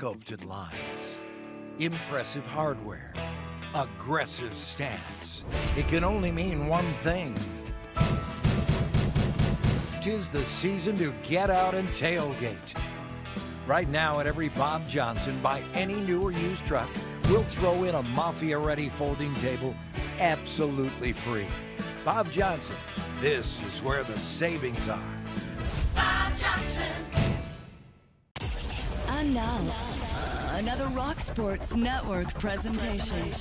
sculpted lines, impressive hardware, aggressive stance. It can only mean one thing. 'Tis the season to get out and tailgate. Right now at every Bob Johnson, buy any new or used truck, we'll throw in a Mafia-ready folding table absolutely free. Bob Johnson, this is where the savings are. Bob Johnson. And now, another Rock Sports Network presentation.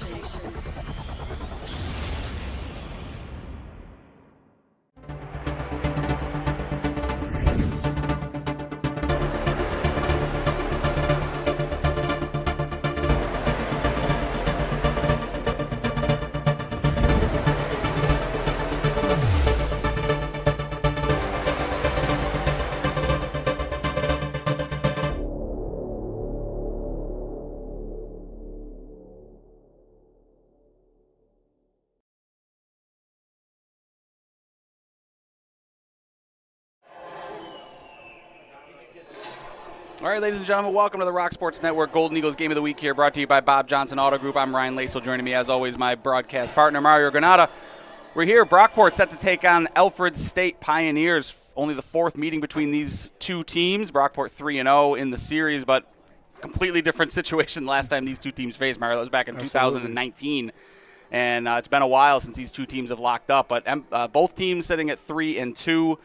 All right, ladies and gentlemen, welcome to the Rock Sports Network Golden Eagles Game of the Week here, brought to you by Bob Johnson Auto Group. I'm Ryan Lasel, joining me as always, my broadcast partner, Mario Granata. We're here, Brockport set to take on Alfred State Pioneers. Only the fourth meeting between these two teams. Brockport 3-0 in the series, but completely different situation last time these two teams faced, Mario. That was back in 2019. And it's been a while since these two teams have locked up, but both teams sitting at 3-2.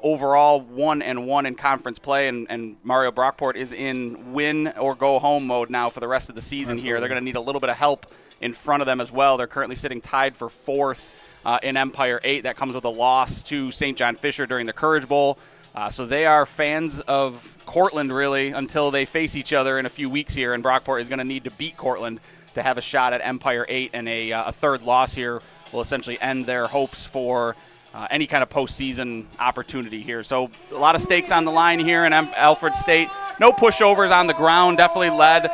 Overall, 1-1 in conference play, and Mario, Brockport is in win or go home mode now for the rest of the season. Absolutely. Here. They're going to need a little bit of help in front of them as well. They're currently sitting tied for fourth in Empire 8. That comes with a loss to St. John Fisher during the Courage Bowl. So they are fans of Cortland, really, until they face each other in a few weeks here, and Brockport is going to need to beat Cortland to have a shot at Empire 8, and a third loss here will essentially end their hopes for any kind of postseason opportunity here. So a lot of stakes on the line here in Alfred State. No pushovers on the ground, definitely led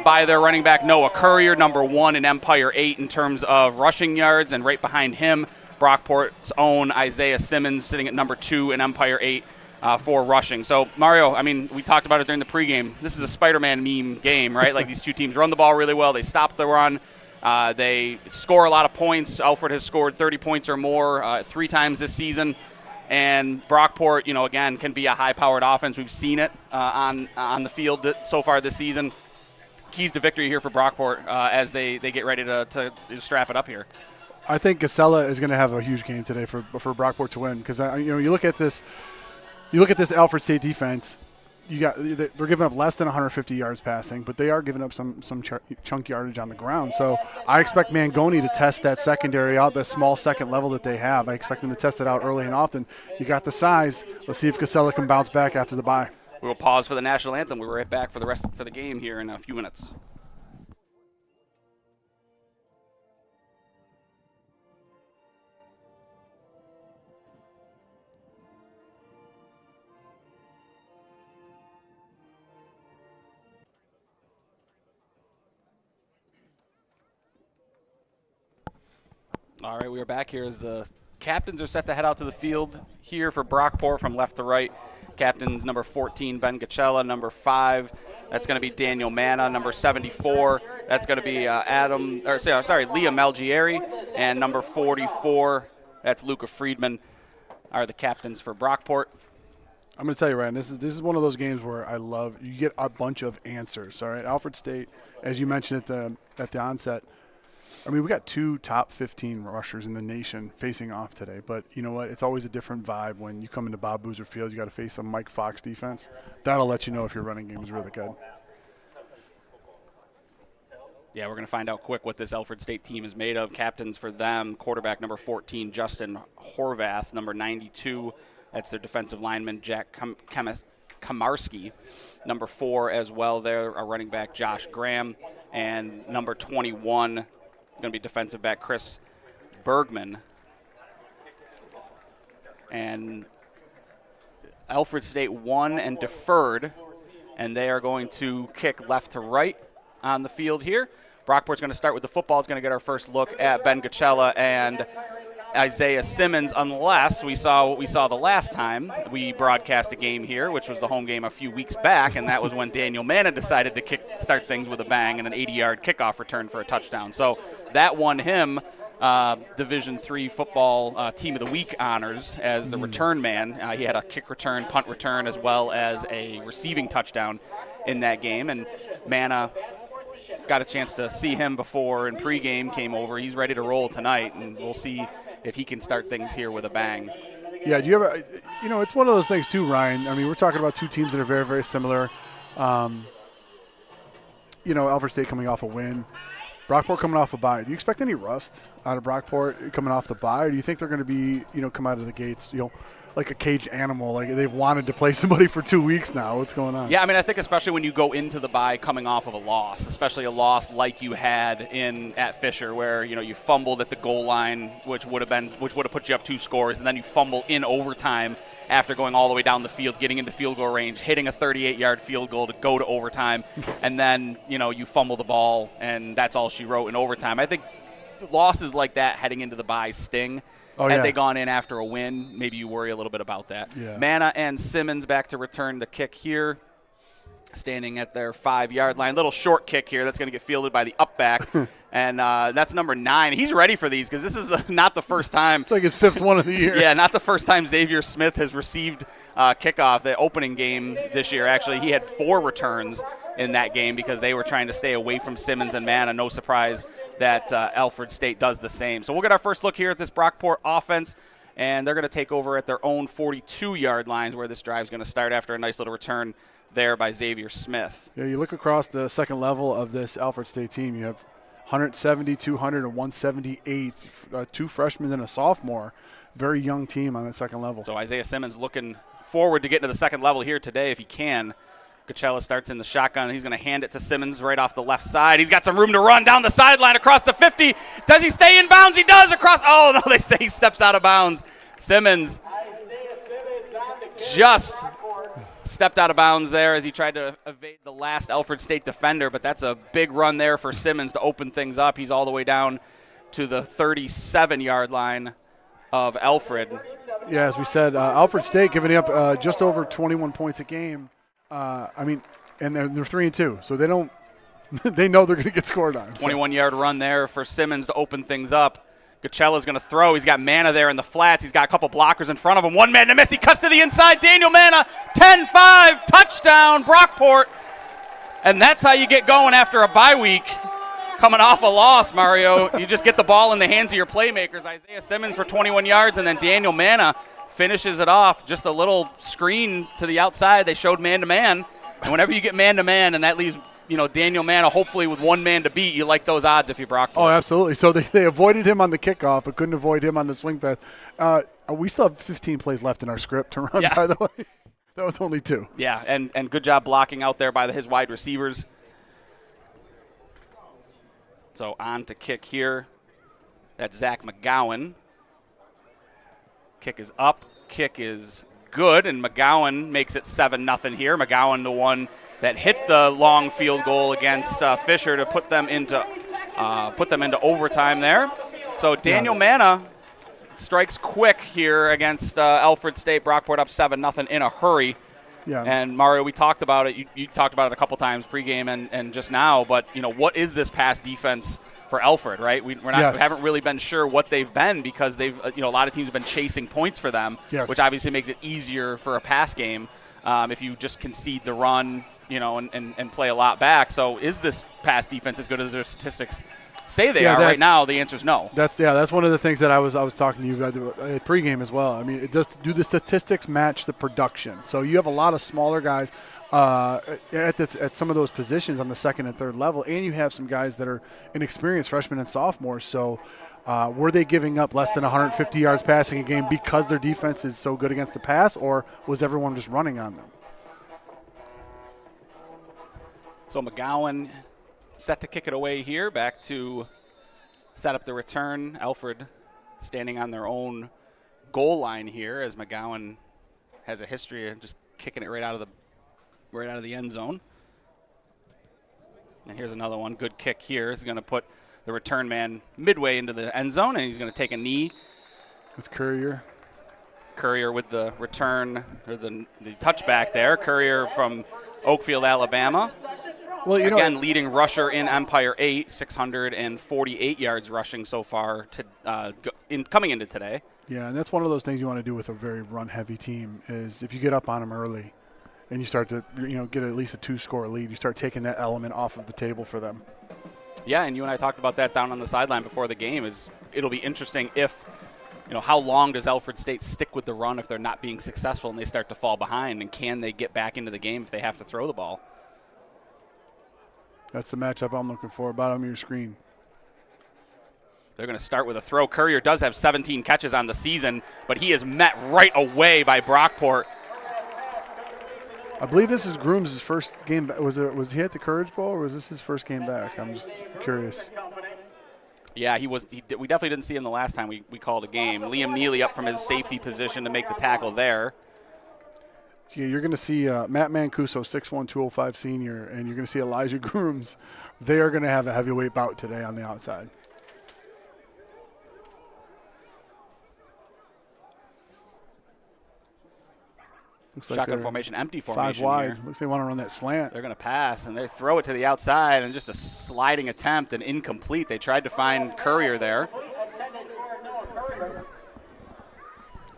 by their running back Noah Courier, number 1 in Empire 8 in terms of rushing yards, and right behind him, Brockport's own Isaiah Simmons sitting at number 2 in Empire 8 for rushing. So, Mario, I mean, we talked about it during the pregame. This is a Spider-Man meme game, right? Like, these two teams run the ball really well. They stop the run. They score a lot of points. Alfred has scored 30 points or more 3 times this season. And Brockport, again, can be a high-powered offense. We've seen it on the field so far this season. Keys to victory here for Brockport as they get ready to strap it up here. I think Casella is going to have a huge game today for Brockport to win, because you look at this Alfred State defense. They're giving up less than 150 yards passing, but they are giving up some chunk yardage on the ground. So I expect Mangoni to test that secondary out, the small second level that they have. I expect them to test it out early and often. You got the size. Let's see if Casella can bounce back after the bye. We will pause for the national anthem. We'll be right back for the game here in a few minutes. All right, we are back here as the captains are set to head out to the field here for Brockport from left to right. Captains number 14, Ben Gacella. Number 5, that's going to be Daniel Manna. Number 74, that's going to be Liam Malgieri. And number 44, that's Luca Friedman, are the captains for Brockport. I'm going to tell you, Ryan, this is one of those games where you get a bunch of answers. All right, Alfred State, as you mentioned at the onset, I mean, we got 2 top 15 rushers in the nation facing off today. But you know what? It's always a different vibe when you come into Bob Boozer Field. You got to face a Mike Fox defense. That'll let you know if your running game is really good. Yeah, we're going to find out quick what this Alfred State team is made of. Captains for them, quarterback number 14, Justin Horvath. Number 92, that's their defensive lineman, Jack Kamarski. Number 4 as well there, a running back, Josh Graham. And number 21, going to be defensive back Chris Bergman. And Alfred State won and deferred, and they are going to kick left to right on the field here. Brockport's going to start with the football. It's going to get our first look at Ben Gacella, and Isaiah Simmons, unless we saw what we saw the last time we broadcast a game here, which was the home game a few weeks back, and that was when Daniel Manna decided to start things with a bang and an 80-yard kickoff return for a touchdown. So that won him Division III football Team of the Week honors as the return man. He had a kick return, punt return, as well as a receiving touchdown in that game, and Manna got a chance to see him before in pregame, came over. He's ready to roll tonight, and we'll see if he can start things here with a bang. Yeah, do you ever, it's one of those things too, Ryan. I mean, we're talking about two teams that are very, very similar. Alfred State coming off a win. Brockport coming off a bye. Do you expect any rust out of Brockport coming off the bye? Or do you think they're going to be, come out of the gates, like a caged animal, like they've wanted to play somebody for 2 weeks now? What's going on? Yeah, I mean, I think especially when you go into the bye coming off of a loss, especially a loss like you had at Fisher, where you fumbled at the goal line, which would have put you up 2 scores, and then you fumble in overtime after going all the way down the field, getting into field goal range, hitting a 38-yard field goal to go to overtime, and then you fumble the ball, and that's all she wrote in overtime. I think losses like that heading into the bye sting. Had they gone in after a win, maybe you worry a little bit about that. Yeah. Manna and Simmons back to return the kick here, standing at their 5-yard line. Little short kick here that's going to get fielded by the up back, and that's number 9. He's ready for these because this is not the first time. It's like his 5th one of the year. Yeah, not the first time Xavier Smith has received kickoff. The opening game this year, actually, he had 4 returns in that game because they were trying to stay away from Simmons and Manna. No surprise that Alfred State does the same. So we'll get our first look here at this Brockport offense, and they're going to take over at their own 42-yard lines where this drive is going to start after a nice little return there by Xavier Smith. Yeah, you look across the second level of this Alfred State team, you have 170, 200, and 178, 2 freshmen and a sophomore. Very young team on that second level. So Isaiah Simmons looking forward to getting to the second level here today if he can. Coachella starts in the shotgun. He's going to hand it to Simmons right off the left side. He's got some room to run down the sideline across the 50. Does he stay in bounds? He does across. Oh, no, they say he steps out of bounds. Simmons just stepped out of bounds there as he tried to evade the last Alfred State defender, but that's a big run there for Simmons to open things up. He's all the way down to the 37-yard line of Alfred. Yeah, as we said, Alfred State giving up just over 21 points a game. And they're 3-2, so they don't. They know they're going to get scored on. 21-yard run there for Simmons to open things up. Gachella's going to throw. He's got Manna there in the flats. He's got a couple blockers in front of him. One man to miss. He cuts to the inside. Daniel Manna, 10-5, touchdown, Brockport. And that's how you get going after a bye week. Coming off a loss, Mario, you just get the ball in the hands of your playmakers. Isaiah Simmons for 21 yards, and then Daniel Manna finishes it off. Just a little screen to the outside. They showed man-to-man. And whenever you get man-to-man, and that leaves Daniel Manna hopefully with one man to beat, you like those odds if you Brockport. Oh, absolutely. So they avoided him on the kickoff, but couldn't avoid him on the swing pass. We still have 15 plays left in our script to run, by the way. That was only 2. Yeah, and good job blocking out there by his wide receivers. So on to kick here. That's Zach McGowan. Kick is up. Kick is good, and McGowan makes it 7-0 here. McGowan, the one that hit the long field goal against Fisher to put them into overtime there. So Daniel Manna strikes quick here against Alfred State. Brockport up 7-0 in a hurry. Yeah. And Mario, we talked about it. You talked about it a couple times pregame and just now. But what is this pass defense for Alfred? Right, we haven't really been sure what they've been because they've a lot of teams have been chasing points for them, which obviously makes it easier for a pass game if you just concede the run, and play a lot back. So is this pass defense as good as their statistics say they are right now? The answer is no. That's one of the things that I was talking to you about at pregame as well. I mean, do the statistics match the production? So you have a lot of smaller guys at some of those positions on the second and third level, and you have some guys that are inexperienced freshmen and sophomores. So were they giving up less than 150 yards passing a game because their defense is so good against the pass, or was everyone just running on them? So McGowan set to kick it away here, back to set up the return. Alfred standing on their own goal line here as McGowan has a history of just kicking it right out of the end zone. And here's another one. Good kick here. Is going to put the return man midway into the end zone, and he's going to take a knee. It's Courier. Courier with the return, or the touchback there. Courier from Oakfield, Alabama. Well, Again, leading rusher in Empire 8, 648 yards rushing so far coming into today. Yeah, and that's one of those things you want to do with a very run-heavy team is if you get up on them early and you start to get at least a 2-score lead, you start taking that element off of the table for them. Yeah, and you and I talked about that down on the sideline before the game. It'll be interesting if how long does Alfred State stick with the run if they're not being successful and they start to fall behind, and can they get back into the game if they have to throw the ball? That's the matchup I'm looking for, bottom of your screen. They're going to start with a throw. Courier does have 17 catches on the season, but he is met right away by Brockport. I believe this is Grooms' first game. Was he at the Courage Bowl, or was this his first game back? I'm just curious. Yeah, we definitely didn't see him the last time we called a game. Liam Neely up from his safety position to make the tackle there. Yeah, you're going to see Matt Mancuso, 6'1", 205 senior, and you're going to see Elijah Grooms. They are going to have a heavyweight bout today on the outside. Looks like Shotgun formation, empty formation 5 wide. here. Looks like they want to run that slant. They're going to pass, and they throw it to the outside, and just a sliding attempt and incomplete. They tried to find Courier there.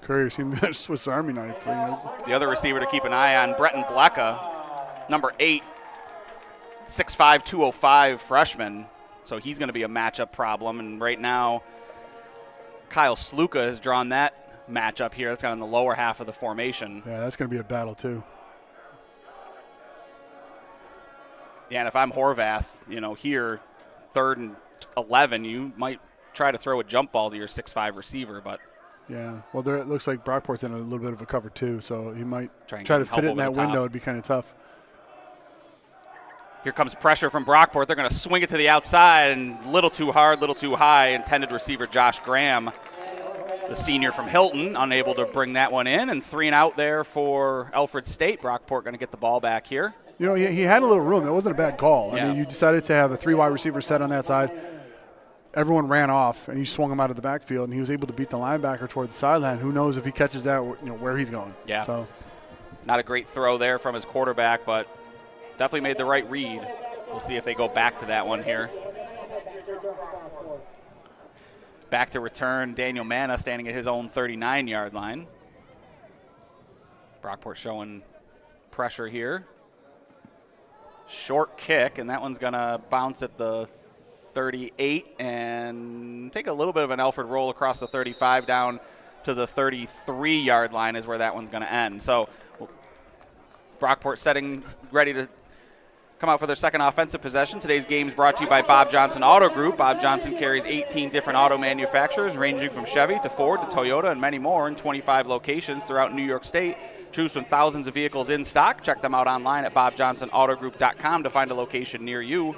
Courier seemed to be a Swiss Army knife. The other receiver to keep an eye on, Breton Blecka, number 8, 6'5", 205 freshman. So he's going to be a matchup problem. And right now, Kyle Sluka has drawn that matchup here. That's kind of in the lower half of the formation. Yeah, that's going to be a battle too. Yeah, and if I'm Horvath, here, 3rd and 11, you might try to throw a jump ball to your 6'5" receiver, but. Yeah, well, it looks like Brockport's in a little bit of a cover too, so he might try to help fit it in that the top. window. It'd be kind of tough. Here comes pressure from Brockport. They're going to swing it to the outside, and little too hard, little too high. Intended receiver Josh Graham, the senior from Hilton, unable to bring that one in, and 3 and out there for Alfred State. Brockport going to get the ball back here. He had a little room. It wasn't a bad call. Yeah. I mean, you decided to have a 3 wide receiver set on that side. Everyone ran off, and you swung him out of the backfield, and he was able to beat the linebacker toward the sideline. Who knows if he catches that, where he's going. Yeah. So, not a great throw there from his quarterback, but definitely made the right read. We'll see if they go back to that one here. Back to return, Daniel Manna standing at his own 39-yard line. Brockport showing pressure here. Short kick, and that one's going to bounce at the 38 and take a little bit of an Alfred roll across the 35 down to the 33-yard line is where that one's going to end. So Brockport setting ready to come out for their second offensive possession. Today's game is brought to you by Bob Johnson Auto Group. Bob Johnson carries 18 different auto manufacturers ranging from Chevy to Ford to Toyota and many more in 25 locations throughout New York State. Choose from thousands of vehicles in stock. Check them out online at bobjohnsonautogroup.com to find a location near you.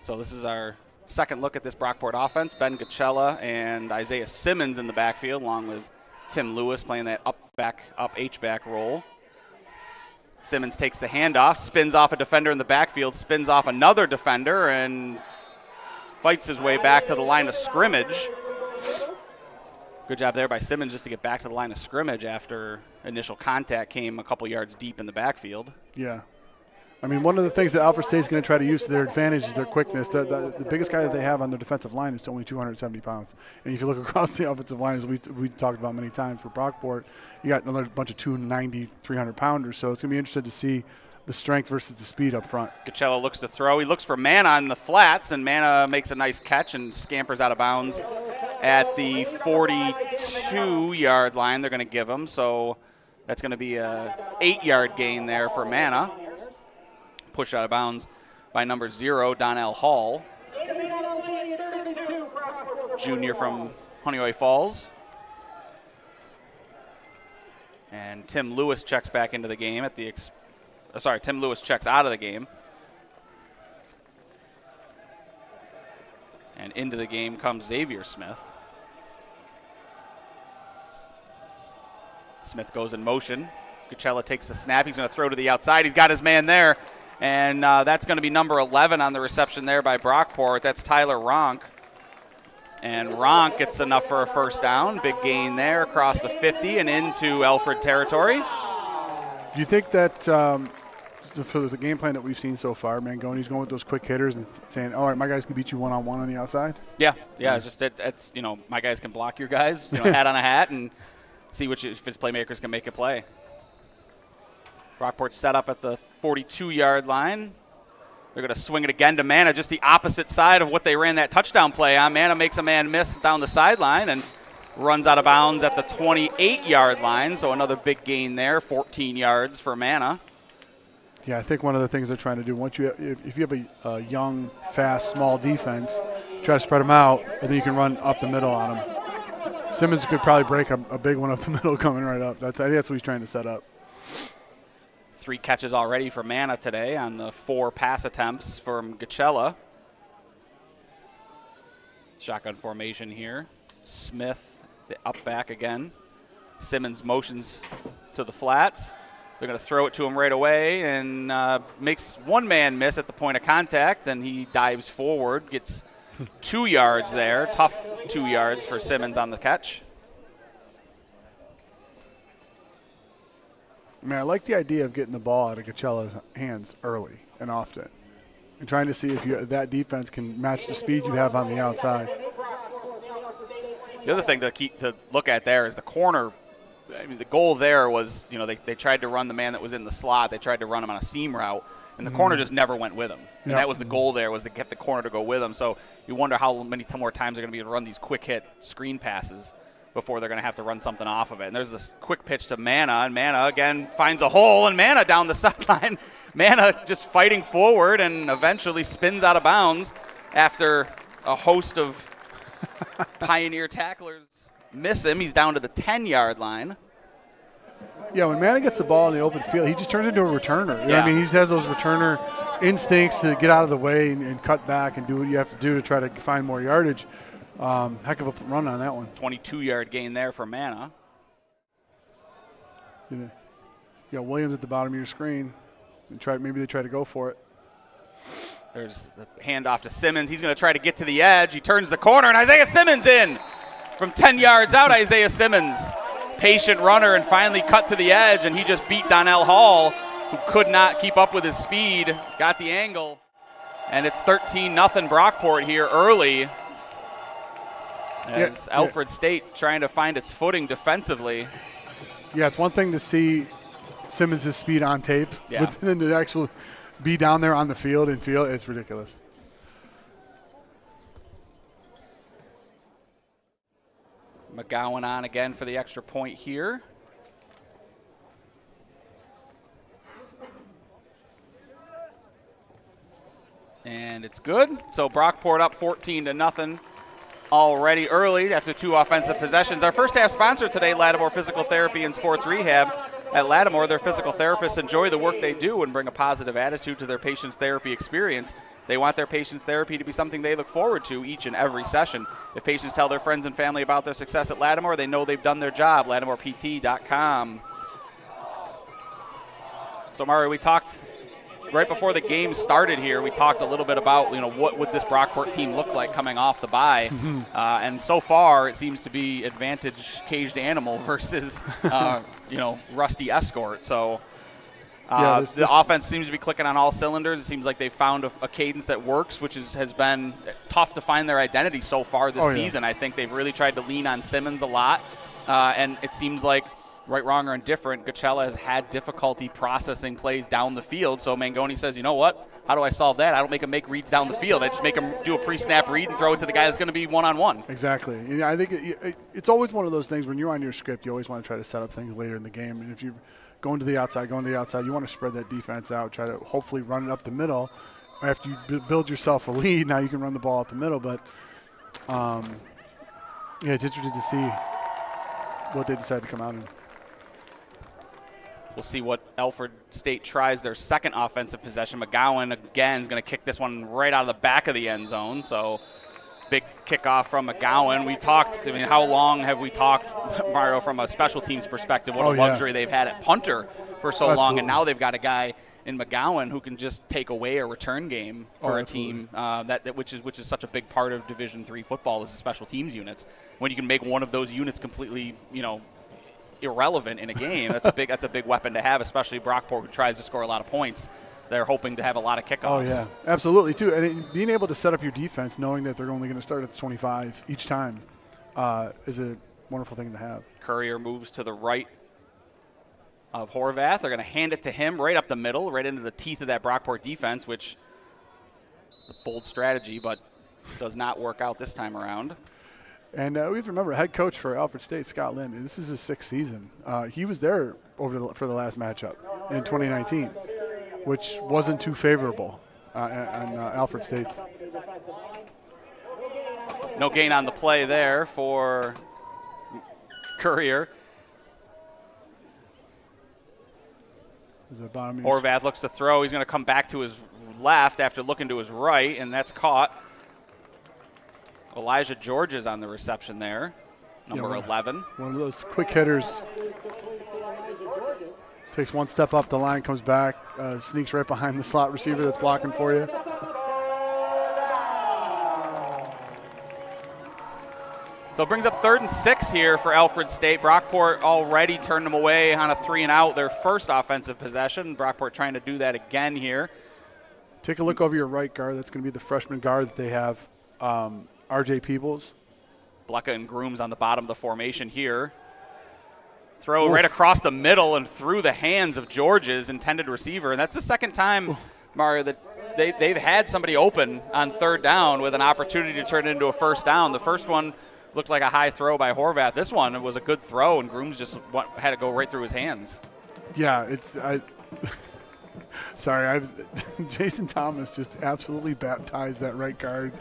So this is our second look at this Brockport offense. Ben Gachella and Isaiah Simmons in the backfield, along with Tim Lewis playing that up H-back role. Simmons takes the handoff, spins off a defender in the backfield, spins off another defender, and fights his way back to the line of scrimmage. Good job there by Simmons just to get back to the line of scrimmage after initial contact came a couple yards deep in the backfield. Yeah. I mean, one of the things that Alfred State is going to try to use to their advantage is their quickness. The biggest guy that they have on their defensive line is only 270 pounds. And if you look across the offensive line, as we talked about many times for Brockport, you got another bunch of 290, 300-pounders. So it's going to be interesting to see the strength versus the speed up front. Gachella looks to throw. He looks for Manna on the flats, and Manna makes a nice catch and scampers out of bounds at the 42-yard line. They're going to give him. So that's going to be a 8-yard gain there for Manna. Pushed out of bounds by number 0, Donnell Hall, junior from Honeyway Falls. And Tim Lewis checks back into the game at the Tim Lewis checks out of the game. And into the game comes Xavier Smith. Smith goes in motion. Gachella takes the snap. He's going to throw to the outside. He's got his man there. And that's going to be number 11 on the reception there by Brockport. That's Tyler Ronk. And Ronk gets enough for a first down. Big gain there across the 50 and into Alfred territory. Do you think that for the game plan that we've seen so far, Mangoni's going with those quick hitters and saying, all right, my guys can beat you one-on-one on the outside? Yeah. Just it's my guys can block your guys, hat on a hat, and see if his playmakers can make a play. Brockport set up at the 42-yard line. They're going to swing it again to Mana, just the opposite side of what they ran that touchdown play on. Mana makes a man miss down the sideline and runs out of bounds at the 28-yard line. So another big gain there, 14 yards for Mana. Yeah, I think one of the things they're trying to do, if you have a young, fast, small defense, try to spread them out, and then you can run up the middle on them. Simmons could probably break a big one up the middle coming right up. I think that's what he's trying to set up. 3 catches already for Mana today on the 4 pass attempts from Gachella. Shotgun formation here. Smith, the up back again. Simmons motions to the flats. They're going to throw it to him right away and makes one man miss at the point of contact, and he dives forward, gets 2 yards there. Tough 2 yards for Simmons on the catch. I like the idea of getting the ball out of Gachella's hands early and often and trying to see if that defense can match the speed you have on the outside. The other thing to look at there is the corner. I mean, the goal there was, they tried to run the man that was in the slot. They tried to run him on a seam route, and the corner just never went with him. And that was the goal there, was to get the corner to go with him. So you wonder how many more times they're going to be able to run these quick-hit screen passes before they're going to have to run something off of it. And there's this quick pitch to Mana, and Mana again finds a hole, and Mana down the sideline. Mana just fighting forward and eventually spins out of bounds after a host of Pioneer tacklers miss him. He's down to the 10-yard line. Yeah, when Mana gets the ball in the open field, he just turns into a returner. You know what I mean? He has those returner instincts to get out of the way and cut back and do what you have to do to try to find more yardage. Heck of a run on that one. 22-yard gain there for Mana. Yeah, Williams at the bottom of your screen. Maybe they try to go for it. There's the handoff to Simmons. He's going to try to get to the edge. He turns the corner, and Isaiah Simmons in. From 10 yards out, Isaiah Simmons. Patient runner and finally cut to the edge, and he just beat Donnell Hall, who could not keep up with his speed. Got the angle. And it's 13-0 Brockport here early. As Alfred State trying to find its footing defensively. Yeah, it's one thing to see Simmons' speed on tape, but then to actually be down there on the field and feel it's ridiculous. McGowan on again for the extra point here. And it's good. So Brockport up 14-0 already early after 2 offensive possessions. Our first half sponsor today, Lattimore Physical Therapy and Sports Rehab. At Lattimore, their physical therapists enjoy the work they do and bring a positive attitude to their patients' therapy experience. They want their patients' therapy to be something they look forward to each and every session. If patients tell their friends and family about their success at Lattimore, they know they've done their job. LattimorePT.com. So, Mario, we talked right before the game started here. We talked a little bit about, what would this Brockport team look like coming off the bye. And so far, it seems to be advantage caged animal versus, rusty escort. So the offense seems to be clicking on all cylinders. It seems like they've found a cadence that works, which has been tough to find their identity so far this season. I think they've really tried to lean on Simmons a lot. And it seems like, right, wrong, or indifferent, Gachella has had difficulty processing plays down the field. So Mangoni says, you know what? How do I solve that? I don't make him make reads down the field. I just make him do a pre-snap read and throw it to the guy that's going to be one-on-one. Exactly. I think it's always one of those things when you're on your script, you always want to try to set up things later in the game. And if you're going to the outside, you want to spread that defense out, try to hopefully run it up the middle. After you build yourself a lead, now you can run the ball up the middle. But, it's interesting to see what they decide to come out in. We'll see what Alfred State tries their second offensive possession. McGowan, again, is going to kick this one right out of the back of the end zone. So big kickoff from McGowan. We talked, how long have we talked, Mario, from a special teams perspective, what a luxury they've had at punter for so long, and now they've got a guy in McGowan who can just take away a return game for a absolutely. team which is such a big part of Division III football is the special teams units. When you can make one of those units completely, irrelevant in a game, that's a big weapon to have, especially Brockport, who tries to score a lot of points. They're hoping to have a lot of kickoffs. Oh, yeah, absolutely, too. And being able to set up your defense knowing that they're only going to start at the 25 each time is a wonderful thing to have. Courier moves to the right of Horvath. They're going to hand it to him right up the middle, right into the teeth of that Brockport defense, which is a bold strategy, but does not work out this time around. And we have to remember, head coach for Alfred State, Scott Lynn, and this is his 6th season. He was there for the last matchup in 2019, which wasn't too favorable on Alfred State's. No gain on the play there for Courier. Horvath looks to throw. He's going to come back to his left after looking to his right, and that's caught. Elijah George is on the reception there, number 11. One of those quick hitters. Takes one step up the line, comes back, sneaks right behind the slot receiver that's blocking for you. So it brings up 3rd and 6 here for Alfred State. Brockport already turned them away on a 3-and-out, their first offensive possession. Brockport trying to do that again here. Take a look over your right guard. That's going to be the freshman guard that they have, R.J. Peebles. Blecka and Grooms on the bottom of the formation here. Throw right across the middle and through the hands of George's intended receiver. And that's the second time, Mario, that they've had somebody open on 3rd down with an opportunity to turn it into a 1st down. The first one looked like a high throw by Horvath. This one was a good throw, and Grooms just had to go right through his hands. Yeah, Jason Thomas just absolutely baptized that right guard.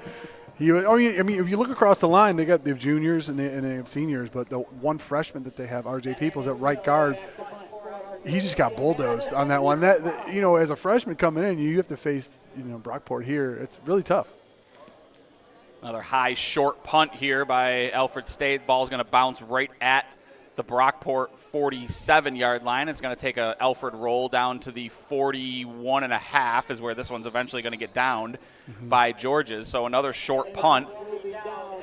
If you look across the line, they have juniors and they have seniors, but the one freshman that they have, R.J. Peoples, at right guard, he just got bulldozed on that one. As a freshman coming in, you have to face Brockport here. It's really tough. Another high, short punt here by Alfred State. Ball's going to bounce right at the Brockport 47-yard line. It's going to take a Alfred roll down to the 41.5 is where this one's eventually going to get downed by George's. So another short punt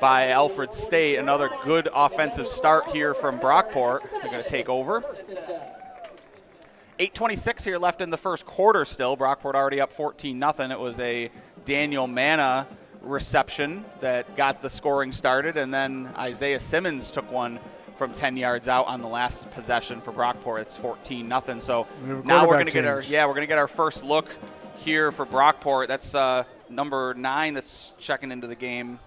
by Alfred State. Another good offensive start here from Brockport. They're going to take over. 8:26 here left in the first quarter still. Brockport already up 14-0. It was a Daniel Manna reception that got the scoring started, and then Isaiah Simmons took one from 10 yards out on the last possession for Brockport. It's 14-0. So now we're going to get our first look here for Brockport. That's number 9 that's checking into the game.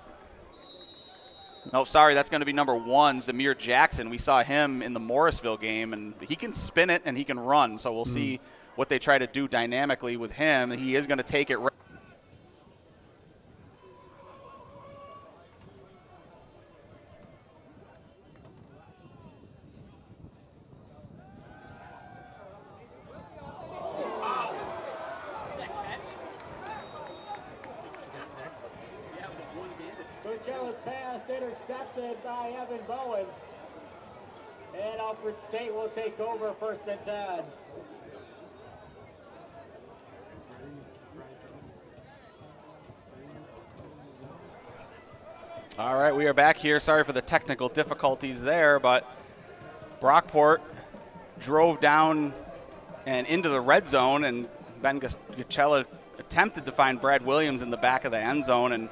No, sorry, that's going to be number 1, Zamir Jackson. We saw him in the Morrisville game, and he can spin it and he can run. So we'll see what they try to do dynamically with him. He is going to take it right. Pass intercepted by Evan Bowen. And Alfred State will take over 1st and 10. All right, we are back here. Sorry for the technical difficulties there, but Brockport drove down and into the red zone, and Ben Gacella attempted to find Brad Williams in the back of the end zone, and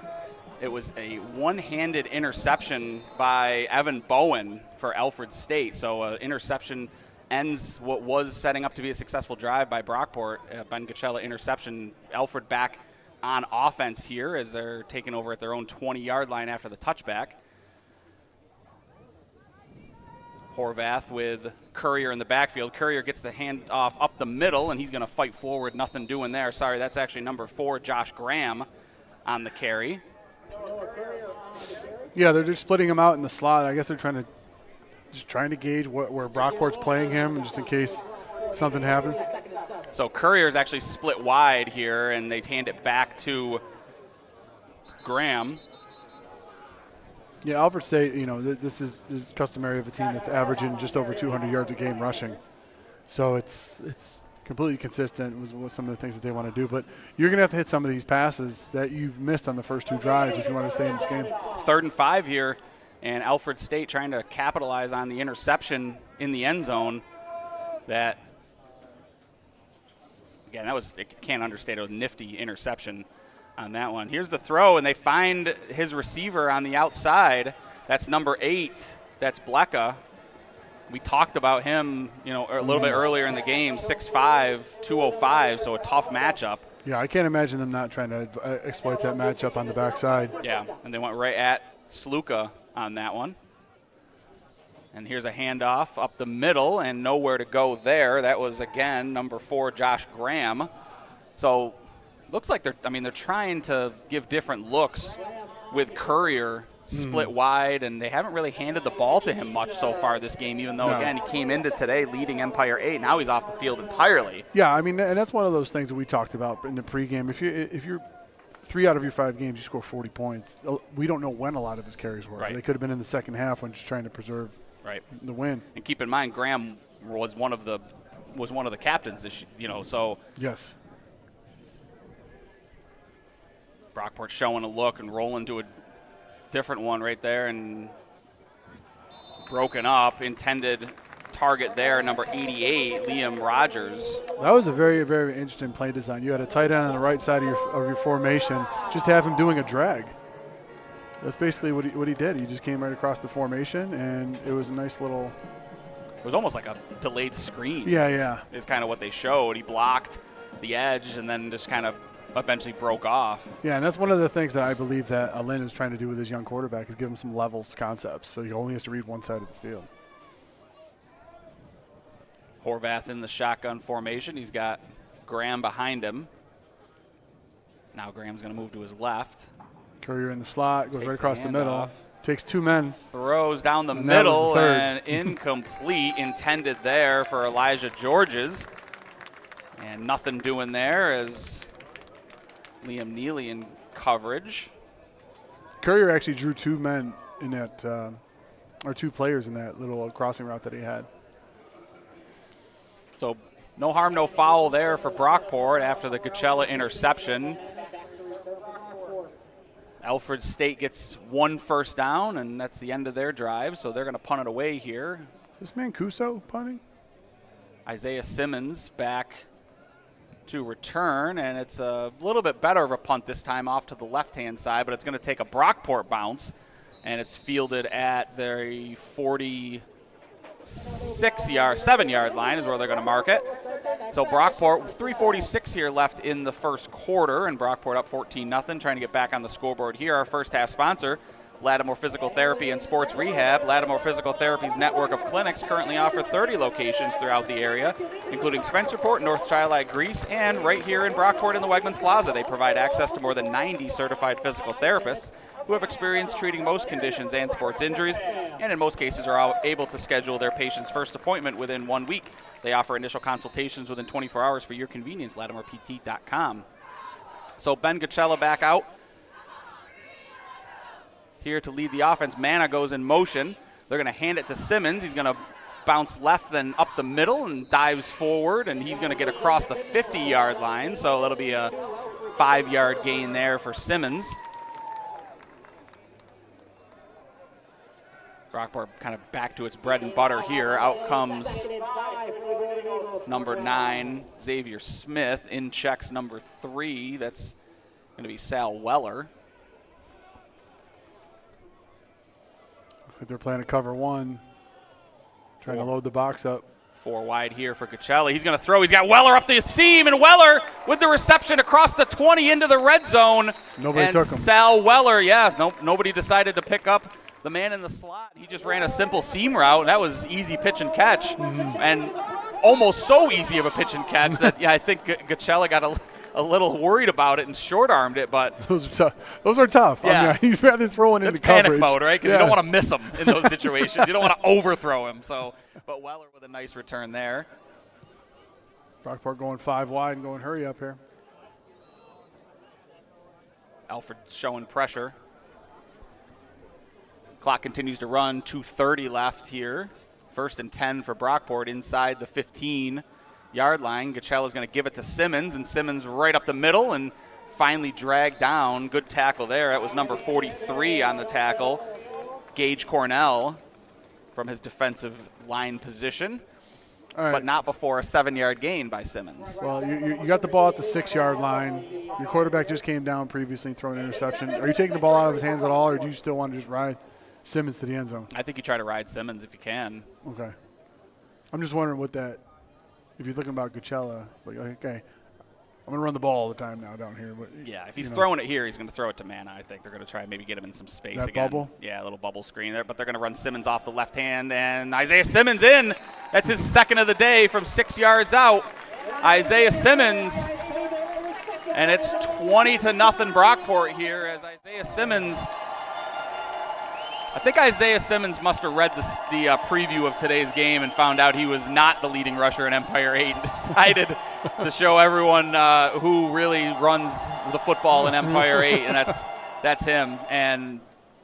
it was a one-handed interception by Evan Bowen for Alfred State. So interception ends what was setting up to be a successful drive by Brockport. Ben Gacella interception. Alfred back on offense here as they're taking over at their own 20-yard line after the touchback. Horvath with Courier in the backfield. Courier gets the handoff up the middle, and he's going to fight forward. Nothing doing there. Sorry, that's actually number 4, Josh Graham, on the carry. Yeah, they're just splitting him out in the slot. I guess they're trying to gauge where Brockport's playing him, just in case something happens. So Courier's actually split wide here, and they hand it back to Graham. Yeah, Alfred State, this is customary of a team that's averaging just over 200 yards a game rushing. So it's completely consistent with some of the things that they want to do. But you're going to have to hit some of these passes that you've missed on the first 2 drives if you want to stay in this game. 3rd and 5 here, and Alfred State trying to capitalize on the interception in the end zone. That, again, I can't understate a nifty interception on that one. Here's the throw, and they find his receiver on the outside. That's number 8. That's Blecka. We talked about him, a little bit earlier in the game, 6'5", 205, so a tough matchup. Yeah, I can't imagine them not trying to exploit that matchup on the backside. Yeah, and they went right at Sluka on that one. And here's a handoff up the middle and nowhere to go there. That was, again, number 4, Josh Graham. So looks like they're trying to give different looks with Courier split wide, and they haven't really handed the ball to him much so far this game, even though, again, he came into today leading Empire 8. Now he's off the field entirely. Yeah, and that's one of those things that we talked about in the pregame. If you're 3 out of your 5 games, you score 40 points. We don't know when a lot of his carries were. Right. They could have been in the second half when just trying to preserve the win. And keep in mind, Graham was one of the captains this, so yes. Brockport showing a look and rolling to a different one right there, and broken up. Intended target there, number 88, Liam Rogers. That was a very, very interesting play design. You had a tight end on the right side of your formation. Just have him doing a drag. That's basically what he did. He just came right across the formation, and it was a nice little. It was almost like a delayed screen. Yeah. Is kind of what they showed. He blocked the edge and then just kind of eventually broke off. Yeah, and that's one of the things that I believe that Lynn is trying to do with his young quarterback is give him some levels concepts, so he only has to read one side of the field. Horvath in the shotgun formation. He's got Graham behind him. Now Graham's going to move to his left. Courier in the slot, goes right across the middle. Takes 2 men. Throws down the middle and incomplete. Intended there for Elijah Georges. And nothing doing there as Liam Neely in coverage. Courier actually drew 2 men in that, or 2 players in that little crossing route that he had. So no harm, no foul there for Brockport after the Coachella interception. Alfred State gets 1 first down, and that's the end of their drive, so they're going to punt it away here. Is this Mancuso punting? Isaiah Simmons back to return, and it's a little bit better of a punt this time off to the left-hand side, but it's going to take a Brockport bounce, and it's fielded at the 7-yard line is where they're going to mark it. So Brockport, 3:46 here left in the first quarter, and Brockport up 14-0, trying to get back on the scoreboard here. Our first half sponsor, Lattimore Physical Therapy and Sports Rehab. Lattimore Physical Therapy's network of clinics currently offer 30 locations throughout the area, including Spencerport, North Chilai, Greece, and right here in Brockport in the Wegmans Plaza. They provide access to more than 90 certified physical therapists who have experience treating most conditions and sports injuries, and in most cases are able to schedule their patient's first appointment within 1 week. They offer initial consultations within 24 hours for your convenience, LattimorePT.com. So Ben Coachella back out here to lead the offense. Manna goes in motion. They're going to hand it to Simmons. He's going to bounce left, then up the middle, and dives forward, and he's going to get across the 50-yard line. So that'll be a 5-yard gain there for Simmons. Brockport kind of back to its bread and butter here. Out comes number 9, Xavier Smith. In checks number 3. That's going to be Sal Weller. Looks like they're playing a cover 1, trying to load the box up. 4 wide here for Coachella. He's going to throw. He's got Weller up the seam, and Weller with the reception across the 20 into the red zone. Nobody took him. Sal Weller, nobody decided to pick up the man in the slot. He just ran a simple seam route. That was easy pitch and catch, and almost so easy of a pitch and catch that I think Coachella got a little worried about it and short-armed it. But those are tough. Yeah. You'd rather throw it into coverage. Panic mode, right? Because you don't want to miss him in those situations. You don't want to overthrow him. So, but Weller with a nice return there. Brockport going 5 wide and going hurry up here. Alfred showing pressure. Clock continues to run, 2:30 left here. 1st and 10 for Brockport inside the 15 yard line. Gachella's going to give it to Simmons, and Simmons right up the middle and finally dragged down. Good tackle there. That was number 43 on the tackle, Gage Cornell, from his defensive line position. Right. But not before a 7-yard gain by Simmons. Well, you got the ball at the 6-yard line. Your quarterback just came down previously and thrown an interception. Are you taking the ball out of his hands at all, or do you still want to just ride Simmons to the end zone? I think you try to ride Simmons if you can. Okay. I'm just wondering what that, if you're thinking about Gachella, like, okay, I'm going to run the ball all the time now down here. But yeah, if he's throwing it here, he's going to throw it to Mana. I think they're going to try and maybe get him in some space that again. Bubble? Yeah, a little bubble screen there. But they're going to run Simmons off the left hand, and Isaiah Simmons in. That's his second of the day from 6 yards out. Isaiah Simmons, and it's 20-0 Brockport here as Isaiah Simmons. I think Isaiah Simmons must have read the preview of today's game and found out he was not the leading rusher in Empire 8 and decided to show everyone who really runs the football in Empire 8, and that's him. And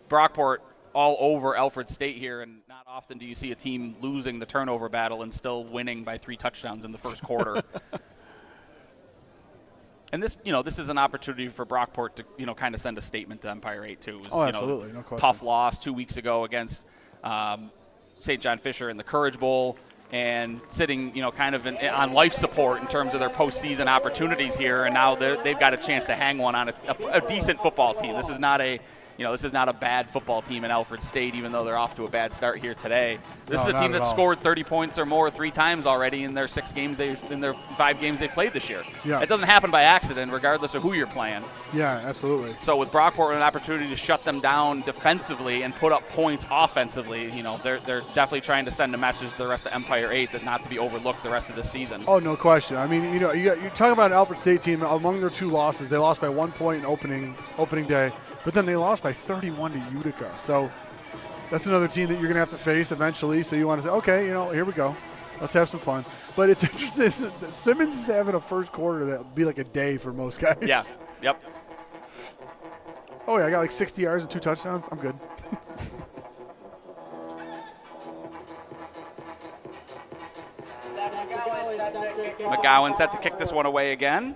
Brockport all over Alfred State here, and not often do you see a team losing the turnover battle and still winning by 3 touchdowns in the first quarter. And this is an opportunity for Brockport to, kind of send a statement to Empire 8 too. It was, absolutely, no question. Tough loss 2 weeks ago against St. John Fisher in the Courage Bowl, and sitting, kind of on life support in terms of their postseason opportunities here. And now they've got a chance to hang one on a decent football team. This is not a bad football team in Alfred State, even though they're off to a bad start here today. This is a team that's scored 30 points or more 3 times already in their 5 games they've played this year. Yeah. It doesn't happen by accident, regardless of who you're playing. Yeah, absolutely. So with Brockport an opportunity to shut them down defensively and put up points offensively, they're definitely trying to send a message to the rest of Empire 8 that not to be overlooked the rest of the season. Oh, no question. I mean, you're talking about an Alfred State team. Among their 2 losses, they lost by 1 point in opening day. But then they lost by 31 to Utica. So that's another team that you're going to have to face eventually. So you want to say, okay, here we go. Let's have some fun. But it's interesting. Simmons is having a first quarter that will be like a day for most guys. Yeah. Yep. Oh, yeah, I got like 60 yards and 2 touchdowns. I'm good. McGowan set to kick this one away again.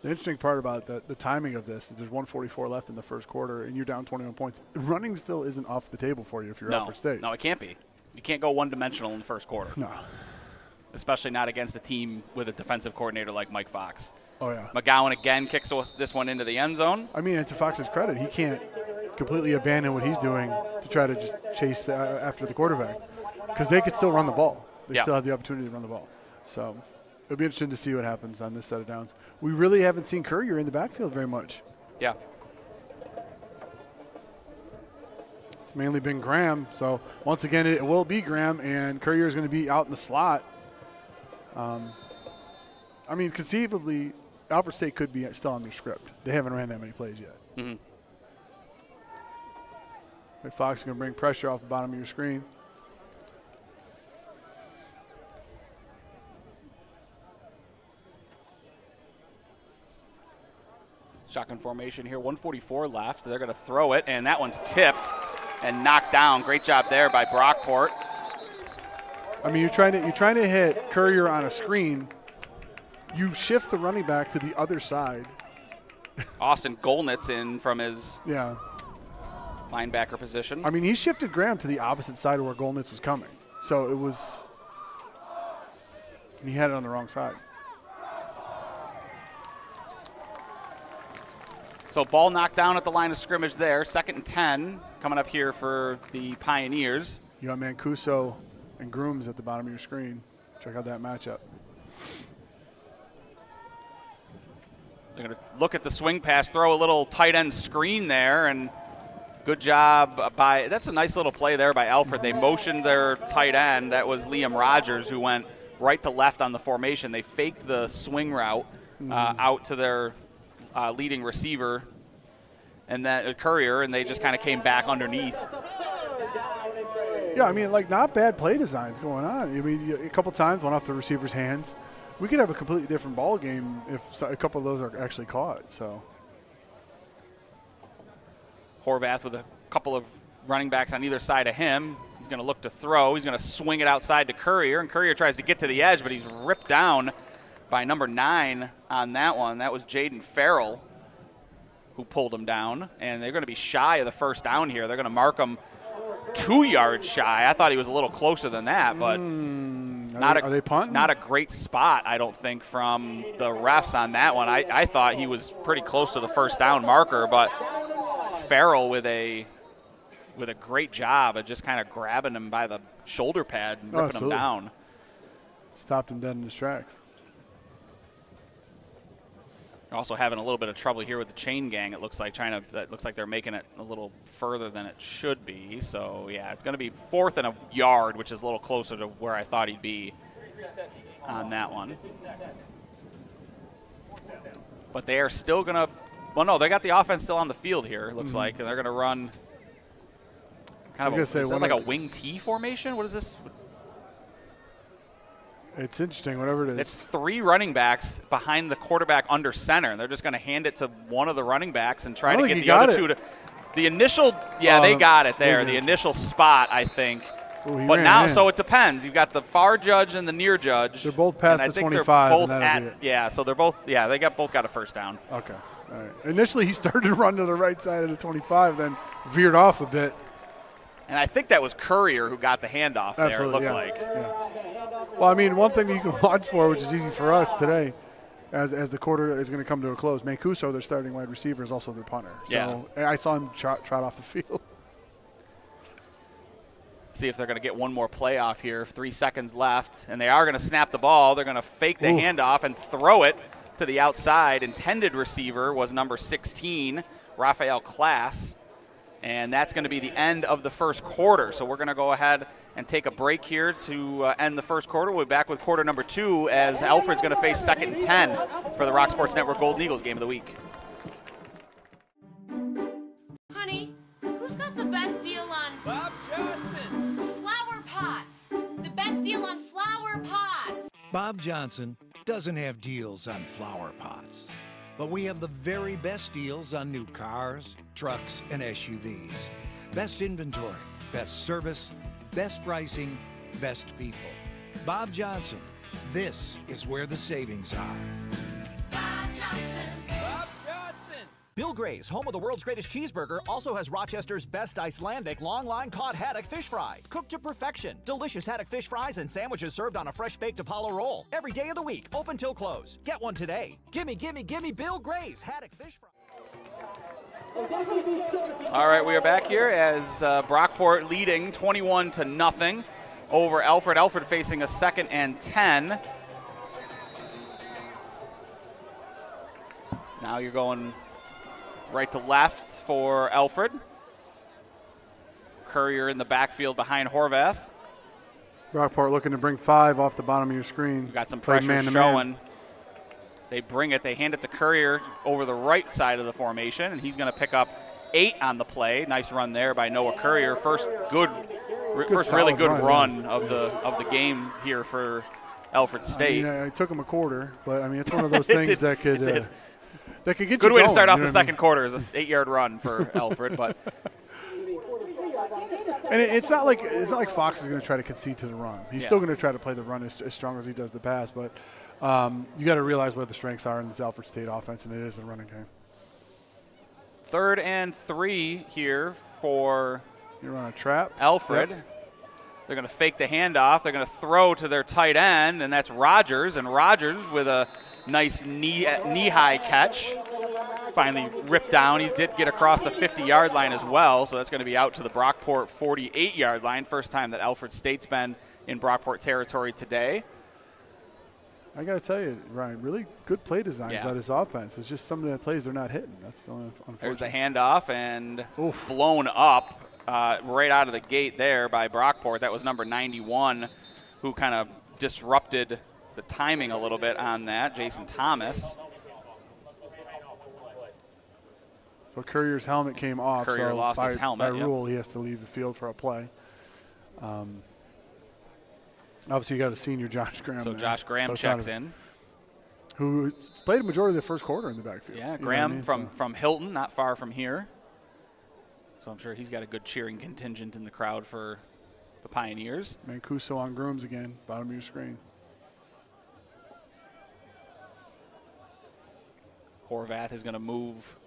The interesting part about the timing of this is there's 1:44 left in the first quarter, and you're down 21 points. Running still isn't off the table for you if you're Alfred State. No, it can't be. You can't go one-dimensional in the first quarter. No. Especially not against a team with a defensive coordinator like Mike Fox. Oh, yeah. McGowan again kicks this one into the end zone. I mean, and to Fox's credit, he can't completely abandon what he's doing to try to just chase after the quarterback, because they could still run the ball. They still have the opportunity to run the ball. So it'll be interesting to see what happens on this set of downs. We really haven't seen Courier in the backfield very much. Yeah. It's mainly been Graham. So once again, it will be Graham, and Courier is going to be out in the slot. I mean, conceivably, Alfred State could be still on their script. They haven't ran that many plays yet. Mm-hmm. Fox is going to bring pressure off the bottom of your screen. Shotgun formation here, 1:44 left. They're going to throw it, and that one's tipped and knocked down. Great job there by Brockport. I mean, you're trying to hit Courier on a screen. You shift the running back to the other side. Austin Golnitz in from his Yeah. linebacker position. I mean, he shifted Graham to the opposite side of where Golnitz was coming. So it was – he had it on the wrong side. So ball knocked down at the line of scrimmage there. 2nd and 10 coming up here for the Pioneers. You got Mancuso and Grooms at the bottom of your screen. Check out that matchup. They're going to look at the swing pass, throw a little tight end screen there, and good job by – that's a nice little play there by Alfred. They motioned their tight end. That was Liam Rogers, who went right to left on the formation. They faked the swing route out to their leading receiver and then a Courier, and they just kind of came back underneath. Yeah, I mean, like, not bad play designs going on. I mean, a couple times went off the receiver's hands. We could have a completely different ball game if a couple of those are actually caught. So Horvath with a couple of running backs on either side of him. He's going to look to throw. He's going to swing it outside to Courier, and Courier tries to get to the edge, but he's ripped down by number 9 on that one. That was Jaden Farrell who pulled him down, and they're going to be shy of the first down here. They're going to mark him 2 yards shy. I thought he was a little closer than that, but are they punting? Not a great spot, I don't think, from the refs on that one. I thought he was pretty close to the first down marker, but Farrell with a great job of just kind of grabbing him by the shoulder pad and ripping him down. Stopped him dead in his tracks. Also having a little bit of trouble here with the chain gang. It looks like that looks like they're making it a little further than it should be. So yeah, it's going to be 4th and a yard, which is a little closer to where I thought he'd be on that one. But they are still going to. Well, no, they got the offense still on the field here. It looks like, and they're going to run. Kind of is that like a wing T formation? What is this? It's interesting, whatever it is. It's 3 running backs behind the quarterback under center, and they're just going to hand it to one of the running backs and try to get the other two to. The initial, they got it there. The initial spot, I think. Ooh, but now, so it depends. You've got the far judge and the near judge. They're both past the 25. Both so they're both. Yeah, they both got a first down. Okay, all right. Initially, he started to run to the right side of the 25, then veered off a bit. And I think that was Courier who got the handoff there, it looked like. Yeah. Well, I mean, one thing that you can watch for, which is easy for us today, as the quarter is going to come to a close, Mancuso, their starting wide receiver, is also their punter. So I saw him trot off the field. See if they're going to get one more play off here. 3 seconds left, and they are going to snap the ball. They're going to fake the handoff and throw it to the outside. Intended receiver was number 16, Raphael Klass. And that's going to be the end of the first quarter. So we're going to go ahead and take a break here to end the first quarter. We'll be back with quarter number 2 as Alfred's going to face 2nd and 10 for the Rock Sports Network Golden Eagles game of the week. Honey, who's got the best deal on Bob Johnson? flower pots? The best deal on flower pots. Bob Johnson doesn't have deals on flower pots, but we have the very best deals on new cars, trucks, and SUVs. Best inventory, best service, best pricing, best people. Bob Johnson, this is where the savings are. Bob Johnson. Bob Johnson. Bill Gray's, home of the world's greatest cheeseburger, also has Rochester's best Icelandic long-line cod haddock fish fry. Cooked to perfection. Delicious haddock fish fries and sandwiches served on a fresh-baked Apollo roll. Every day of the week, open till close. Get one today. Gimme Bill Gray's haddock fish fry. All right, we are back here as Brockport leading 21-0 over Alfred. Alfred facing a 2nd and 10. Now you're going right to left for Alfred. Courier in the backfield behind Horvath. Brockport looking to bring 5 off the bottom of your screen. You've got some pressure showing. They bring it. They hand it to Courier over the right side of the formation, and he's going to pick up 8 on the play. Nice run there by Noah Courier. First really good run of the game here for Alfred State. I mean, it took him a quarter, but I mean it's one of those things that could get you good way going, to start off the second quarter is an 8-yard run for Alfred, but. And it's not like Fox is going to try to concede to the run. He's still going to try to play the run as strong as he does the pass, but you got to realize what the strengths are in this Alfred State offense, and it is the running game. 3rd and 3 here for you're on a trap. Alfred. Yep. They're going to fake the handoff. They're going to throw to their tight end, and that's Rogers. And Rogers with a nice knee-high catch. Finally ripped down. He did get across the 50-yard line as well, so that's going to be out to the Brockport 48-yard line. First time that Alfred State's been in Brockport territory today. I got to tell you, Ryan, really good play design by this offense. It's just some of the plays they're not hitting. That's the only unfortunate. There's the handoff and blown up right out of the gate there by Brockport. That was number 91 who kind of disrupted the timing a little bit on that, Jason Thomas. So Courier's helmet came off. Courier so lost his helmet. By rule, he has to leave the field for a play. Obviously, you got a senior, Josh Graham. So Josh Graham checks in. Who played a majority of the first quarter in the backfield. Yeah, Graham from Hilton, not far from here. So I'm sure he's got a good cheering contingent in the crowd for the Pioneers. Mancuso on grooms again, bottom of your screen. Horvath is going to move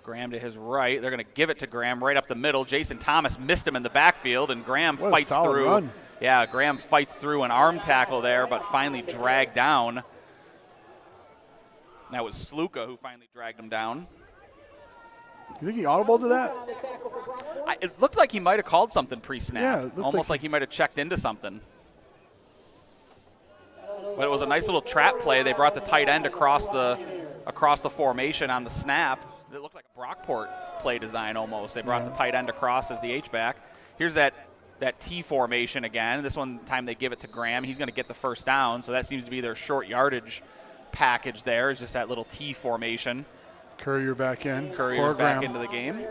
Graham to his right. They're going to give it to Graham right up the middle. Jason Thomas missed him in the backfield, and Graham What a fights solid through. run. Yeah, Graham fights through an arm tackle there, but finally dragged down. That was Sluka who finally dragged him down. You think he audible to that? It looked like he might have called something pre-snap. Yeah, it looked almost like he might have checked into something. But it was a nice little trap play. They brought the tight end across the formation on the snap. It looked like a Brockport play design almost. They brought the tight end across as the H-back. Here's that T formation again. This one time they give it to Graham. He's going to get the first down, so that seems to be their short yardage package there, is just that little T formation. Courier back in. Courier's back into the game.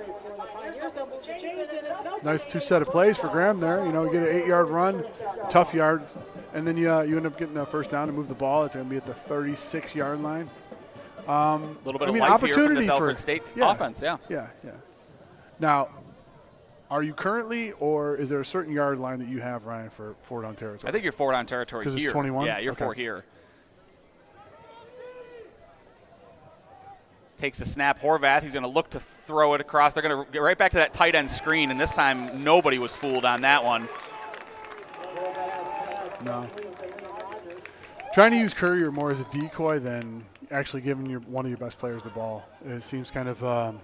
Nice two set of plays for Graham there. You know, you get an 8-yard run, tough yards, and then you end up getting a first down to move the ball. It's going to be at the 36-yard line. A little bit of life here from this Alfred State offense, yeah. Yeah. Now, are you currently, or is there a certain yard line that you have, Ryan, for four-down territory? I think you're four-down territory here. Because it's 21? Yeah, you're Okay. 4 here. Takes a snap. Horvath, he's going to look to throw it across. They're going to get right back to that tight end screen, and this time nobody was fooled on that one. No. Trying to use Courier more as a decoy than actually giving one of your best players the ball. It seems kind of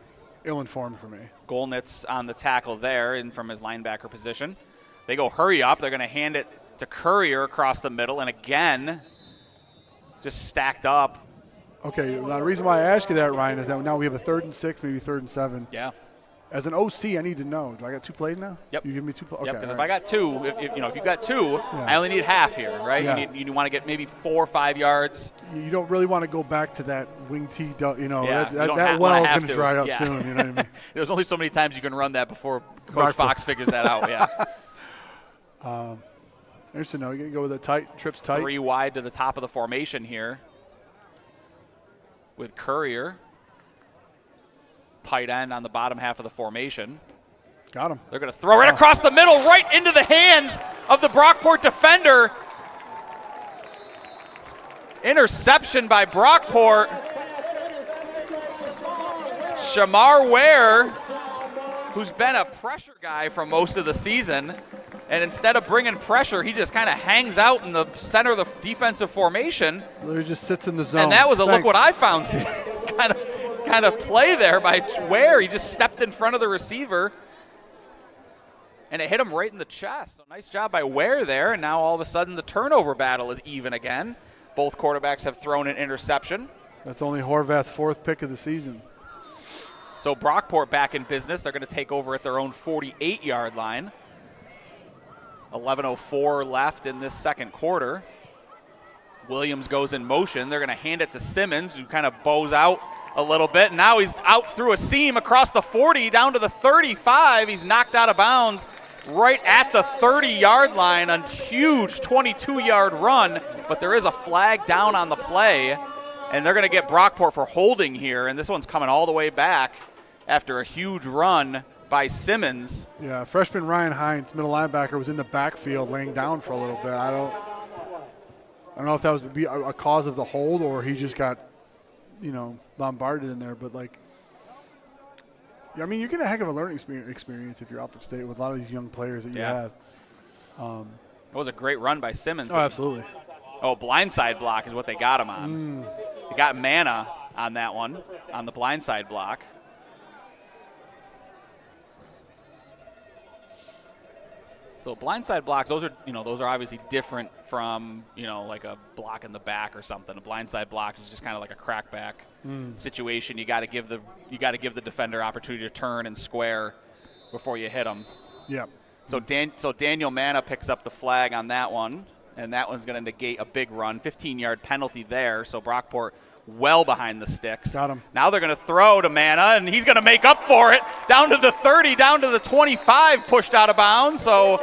ill-informed for me. Golnitz on the tackle there and from his linebacker position. They go hurry up. They're going to hand it to Courier across the middle, and again, just stacked up. Okay, now the reason why I ask you that, Ryan, is that now we have a 3rd and 6, maybe 3rd and 7. Yeah. As an OC, I need to know. Do I got 2 plays now? Yep. You give me 2 plays? Yep, because if I got 2, if you've got 2, I only need half here, right? Yeah. You want to get maybe 4 or 5 yards. You don't really want to go back to that wing T, that you well is going to dry up soon, you know what I mean? There's only so many times you can run that before Coach Brockport. Fox figures that out, yeah. Interesting, no, you're going to go with a trips tight. 3 wide to the top of the formation here with Courier. Tight end on the bottom half of the formation. Got him. They're going to throw it across the middle, right into the hands of the Brockport defender. Interception by Brockport. Shamar Ware, who's been a pressure guy for most of the season, and instead of bringing pressure, he just kind of hangs out in the center of the defensive formation. He just sits in the zone. And that was a look what I found kind of play there by Ware. He just stepped in front of the receiver, and it hit him right in the chest. So nice job by Ware there, and now all of a sudden the turnover battle is even again. Both quarterbacks have thrown an interception. That's only Horvath's 4th pick of the season. So Brockport back in business. They're going to take over at their own 48-yard line. 11:04 left in this second quarter. Williams goes in motion. They're going to hand it to Simmons, who kind of bows out a little bit. Now he's out through a seam across the 40 down to the 35. He's knocked out of bounds right at the 30-yard line. A huge 22-yard run, but there is a flag down on the play, and they're going to get Brockport for holding here, and this one's coming all the way back after a huge run by Simmons. Yeah, freshman Ryan Hines, middle linebacker, was in the backfield laying down for a little bit. I don't know if that was be a cause of the hold or he just got, bombarded in there. But, I mean, you're getting a heck of a learning experience if you're Alfred State with a lot of these young players that you have. It was a great run by Simmons. Oh, absolutely. Oh, blindside block is what they got him on. They got Mana on that one, on the blindside block. So blindside blocks, those are obviously different from, like a block in the back or something. A blindside block is just kind of like a crackback situation. You got to give the defender opportunity to turn and square before you hit them. Yeah. So Daniel Mana picks up the flag on that one, and that one's going to negate a big run. 15-yard penalty there. So Brockport well behind the sticks. Got him. Now they're going to throw to Mana, and he's going to make up for it. Down to the 30, down to the 25, pushed out of bounds. So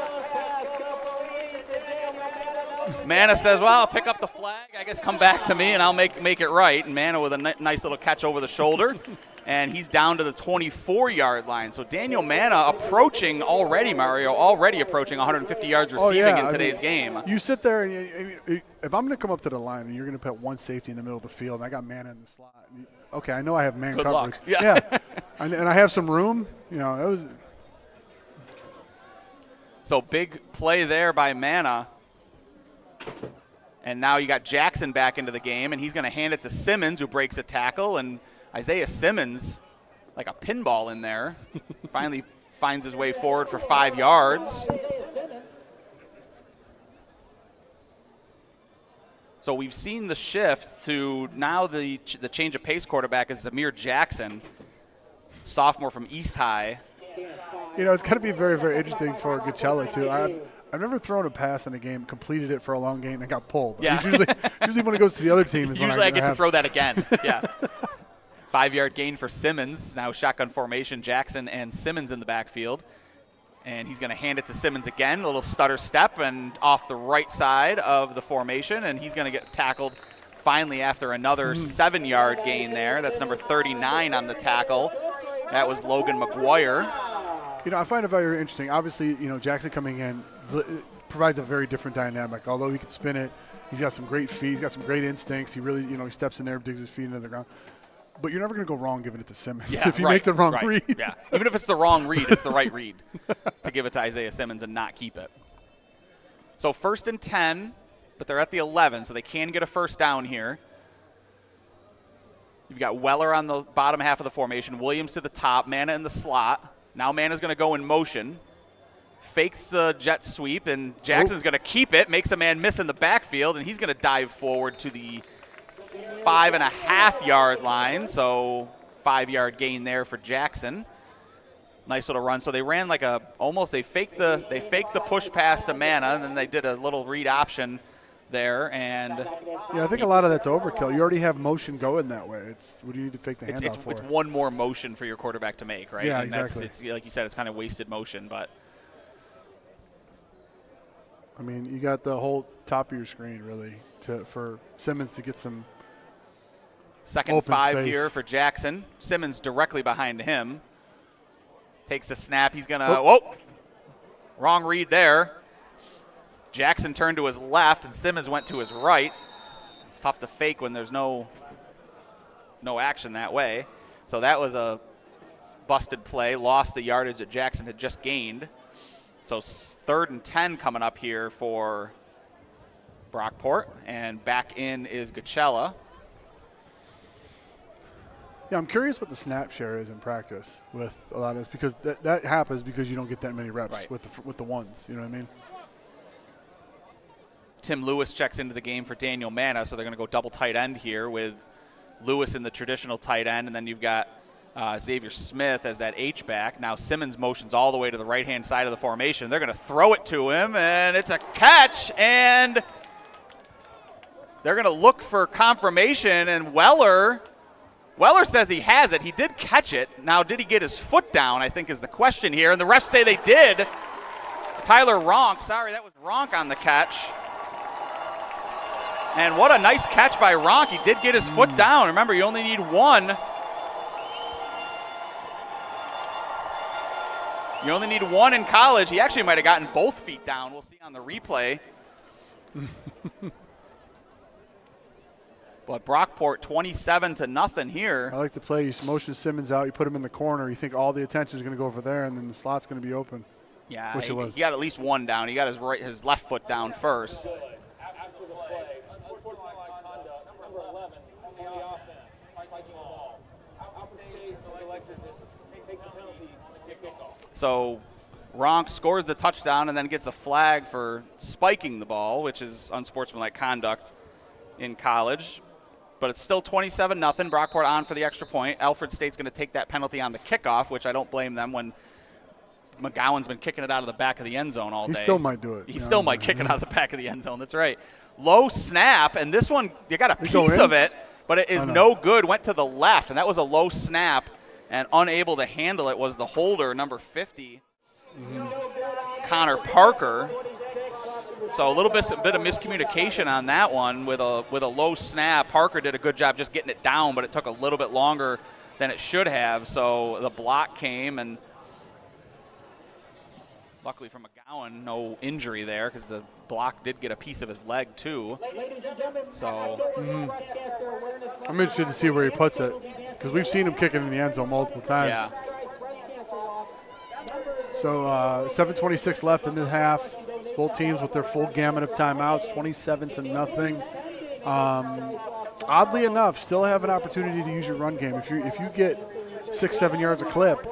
Mana says, well, I'll pick up the flag. I guess come back to me, and I'll make it right. And Mana with a nice little catch over the shoulder. And he's down to the 24-yard line. So Daniel Mana approaching already, Mario, approaching 150 yards receiving in today's game. You sit there, and if I'm going to come up to the line and you're going to put one safety in the middle of the field, and I got Mana in the slot, okay, I know I have man Good coverage. luck. Yeah. And I have some room. That was. So big play there by Mana. And now you got Jackson back into the game, and he's going to hand it to Simmons, who breaks a tackle, and Isaiah Simmons, like a pinball in there, finally finds his way forward for 5 yards. So we've seen the shift to now the change of pace quarterback is Zamir Jackson, sophomore from East High. It's going to be very, very interesting for Gachella, too. I've never thrown a pass in a game, completed it for a long game, and got pulled. Yeah. Usually when it goes to the other team is usually I get to throw that again. Yeah. 5-yard gain for Simmons. Now shotgun formation, Jackson and Simmons in the backfield. And he's going to hand it to Simmons again, a little stutter step, and off the right side of the formation, and he's going to get tackled finally after another 7-yard gain there. That's number 39 on the tackle. That was Logan McGuire. I find it very interesting. Obviously, Jackson coming in provides a very different dynamic. Although he can spin it, he's got some great feet, he's got some great instincts. He really, he steps in there, digs his feet into the ground. But you're never going to go wrong giving it to Simmons if you make the wrong read. Yeah, even if it's the wrong read, it's the right read to give it to Isaiah Simmons and not keep it. So 1st and 10, but they're at the 11, so they can get a first down here. You've got Weller on the bottom half of the formation, Williams to the top, Mana in the slot. Now Mana's going to go in motion, fakes the jet sweep, and Jackson's going to keep it, makes a man miss in the backfield, and he's going to dive forward to the 5.5-yard line, so 5-yard gain there for Jackson. Nice little run. So they ran like they faked the push pass to Mana, and then they did a little read option there. And I think a lot of that's overkill. You already have motion going that way. What do you need to fake the handoff for? It's one more motion for your quarterback to make, right? Yeah, and exactly. It's like you said, it's kind of wasted motion, but. You got the whole top of your screen really for Simmons to get some. 2nd and 5 space here for Jackson. Simmons directly behind him. Takes a snap. He's going to, wrong read there. Jackson turned to his left, and Simmons went to his right. It's tough to fake when there's no action that way. So that was a busted play. Lost the yardage that Jackson had just gained. So 3rd and 10 coming up here for Brockport. And back in is Gachella. Yeah, I'm curious what the snap share is in practice with a lot of this, because that happens because you don't get that many reps with the ones. You know what I mean? Tim Lewis checks into the game for Daniel Mana, so they're going to go double tight end here with Lewis in the traditional tight end, and then you've got Xavier Smith as that H-back. Now Simmons motions all the way to the right-hand side of the formation. They're going to throw it to him, and it's a catch, and they're going to look for confirmation, and Weller says he has it. He did catch it. Now, did he get his foot down, I think is the question here. And the refs say they did. Tyler Ronk, that was Ronk on the catch. And what a nice catch by Ronk. He did get his foot down. Remember, you only need one. You only need one in college. He actually might have gotten both feet down. We'll see on the replay. But Brockport 27-0 here. I like the play. You motion Simmons out. You put him in the corner. You think all the attention is going to go over there, and then the slot's going to be open. Yeah, which it was. He got at least one down. He got his left foot down first. After the play, unsportsmanlike conduct, number 11 on the offense, spiking the ball. Alfred State elected to take the penalty on the kickoff. So Ronk scores the touchdown and then gets a flag for spiking the ball, which is unsportsmanlike conduct in college. But it's still 27-0. Brockport on for the extra point. Alfred State's going to take that penalty on the kickoff, which I don't blame them when McGowan's been kicking it out of the back of the end zone all day. He still might do it. He still might kick it out of the back of the end zone. That's right. Low snap, and this one, you got a piece of it, but it is no good. Went to the left, and that was a low snap, and unable to handle it was the holder, number 50, Connor Parker. So a little bit of miscommunication on that one with a low snap. Parker did a good job just getting it down, but it took a little bit longer than it should have. So the block came, and luckily for McGowan, no injury there because the block did get a piece of his leg too. So I'm interested to see where he puts it because we've seen him kicking in the end zone multiple times. yeah. So 7:26 left in the half. Both teams with their full gamut of timeouts, 27-0. Oddly enough, still have an opportunity to use your run game. If you get 6-7 yards a clip,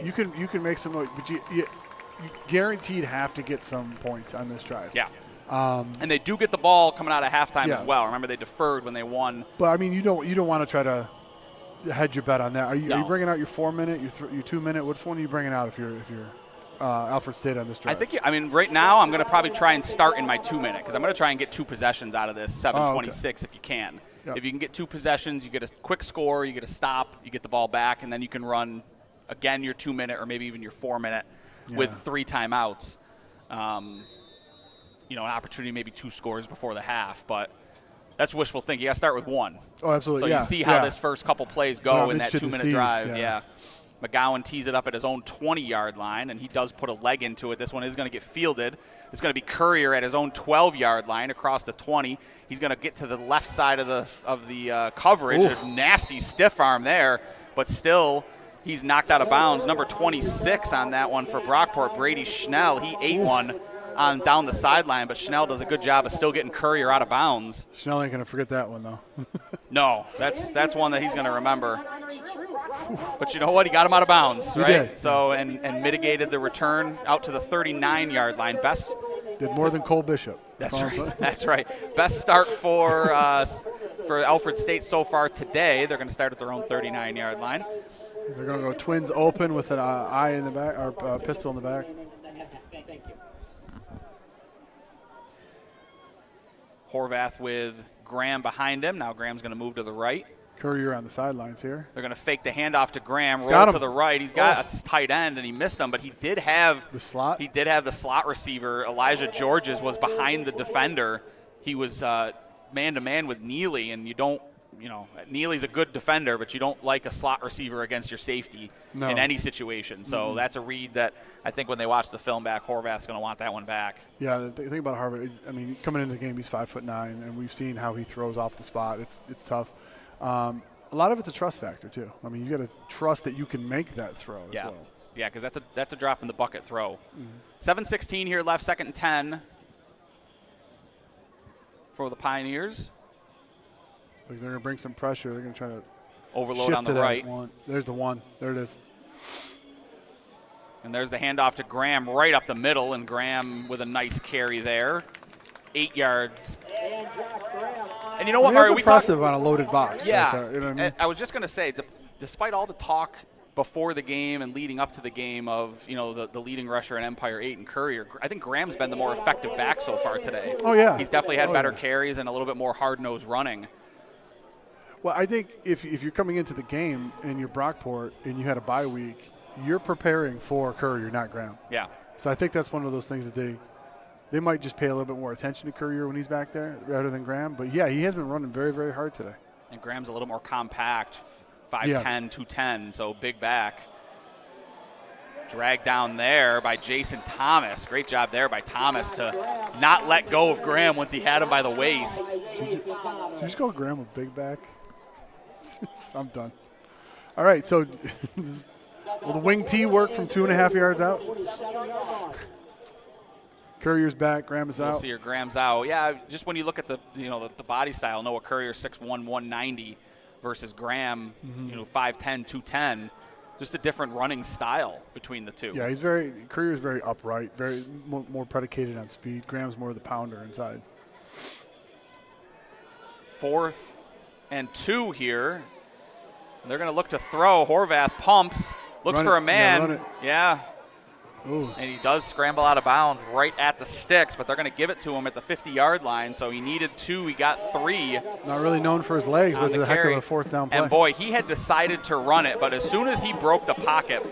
you can make some. But you guaranteed have to get some points on this drive. Yeah. And they do get the ball coming out of halftime Yeah. as well. Remember, they deferred when they won. But I mean, you don't want to try to hedge your bet on that. Are you bringing out your 4-minute, your 2-minute? Which one are you bringing out if you're Alfred State on this drive? I mean, right now I'm going to probably try and start in my 2-minute because I'm going to try and get 2 possessions out of this 7:26 if you can. Yep. If you can get 2 possessions, you get a quick score, you get a stop, you get the ball back, and then you can run again your 2-minute or maybe even your 4-minute with 3 timeouts. An opportunity maybe 2 scores before the half, but that's wishful thinking. You got to start with 1. Oh, absolutely. So you see how this first couple plays go in that 2-minute drive. Yeah. McGowan tees it up at his own 20-yard line, and he does put a leg into it. This one is going to get fielded. It's going to be Courier at his own 12-yard line across the 20. He's going to get to the left side of the coverage. Oof. A nasty stiff arm there, but still he's knocked out of bounds. Number 26 on that one for Brockport, Brady Schnell. He ate one on down the sideline, but Schnell does a good job of still getting Courier out of bounds. Schnell ain't going to forget that one, though. No, that's one that he's going to remember. But you know what? He got him out of bounds, right? He did. So and mitigated the return out to the 39-yard line. Best Did more than Cole Bishop. That's right. That's right. Best start for Alfred State so far today. They're going to start at their own 39-yard line. They're going to go twins open with an eye in the back or pistol in the back. Horvath with Graham behind him. Now Graham's going to move to the right. Courier on the sidelines here. They're going to fake the handoff to Graham, got roll him. to the right. He's got a tight end, and he missed him, but he did have The slot? He did have the slot receiver. Elijah Georges was behind the defender. He was man-to-man with Neely, and Neely's a good defender, but you don't like a slot receiver against your safety in any situation. So that's a read that I think when they watch the film back, Horvath's going to want that one back. Yeah, the thing about Harvard, I mean, coming into the game, he's 5'9", and we've seen how he throws off the spot. It's tough. A lot of it's a trust factor too. I mean, you got to trust that you can make that throw as well. Yeah, because that's a drop in the bucket throw. 7:16 here left, 2nd and 10 for the Pioneers. So they're going to bring some pressure. They're going to try to Overload shift on the to that right. one. There's the one. There it is. And there's the handoff to Graham right up the middle, and Graham with a nice carry there. 8 yards. And you know what, Mario? That's impressive on a loaded box. Yeah. Like that, you know what I mean? I was just going to say, despite all the talk before the game and leading up to the game of, the leading rusher in Empire 8 and Courier, I think Graham's been the more effective back so far today. Oh, yeah. He's definitely had better carries and a little bit more hard-nosed running. Well, I think if you're coming into the game and you're Brockport and you had a bye week, you're preparing for Courier, not Graham. Yeah. So I think that's one of those things that they might just pay a little bit more attention to Courier when he's back there rather than Graham. But, yeah, he has been running very, very hard today. And Graham's a little more compact, 5'10", 210, so big back. Dragged down there by Jason Thomas. Great job there by Thomas to not let go of Graham once he had him by the waist. Did you just call Graham a big back? I'm done. All right, so will the wing T work from 2.5 yards out? Courier's back, Graham is out. We'll see your Graham's out. Yeah, just when you look at the body style, Noah Courier 6'1", 190 versus Graham, 5'10", 210. Just a different running style between the two. Yeah, Courier's very upright, very more predicated on speed. Graham's more of the pounder inside. 4th and 2 here. They're going to look to throw. Horvath pumps, looks for a man. Yeah. Ooh. And he does scramble out of bounds right at the sticks, but they're going to give it to him at the 50-yard line. So he needed 2. He got 3. Not really known for his legs. Was a heck of a 4th down play. And, boy, he had decided to run it, but as soon as he broke the pocket,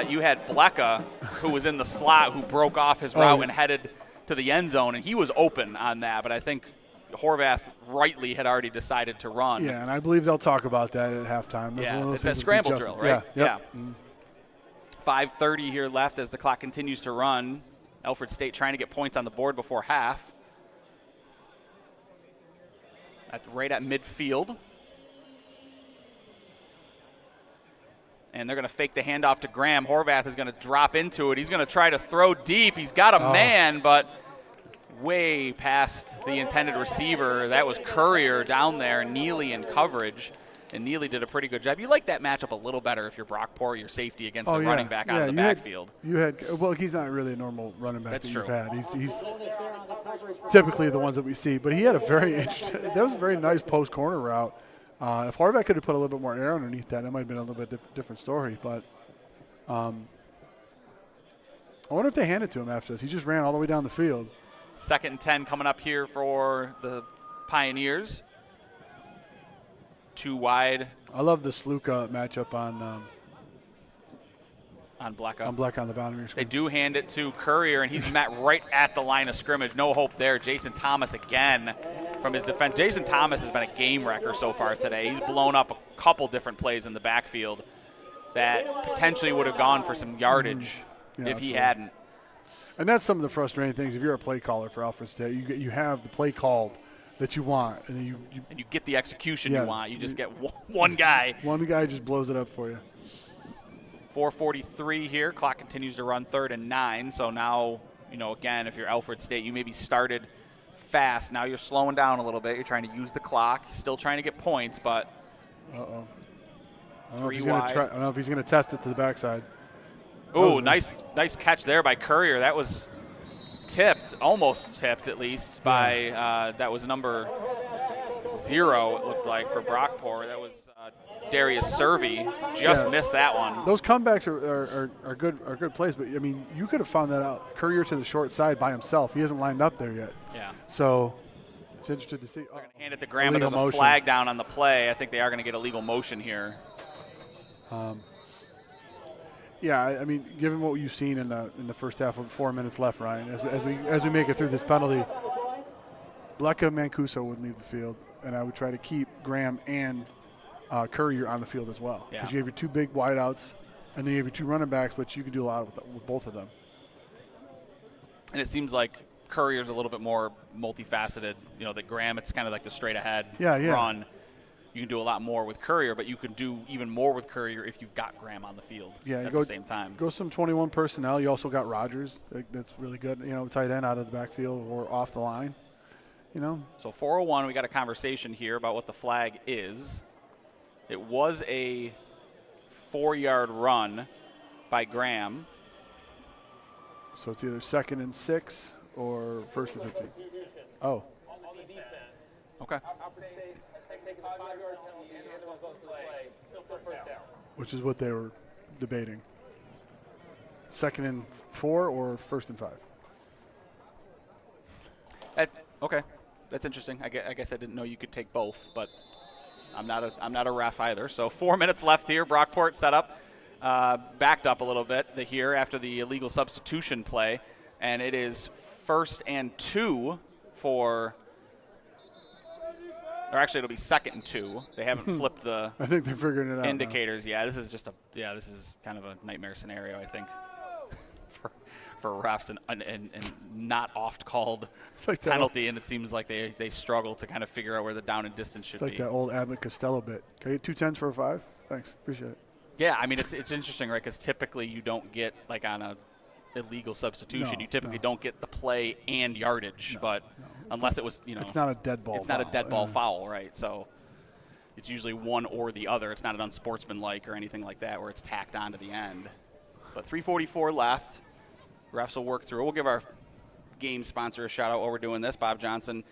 you had Blecka, who was in the slot, who broke off his route and headed to the end zone, and he was open on that. But I think Horvath rightly had already decided to run. Yeah, and I believe they'll talk about that at halftime. That's Yeah, one of those it's a things scramble drill, right? Yeah. Yeah. 5:30 here left as the clock continues to run. Alfred State trying to get points on the board before half. Right at midfield. And they're going to fake the handoff to Graham. Horvath is going to drop into it. He's going to try to throw deep. He's got a man, but way past the intended receiver. That was Courier down there, Neely in coverage. And Neely did a pretty good job. You like that matchup a little better if you're Brockport, your safety against a running back out of the backfield. Well, he's not really a normal running back. That's that true. You've had. He's typically the ones that we see. But he had a very interesting, that was a very nice post corner route. If Horvath could have put a little bit more air underneath that might have been a little bit different story. But I wonder if they hand it to him after this. He just ran all the way down the field. 2nd and 10 coming up here for the Pioneers. 2 wide. I love the Sluka matchup on Blackout. On Black on the bottom of your They screen. do hand it to Courier, and he's met right at the line of scrimmage. No hope there. Jason Thomas again from his defense. Jason Thomas has been a game wrecker so far today. He's blown up a couple different plays in the backfield that potentially would have gone for some yardage if he hadn't. And that's some of the frustrating things. If you're a play caller for Alfred State, you have the play called that you want, and then you get the execution you want. You just get one guy. One guy just blows it up for you. 4:43 here. Clock continues to run, 3rd and 9. So now, again, if you're Alfred State, you maybe started fast. Now you're slowing down a little bit. You're trying to use the clock. Still trying to get points, but I don't know if he's going to test it to the backside. Oh, nice catch there by Courier. That was tipped, almost tipped at least, by that was number 0, it looked like, for Brockport. That was Darius Servey. Just missed that one. Those comebacks are good plays, but I mean, you could have found that out. Courier to the short side by himself. He hasn't lined up there yet. Yeah. So it's interesting to see. They're going to hand it to Graham, but there's a flag down on the play. I think they are going to get illegal motion here. Yeah, I mean, given what you've seen in the first half with 4 minutes left, Ryan, as we make it through this penalty, Bleka Mancuso would leave the field, and I would try to keep Graham and Courier on the field as well, because you have your 2 big wideouts, and then you have your 2 running backs, but you can do a lot with both of them. And it seems like Courier's a little bit more multifaceted. That Graham, it's kind of like the straight ahead run. You can do a lot more with Courier, but you can do even more with Courier if you've got Graham on the field at the same time. Go some 21 personnel. You also got Rogers. That's really good. Tight end out of the backfield or off the line. So 4:01, we got a conversation here about what the flag is. It was a 4-yard run by Graham. So it's either 2nd and 6 or 1st and 15. Oh. Okay. Which is what they were debating. 2nd and 4 or 1st and 5? Okay, that's interesting. I guess I didn't know you could take both, but I'm not a ref either. So 4 minutes left here. Brockport set up, backed up a little bit here after the illegal substitution play, and it is 1st and 2 for. Or actually, it'll be 2nd and 2. They haven't flipped the. I think they're figuring it out. Indicators. Now. Yeah, this is kind of a nightmare scenario, I think, for refs and not oft called like penalty, and it seems like they struggle to kind of figure out where the down and distance should be. It's like that old Abbott Costello bit. Can I get 2 10s for a 5? Thanks, appreciate it. Yeah, I mean it's interesting, right? Because typically you don't get like on a illegal substitution, you typically don't get the play and yardage, but. Unless it was, it's not a dead ball. It's not a dead ball foul, right? So it's usually one or the other. It's not an unsportsmanlike or anything like that where it's tacked on to the end. But 3:44 left. Refs will work through. We'll give our game sponsor a shout out while we're doing this. Bob Johnson.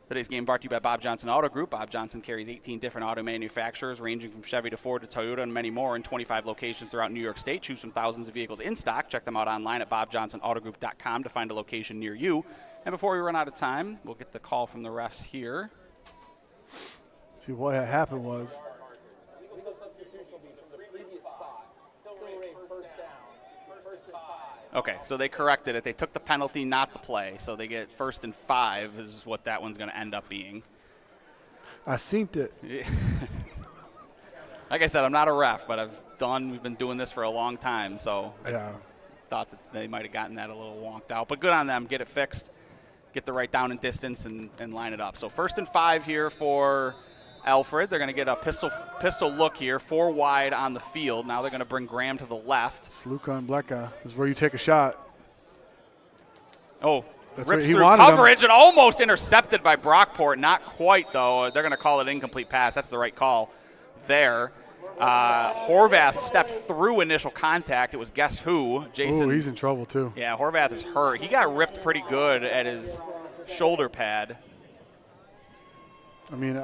Today's game brought to you by Bob Johnson Auto Group. Bob Johnson carries 18 different auto manufacturers, ranging from Chevy to Ford to Toyota and many more in 25 locations throughout New York State. Choose from thousands of vehicles in stock. Check them out online at bobjohnsonautogroup.com to find a location near you. And before we run out of time, we'll get the call from the refs here. See, what had happened was Okay, so they corrected it. They took the penalty, not the play. So they get 1st and 5 is what that one's going to end up being. I synced it. Like I said, I'm not a ref, but we've been doing this for a long time, so Yeah. I thought that they might have gotten that a little wonked out. But good on them. Get it fixed, get the right down and distance, and line it up. So 1st and 5 here for Alfred. They're going to get a pistol look here, 4 wide on the field. Now they're going to bring Graham to the left. Sluka and Bleka is where you take a shot. Oh, That's rips what he through wanted coverage and almost intercepted by Brockport. Not quite, though. They're going to call it incomplete pass. That's the right call there. Horvath stepped through initial contact. It was guess who? Jason. Ooh, he's in trouble, too. Yeah, Horvath is hurt. He got ripped pretty good at his shoulder pad. I mean,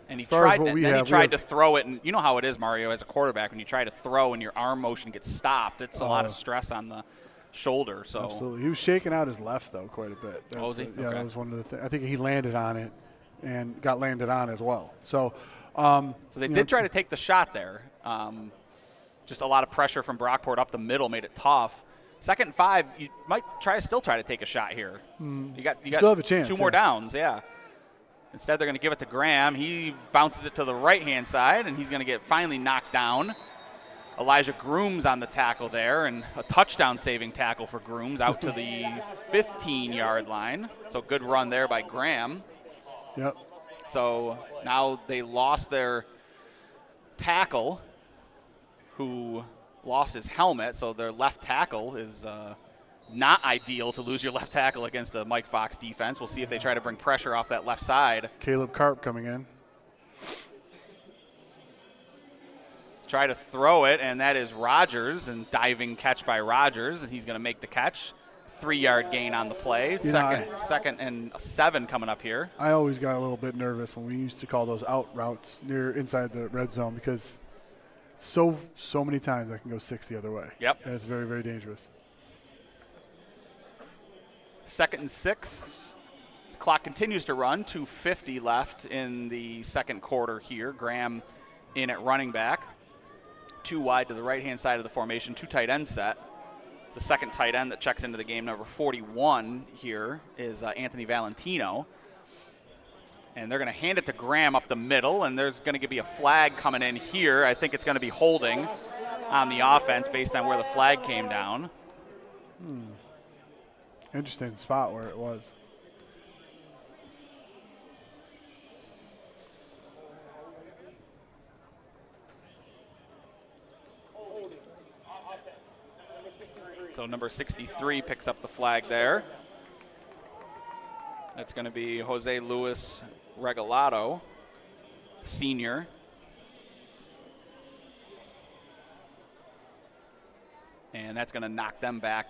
And he as far as tried, what and we then have, he tried to throw it, and you know how it is, Mario, as a quarterback, when you try to throw and your arm motion gets stopped, it's a lot of stress on the shoulder. So absolutely. He was shaking out his left, though, quite a bit. Oh, was he? Yeah, Okay. that was one of the things. I think he landed on it and got landed on as well. So, so they did try to take the shot there. Just a lot of pressure from Brockport up the middle made it tough. 2nd and 5, you might still try to take a shot here. You got still have a chance, 2 more yeah. downs, yeah. Instead, they're going to give it to Graham. He bounces it to the right-hand side, and he's going to get finally knocked down. Elijah Grooms on the tackle there, and a touchdown-saving tackle for Grooms out to the 15-yard line. So good run there by Graham. Yep. So now they lost their tackle, who lost his helmet. So their left tackle is not ideal to lose your left tackle against a Mike Fox defense. We'll see if they try to bring pressure off that left side. Caleb Karp coming in. Try to throw it, and that is Rogers, and diving catch by Rogers, and he's going to make the catch. 3-yard gain on the play. Second and 7 coming up here. I always got a little bit nervous when we used to call those out routes inside the red zone because so many times I can go 6 the other way. Yep. And it's very, very dangerous. 2nd and 6. Clock continues to run. 2:50 left in the second quarter here. Graham in at running back. 2 wide to the right-hand side of the formation. 2 tight end set. The second tight end that checks into the game, number 41 here, is Anthony Valentino. And they're going to hand it to Graham up the middle, and there's going to be a flag coming in here. I think it's going to be holding on the offense based on where the flag came down. Interesting spot where it was. So number 63 picks up the flag there. That's going to be Jose Luis Regalado, senior. And that's going to knock them back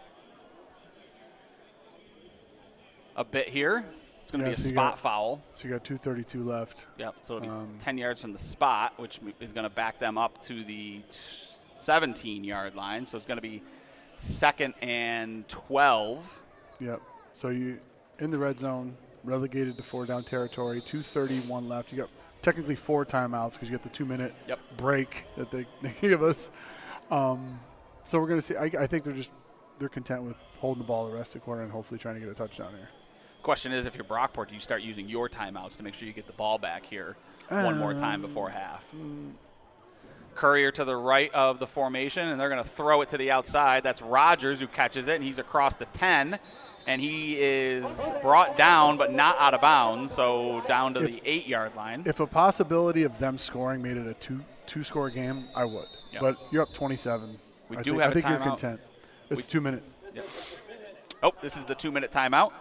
a bit here. It's going to be a spot foul. So you got 2:32 left. Yep, so it'll be 10 yards from the spot, which is going to back them up to the 17-yard line. So it's going to be 2nd and 12. Yep. So you in the red zone, relegated to 4-down territory. 2:31 left. You got technically 4 timeouts because you got the 2-minute break that they give us. So we're going to see. I think they're content with holding the ball the rest of the quarter and hopefully trying to get a touchdown here. Question is, if you're Brockport, do you start using your timeouts to make sure you get the ball back here one more time before half? Courier to the right of the formation, and they're going to throw it to the outside. That's Rogers who catches it, and he's across the 10, and he is brought down but not out of bounds, so down to the 8-yard line. If a possibility of them scoring made it a two-score game, I would. Yep. But you're up 27. We I do think, have I think a you're timeout. content. It's 2 minutes. Yep. Oh, this is the 2-minute timeout.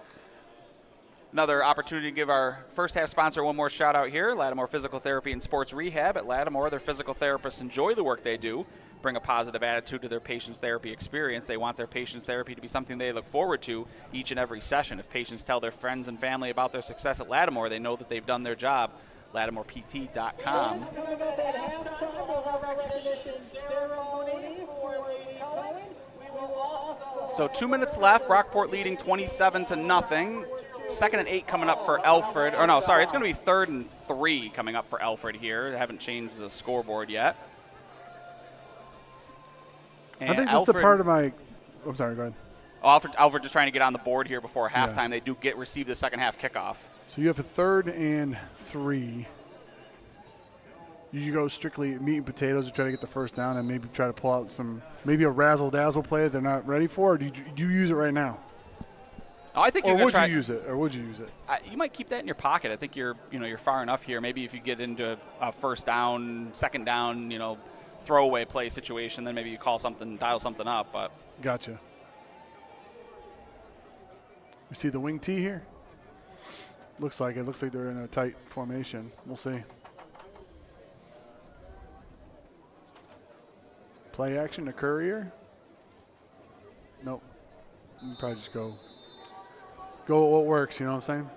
Another opportunity to give our first half sponsor one more shout out here. Lattimore Physical Therapy and Sports Rehab. At Lattimore, their physical therapists enjoy the work they do, bring a positive attitude to their patients' therapy experience. They want their patients' therapy to be something they look forward to each and every session. If patients tell their friends and family about their success at Lattimore, they know that they've done their job. LattimorePT.com. So 2 minutes left. Brockport leading 27-0. 2nd and 8 coming up for Alfred. Or no, sorry, it's going to be 3rd and 3 coming up for Alfred here. They haven't changed the scoreboard yet. And I think this is the part of my I'm sorry, go ahead. Oh, Alfred just trying to get on the board here before halftime. They do receive the second half kickoff. So you have a 3rd and 3. You go strictly meat and potatoes to try to get the first down and maybe try to pull out maybe a razzle-dazzle play they're not ready for, or do you use it right now? Oh, I think Or you're would try. you use it? Or would you use it? You might keep that in your pocket. I think you're far enough here. Maybe if you get into a first down, second down, throwaway play situation, then maybe you dial something up. But Gotcha. You see the wing T here? Looks like they're in a tight formation. We'll see. Play action to Courier. Nope. You can probably just go with what works, you know what I'm saying?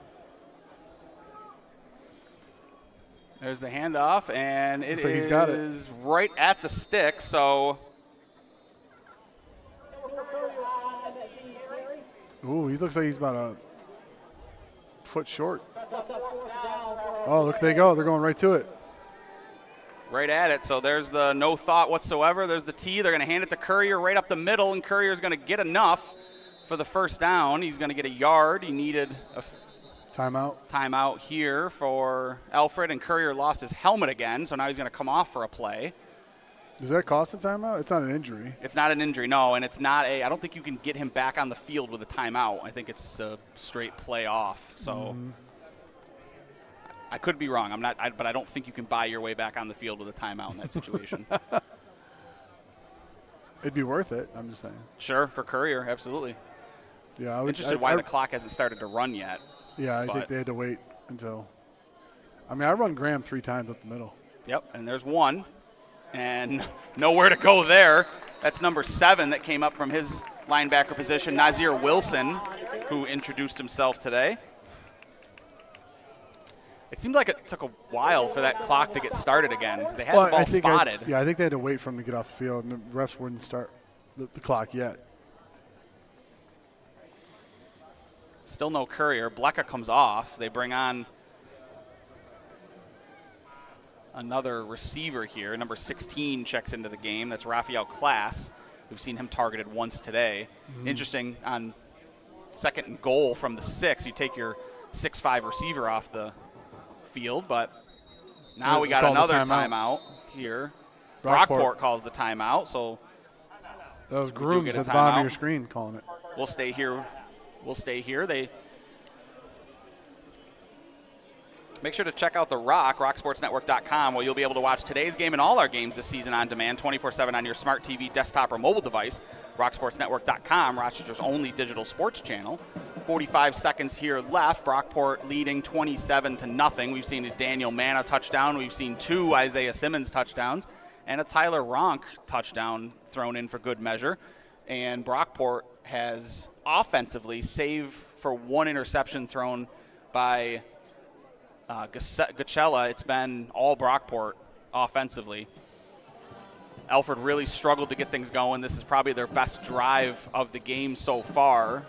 there's the handoff, and it Looks like he's got it. is right at the stick. So Ooh, he looks like he's about a foot short. Oh, look, they go. They're going right to it. right at it. So there's the no thought whatsoever. There's the tee. They're going to hand it to Courier right up the middle, and Courier's going to get enough for the first down. He's going to get a yard. He needed a timeout here for Alfred, and Courier lost his helmet again, so now he's going to come off for a play. Does that cost a timeout? It's not an injury. It's not an injury, no, and it's not I don't think you can get him back on the field with a timeout. I think it's a straight play off. So I could be wrong. But I don't think you can buy your way back on the field with a timeout in that situation. It'd be worth it, I'm just saying. Sure, for Courier, absolutely. Yeah, Interested why the clock hasn't started to run yet. Yeah, I think they had to wait until. I run Graham 3 times up the middle. Yep, and there's one. And nowhere to go there. That's number 7 that came up from his linebacker position, Nazir Wilson, who introduced himself today. It seemed like it took a while for that clock to get started again because they had the ball spotted. I think they had to wait for him to get off the field, and the refs wouldn't start the clock yet. Still no Courier. Blecka comes off. They bring on another receiver here. Number 16 checks into the game. That's Raphael Klass. We've seen him targeted once today. Interesting, on 2nd and goal from the 6, you take your 6'5 receiver off the field, but now we got another timeout here. Brockport calls the timeout, so that was Grooms at the bottom of your screen calling it. We'll stay here. They make sure to check out The Rock, rocksportsnetwork.com, where you'll be able to watch today's game and all our games this season on demand 24/7 on your smart TV, desktop, or mobile device. rocksportsnetwork.com, Rochester's only digital sports channel. 45 seconds here left. Brockport leading 27-0. We've seen a Daniel Manna touchdown. We've seen 2 Isaiah Simmons touchdowns and a Tyler Ronk touchdown thrown in for good measure. And Brockport has offensively, save for 1 interception thrown by Gachella, it's been all Brockport offensively. Alfred really struggled to get things going. This is probably their best drive of the game so far.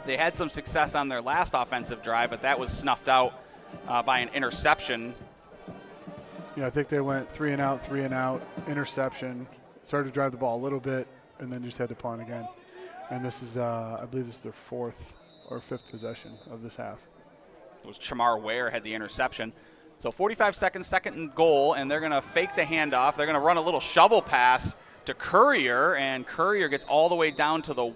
They had some success on their last offensive drive, but that was snuffed out by an interception. Yeah, I think they went 3 and out, interception. Started to drive the ball a little bit, and then just had to punt again. And this is, I believe this is their 4th or 5th possession of this half. It was Chamar Ware had the interception. So 45 seconds, 2nd and goal, and they're going to fake the handoff. They're going to run a little shovel pass to Courier, and Courier gets all the way down to the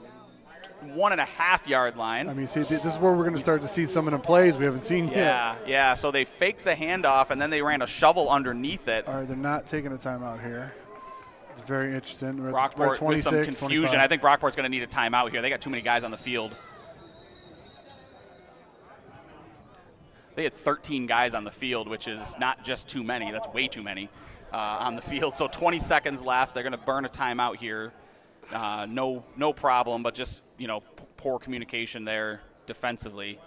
1.5-yard line. See, this is where we're going to start to see some of the plays we haven't seen yet. Yeah, so they faked the handoff, and then they ran a shovel underneath it. All right, they're not taking a timeout here. It's very interesting. Brockport with some confusion. 25. I think Brockport's going to need a timeout here. They got too many guys on the field. They had 13 guys on the field, which is not just too many. That's way too many on the field. So 20 seconds left. They're going to burn a timeout here. No problem, but just poor communication there defensively.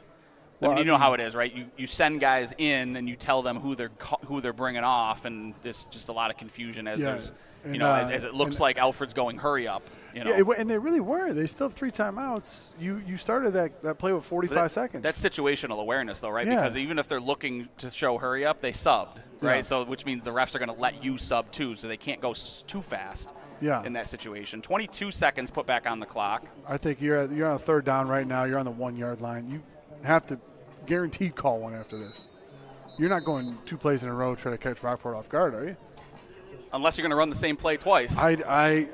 Well, you know how it is, right? You send guys in and you tell them who they're bringing off, and there's just a lot of confusion as there's as it looks like Alfred's going hurry up. Yeah, and they really were. They still have 3 timeouts. You started that play with 45 seconds. That's situational awareness, though, right? Yeah. Because even if they're looking to show hurry up, they subbed, right? Yeah. So which means the refs are going to let you sub too, so they can't go too fast. in that situation. 22 seconds put back on the clock. I think you're on a third down right now. You're on the 1 yard line. You have to guaranteed call one after this. You're not going 2 plays in a row to try to catch Brockport off guard, are you? Unless you're going to run the same play twice. They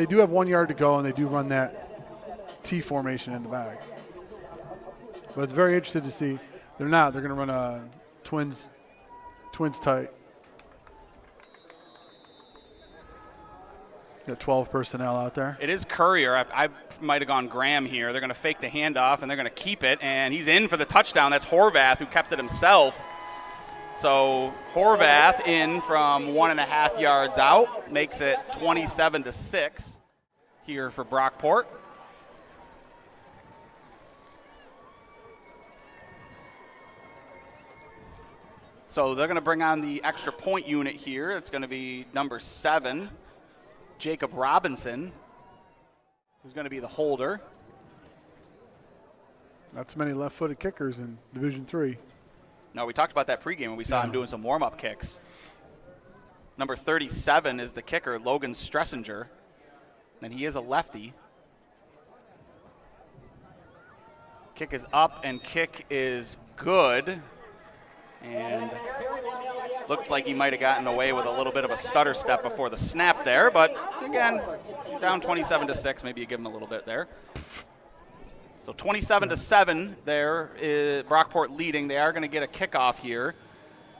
do have 1 yard to go, and they do run that T formation in the back. But it's very interesting to see. They're not. They're going to run a twins tight. Got 12 personnel out there. It is Courier. I might have gone Graham here. They're going to fake the handoff, and they're going to keep it, and he's in for the touchdown. That's Horvath, who kept it himself. So Horvath in from 1.5 yards out, makes it 27-6 here for Brockport. So they're going to bring on the extra point unit here. It's going to be number 7. Jacob Robinson, who's going to be the holder. Not too many left-footed kickers in Division III. No, we talked about that pregame when we saw him doing some warm-up kicks. Number 37 is the kicker, Logan Stressinger, and he is a lefty. Kick is up, and kick is good. And looked like he might have gotten away with a little bit of a stutter step before the snap there, but again, down 27-6, maybe you give him a little bit there. So 27-7 there is Brockport leading. They are going to get a kickoff here.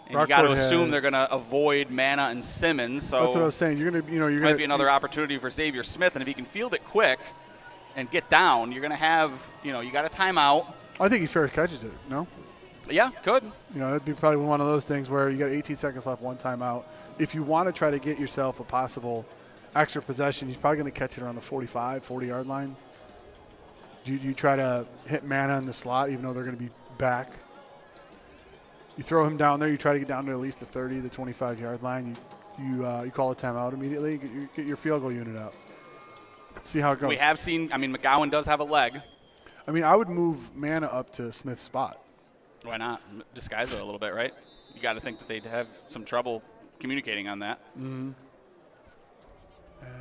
And you got to assume they're going to avoid Manna and Simmons. So that's what I was saying. You're going to, might be another opportunity for Xavier Smith, and if he can field it quick and get down, you're going to have, you got a timeout. I think he fair catches it. No. Yeah, could. That'd be probably one of those things where you got 18 seconds left, 1 timeout. If you want to try to get yourself a possible extra possession, he's probably going to catch it around the 40-yard line. Do you try to hit Manna in the slot, even though they're going to be back? You throw him down there. You try to get down to at least the 30, the 25-yard line. You call a timeout immediately. Get your field goal unit out. See how it goes. We have seen. McGowan does have a leg. I would move Manna up to Smith's spot. Why not? Disguise it a little bit, right? You got to think that they'd have some trouble communicating on that. Mm-hmm.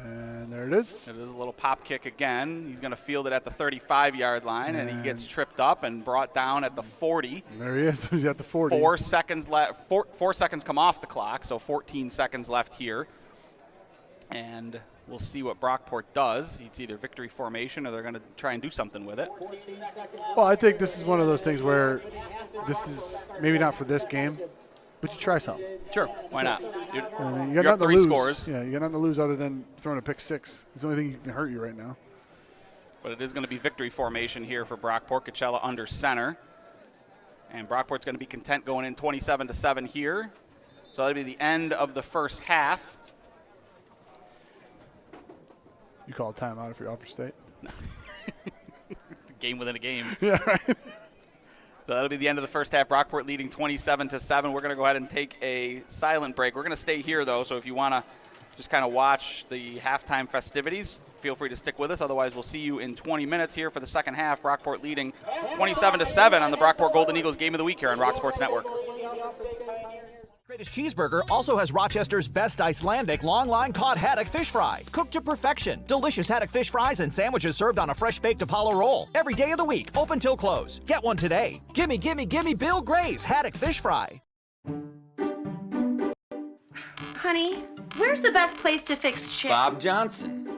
And there it is. It is a little pop kick again. He's going to field it at the 35-yard line, and he gets tripped up and brought down at the 40. There he is. He's at the 40. 4 seconds left. 4 seconds come off the clock, so 14 seconds left here. And we'll see what Brockport does. It's either victory formation or they're going to try and do something with it. Well, I think this is one of those things where this is maybe not for this game, but you try something. Sure, why not? You got nothing to three lose. Scores. Yeah, you got nothing to lose other than throwing a pick 6. It's the only thing that can hurt you right now. But it is going to be victory formation here for Brockport. Coachella under center. And Brockport's going to be content going in 27-7 here. So that'll be the end of the first half. You call a timeout if you're Alfred State? No. Game within a game. Yeah, right. So that'll be the end of the first half. Brockport leading 27-7. We're going to go ahead and take a silent break. We're going to stay here, though, so if you want to just kind of watch the halftime festivities, feel free to stick with us. Otherwise, we'll see you in 20 minutes here for the second half. Brockport leading 27-7 on the Brockport Golden Eagles Game of the Week here on Rock Sports Network. Greatest Cheeseburger also has Rochester's best Icelandic long-line cod haddock fish fry. Cooked to perfection. Delicious haddock fish fries and sandwiches served on a fresh-baked Apollo roll. Every day of the week, open till close. Get one today. Gimme, gimme, gimme Bill Gray's haddock fish fry. Honey, where's the best place to fix chairs? Bob Johnson.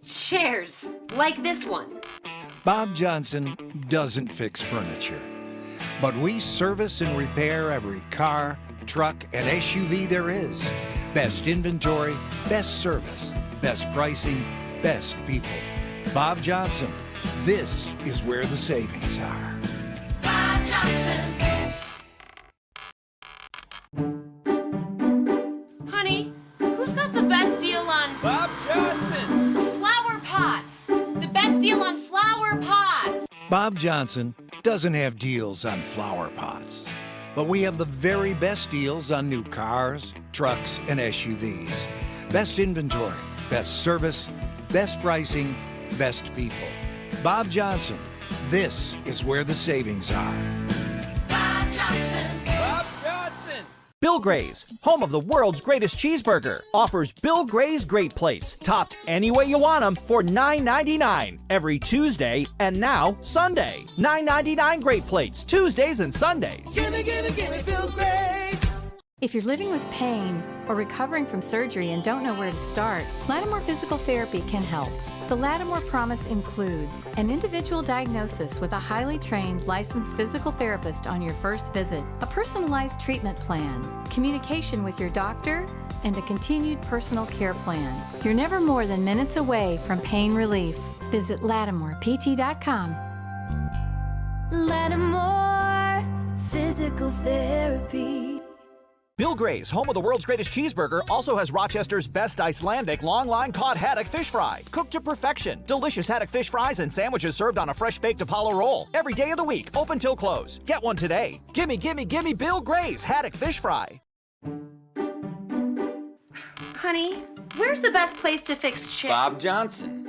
Chairs, like this one. Bob Johnson doesn't fix furniture, but we service and repair every car, truck, and SUV there is. Best inventory, best service, best pricing, best people. Bob Johnson, this is where the savings are. Bob Johnson. Honey, who's got the best deal on Bob Johnson. flower pots? The best deal on flower pots. Bob Johnson doesn't have deals on flower pots, but we have the very best deals on new cars, trucks, and SUVs. Best inventory, best service, best pricing, best people. Bob Johnson, this is where the savings are. Bob Johnson. Bob Johnson. Bill Gray's, home of the world's greatest cheeseburger, offers Bill Gray's Great Plates, topped any way you want them for $9.99 every Tuesday and now Sunday. $9.99 Great Plates, Tuesdays and Sundays. Gimme Bill Gray's. If you're living with pain or recovering from surgery and don't know where to start, Lattimore Physical Therapy can help. The Lattimore Promise includes an individual diagnosis with a highly trained licensed physical therapist on your first visit, a personalized treatment plan, communication with your doctor, and a continued personal care plan. You're never more than minutes away from pain relief. Visit LattimorePT.com. Lattimore Physical Therapy. Bill Gray's, home of the world's greatest cheeseburger, also has Rochester's best Icelandic longline cod haddock fish fry. Cooked to perfection. Delicious haddock fish fries and sandwiches served on a fresh baked Apollo roll. Every day of the week, open till close. Get one today. Gimme Bill Gray's haddock fish fry. Honey, where's the best place to fix chairs? Bob Johnson.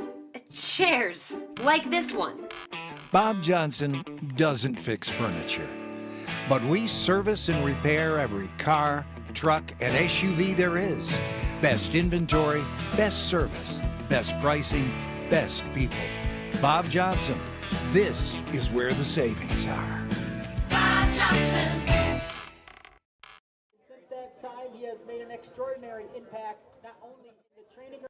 Chairs, like this one. Bob Johnson doesn't fix furniture, but we service and repair every car, truck, and SUV there is. Best inventory, best service, best pricing, best people. Bob Johnson, this is where the savings are. Bob Johnson. Since that time, he has made an extraordinary impact, not only in the training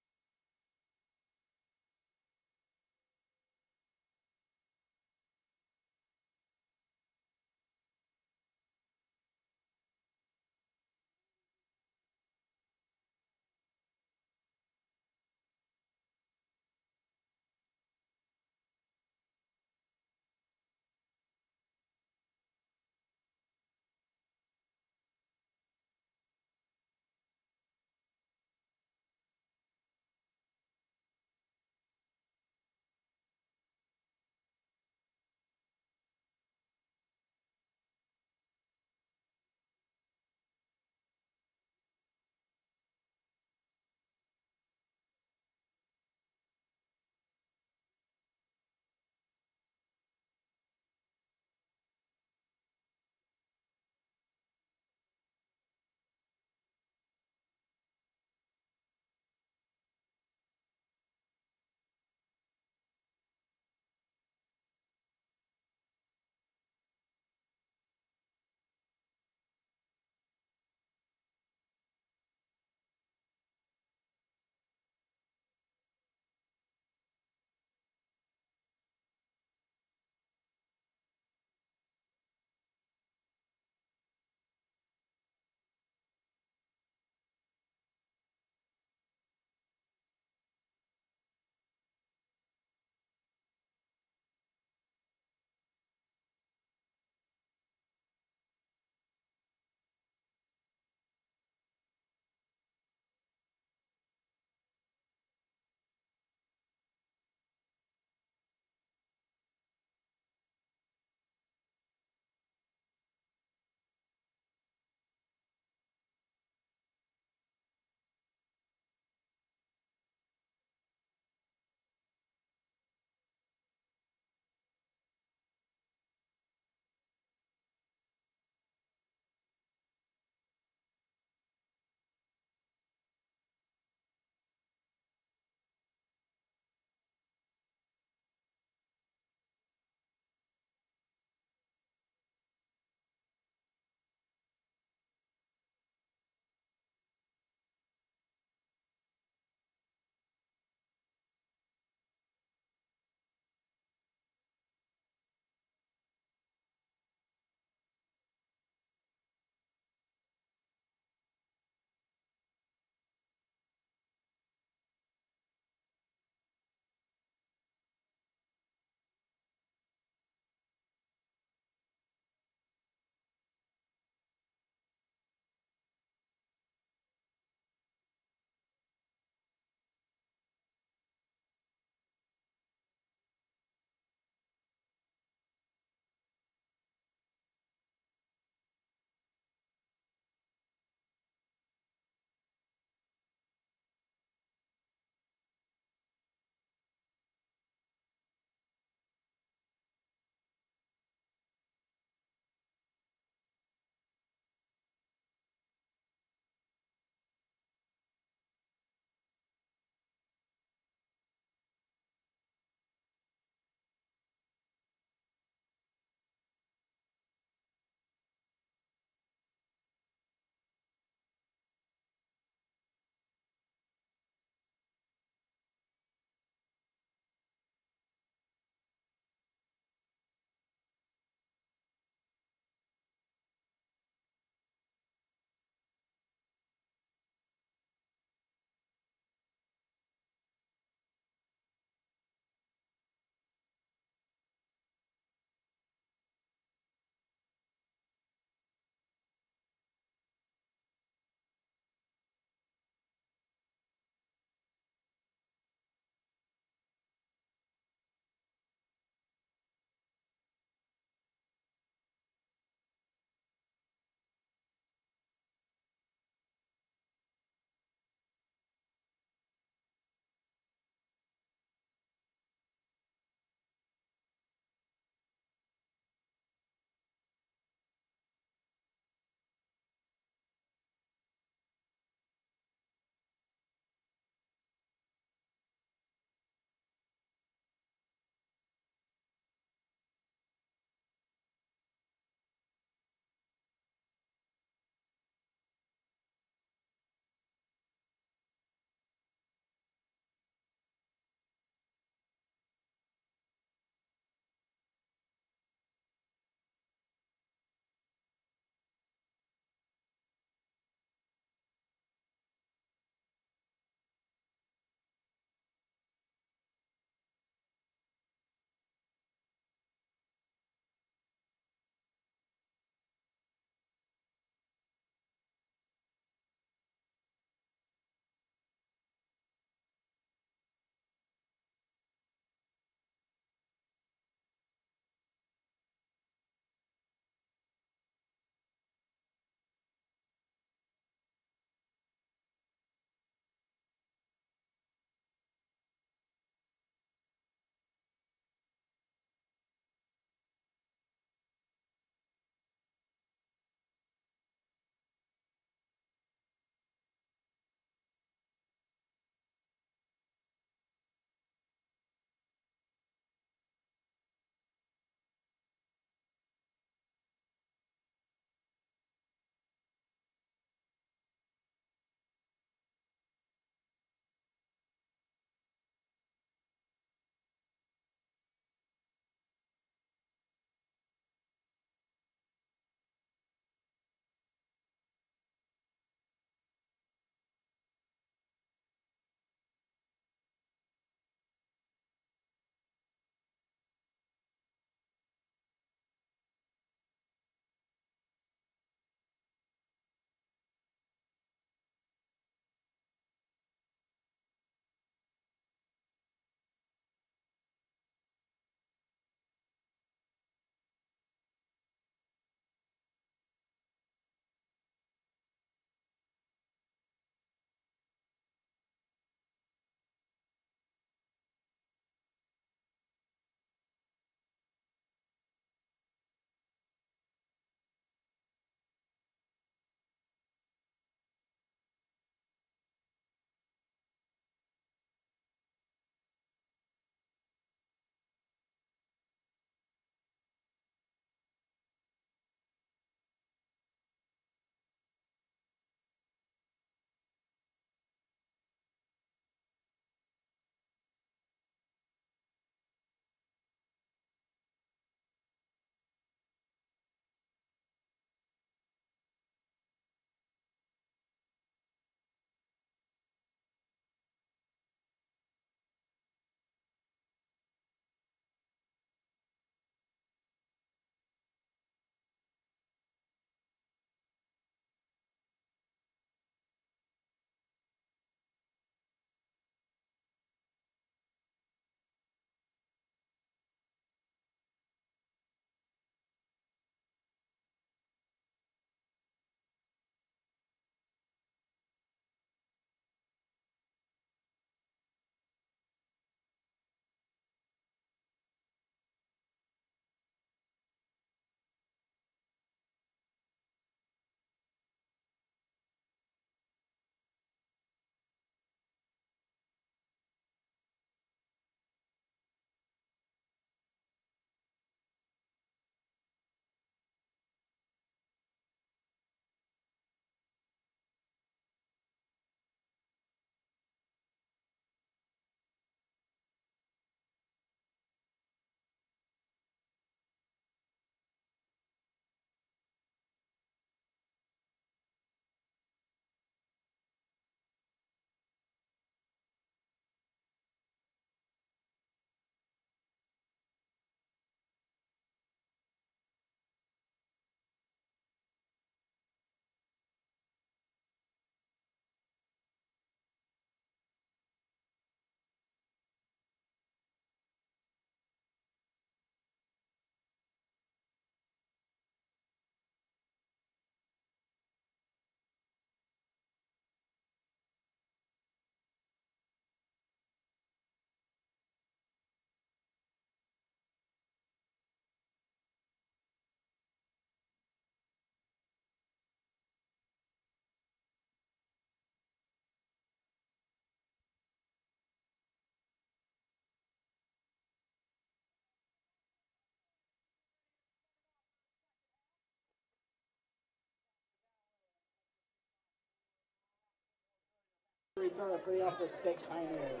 return for the Alfred State Pioneers.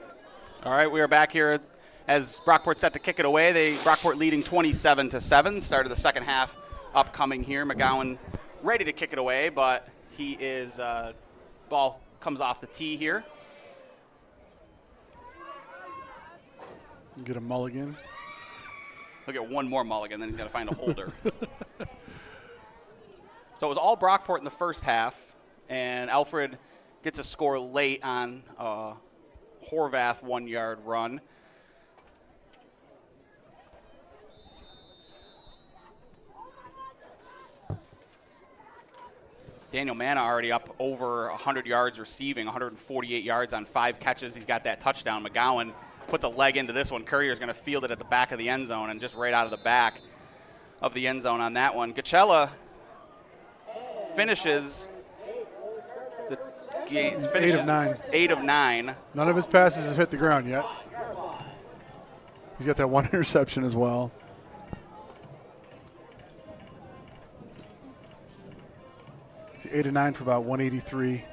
All right, we are back here as Brockport set to kick it away. Brockport leading 27-7. Start of the second half upcoming here. McGowan ready to kick it away, but he is ball comes off the tee here. Get a mulligan. He'll get one more mulligan, then he's got to find a holder. So it was all Brockport in the first half, and Alfred gets a score late on a Horvath 1-yard run. Daniel Manna already up over 100 yards receiving, 148 yards on 5 catches. He's got that touchdown. McGowan puts a leg into this one. Courier's going to field it at the back of the end zone and just right out of the back of the end zone on that one. Gachella finishes the games. 8 of 9. 8 of 9. None of his passes have hit the ground yet. He's got that one interception as well. He's 8 of 9 for about 183.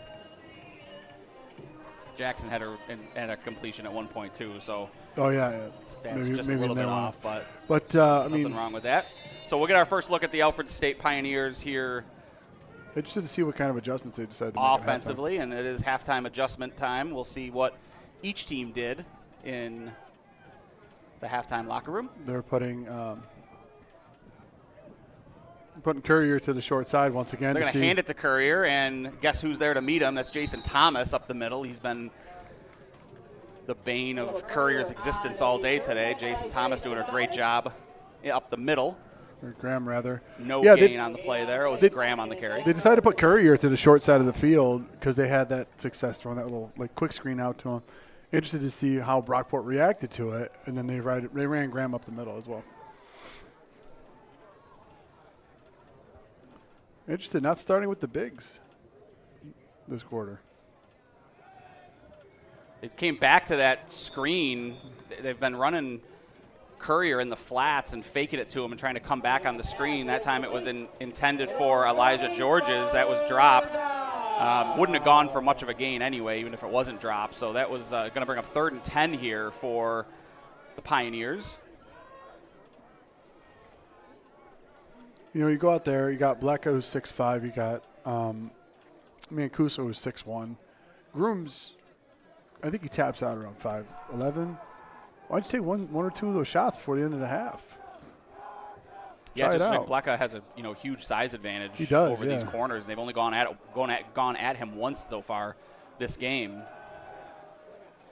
Jackson had a completion at one point too, so oh yeah. Stats just a little bit off, but I nothing mean, wrong with that. So we'll get our first look at the Alfred State Pioneers here interested to see what kind of adjustments they decided to make offensively, and it is halftime adjustment time. We'll see what each team did in the halftime locker room. They're putting Courier to the short side once again. They're going to hand it to Courier, and guess who's there to meet him? That's Jason Thomas up the middle. He's been the bane of Courier's existence all day today. Jason Thomas doing a great job up the middle. Or Graham, rather. No gain on the play there. It was Graham on the carry. They decided to put Courier to the short side of the field because they had that success throwing that little quick screen out to him. Interested to see how Brockport reacted to it, and then they ran Graham up the middle as well. Interested, not starting with the bigs this quarter. It came back to that screen. They've been running Courier in the flats and faking it to him and trying to come back on the screen. That time it was intended for Elijah Georges. That was dropped. Wouldn't have gone for much of a gain anyway, even if it wasn't dropped. So that was going to bring up 3rd and 10 here for the Pioneers. You know, you go out there, you got Blecka, who's 6'5", you got Mancuso, who's 6'1". Grooms, I think he taps out around 5'11". Why don't you take one or two of those shots before the end of the half? Yeah, just like Blecka has a huge size advantage over these corners. They've only gone at him once so far this game.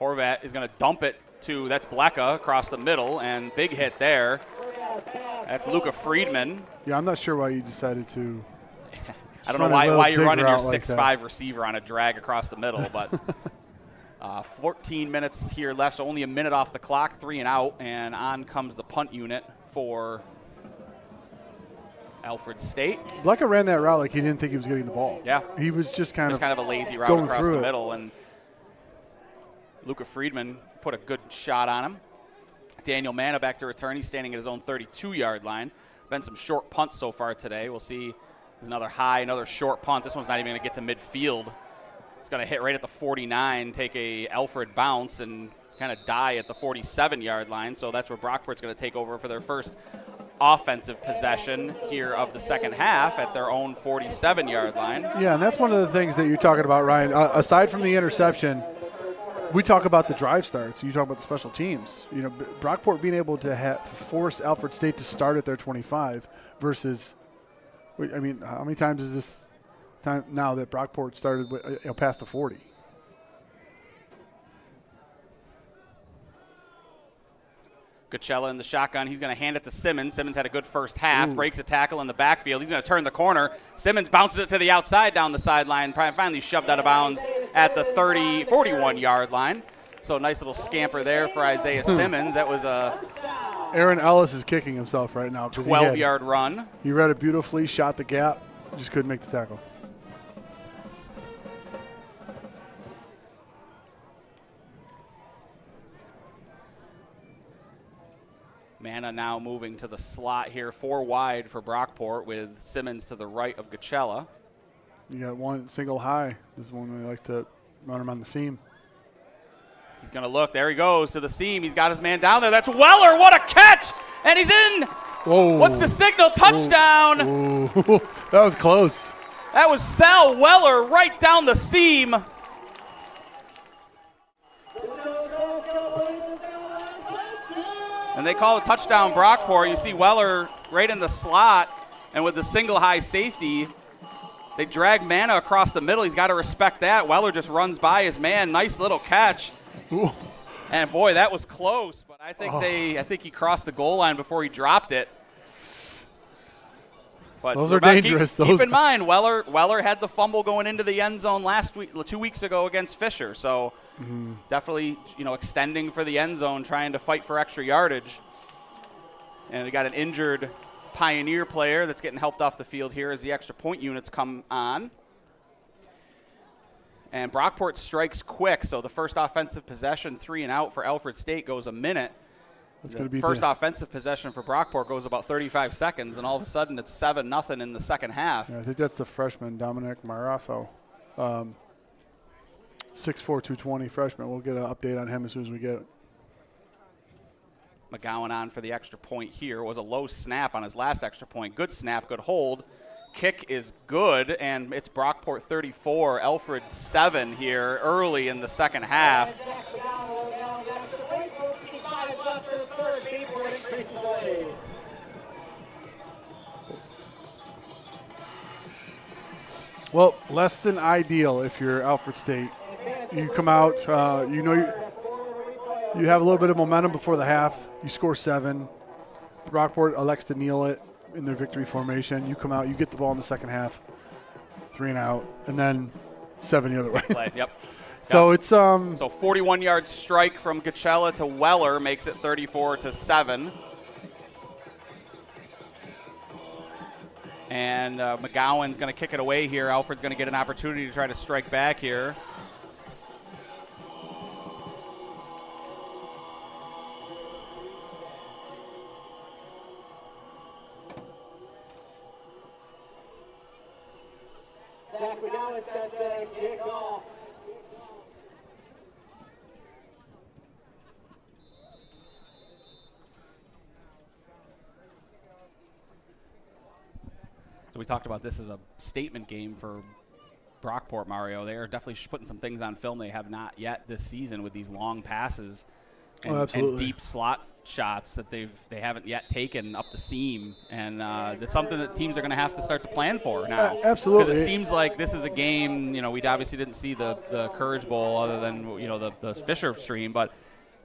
Horvat is going to dump it to, that's Blecka across the middle, and big hit there. That's Luca Friedman. Yeah, I'm not sure why you decided to. I don't know why you're running your 6'5" receiver on a drag across the middle, but 14 minutes here left, so only a minute off the clock, 3 and out, and on comes the punt unit for Alfred State. Blecka ran that route like he didn't think he was getting the ball. Yeah. He was just kind of a lazy route across the middle, and Luca Friedman put a good shot on him. Daniel Manna back to return. He's standing at his own 32-yard line. Been some short punts so far today. We'll see. There's another high, another short punt. This one's not even going to get to midfield. It's going to hit right at the 49, take a Alfred bounce, and kind of die at the 47-yard line. So that's where Brockport's going to take over for their first offensive possession here of the second half at their own 47-yard line. Yeah, and that's one of the things that you're talking about, Ryan. Aside from the interception, we talk about the drive starts. You talk about the special teams. You know, Brockport being able to force Alfred State to start at their 25 versus, I mean, how many times is this time now that Brockport started past the 40? Gachella in the shotgun. He's going to hand it to Simmons. Simmons had a good first half. Breaks a tackle in the backfield. He's going to turn the corner. Simmons bounces it to the outside down the sideline. Finally shoved out of bounds at the 41-yard line. So nice little scamper there for Isaiah Simmons. That was a Aaron Ellis is kicking himself right now. 12-yard run. He read it beautifully, shot the gap, just couldn't make the tackle. Manna now moving to the slot here, 4 wide for Brockport with Simmons to the right of Gachella. You got one single high. This is one we like to run him on the seam. He's going to look. There he goes to the seam. He's got his man down there. That's Weller. What a catch. And he's in. Whoa. What's the signal? Touchdown. Whoa. That was close. That was Sal Weller right down the seam. And they call it touchdown Brockport. You see Weller right in the slot. And with the single high safety, they drag Mana across the middle. He's got to respect that. Weller just runs by his man. Nice little catch. Ooh. And boy, that was close. But I think he crossed the goal line before he dropped it. But those are dangerous. Keep in mind, Weller had the fumble going into the end zone last week, 2 weeks ago against Fisher. So definitely, extending for the end zone, trying to fight for extra yardage. And they got an injured Pioneer player that's getting helped off the field here as the extra point units come on. And Brockport strikes quick, so the first offensive possession, 3 and out for Alfred State, goes a minute. The first offensive possession for Brockport goes about 35 seconds, and all of a sudden it's 7-0 in the second half. Yeah, I think that's the freshman, Dominic Marasso. 6'4", 220 freshman. We'll get an update on him as soon as we get it. McGowan on for the extra point here. It was a low snap on his last extra point. Good snap, good hold. Kick is good, and it's Brockport 34, Alfred 7 here early in the second half. Well, less than ideal if you're Alfred State. You come out, you have a little bit of momentum before the half. You score 7. Brockport elects to kneel it in their victory formation. You come out, you get the ball in the second half, 3 and out, and then 7 the other way. Play, yep. So it's so 41-yard strike from Gachella to Weller makes it 34-7. And McGowan's going to kick it away here. Alfred's going to get an opportunity to try to strike back here. Zach McGowan says kickoff. So we talked about this as a statement game for Brockport, Mario. They are definitely putting some things on film they have not yet this season with these long passes and deep slot shots that they haven't yet taken up the seam. And it's something that teams are going to have to start to plan for now. Absolutely. Because it seems like this is a game, we obviously didn't see the Courage Bowl other than, the Fisher stream, but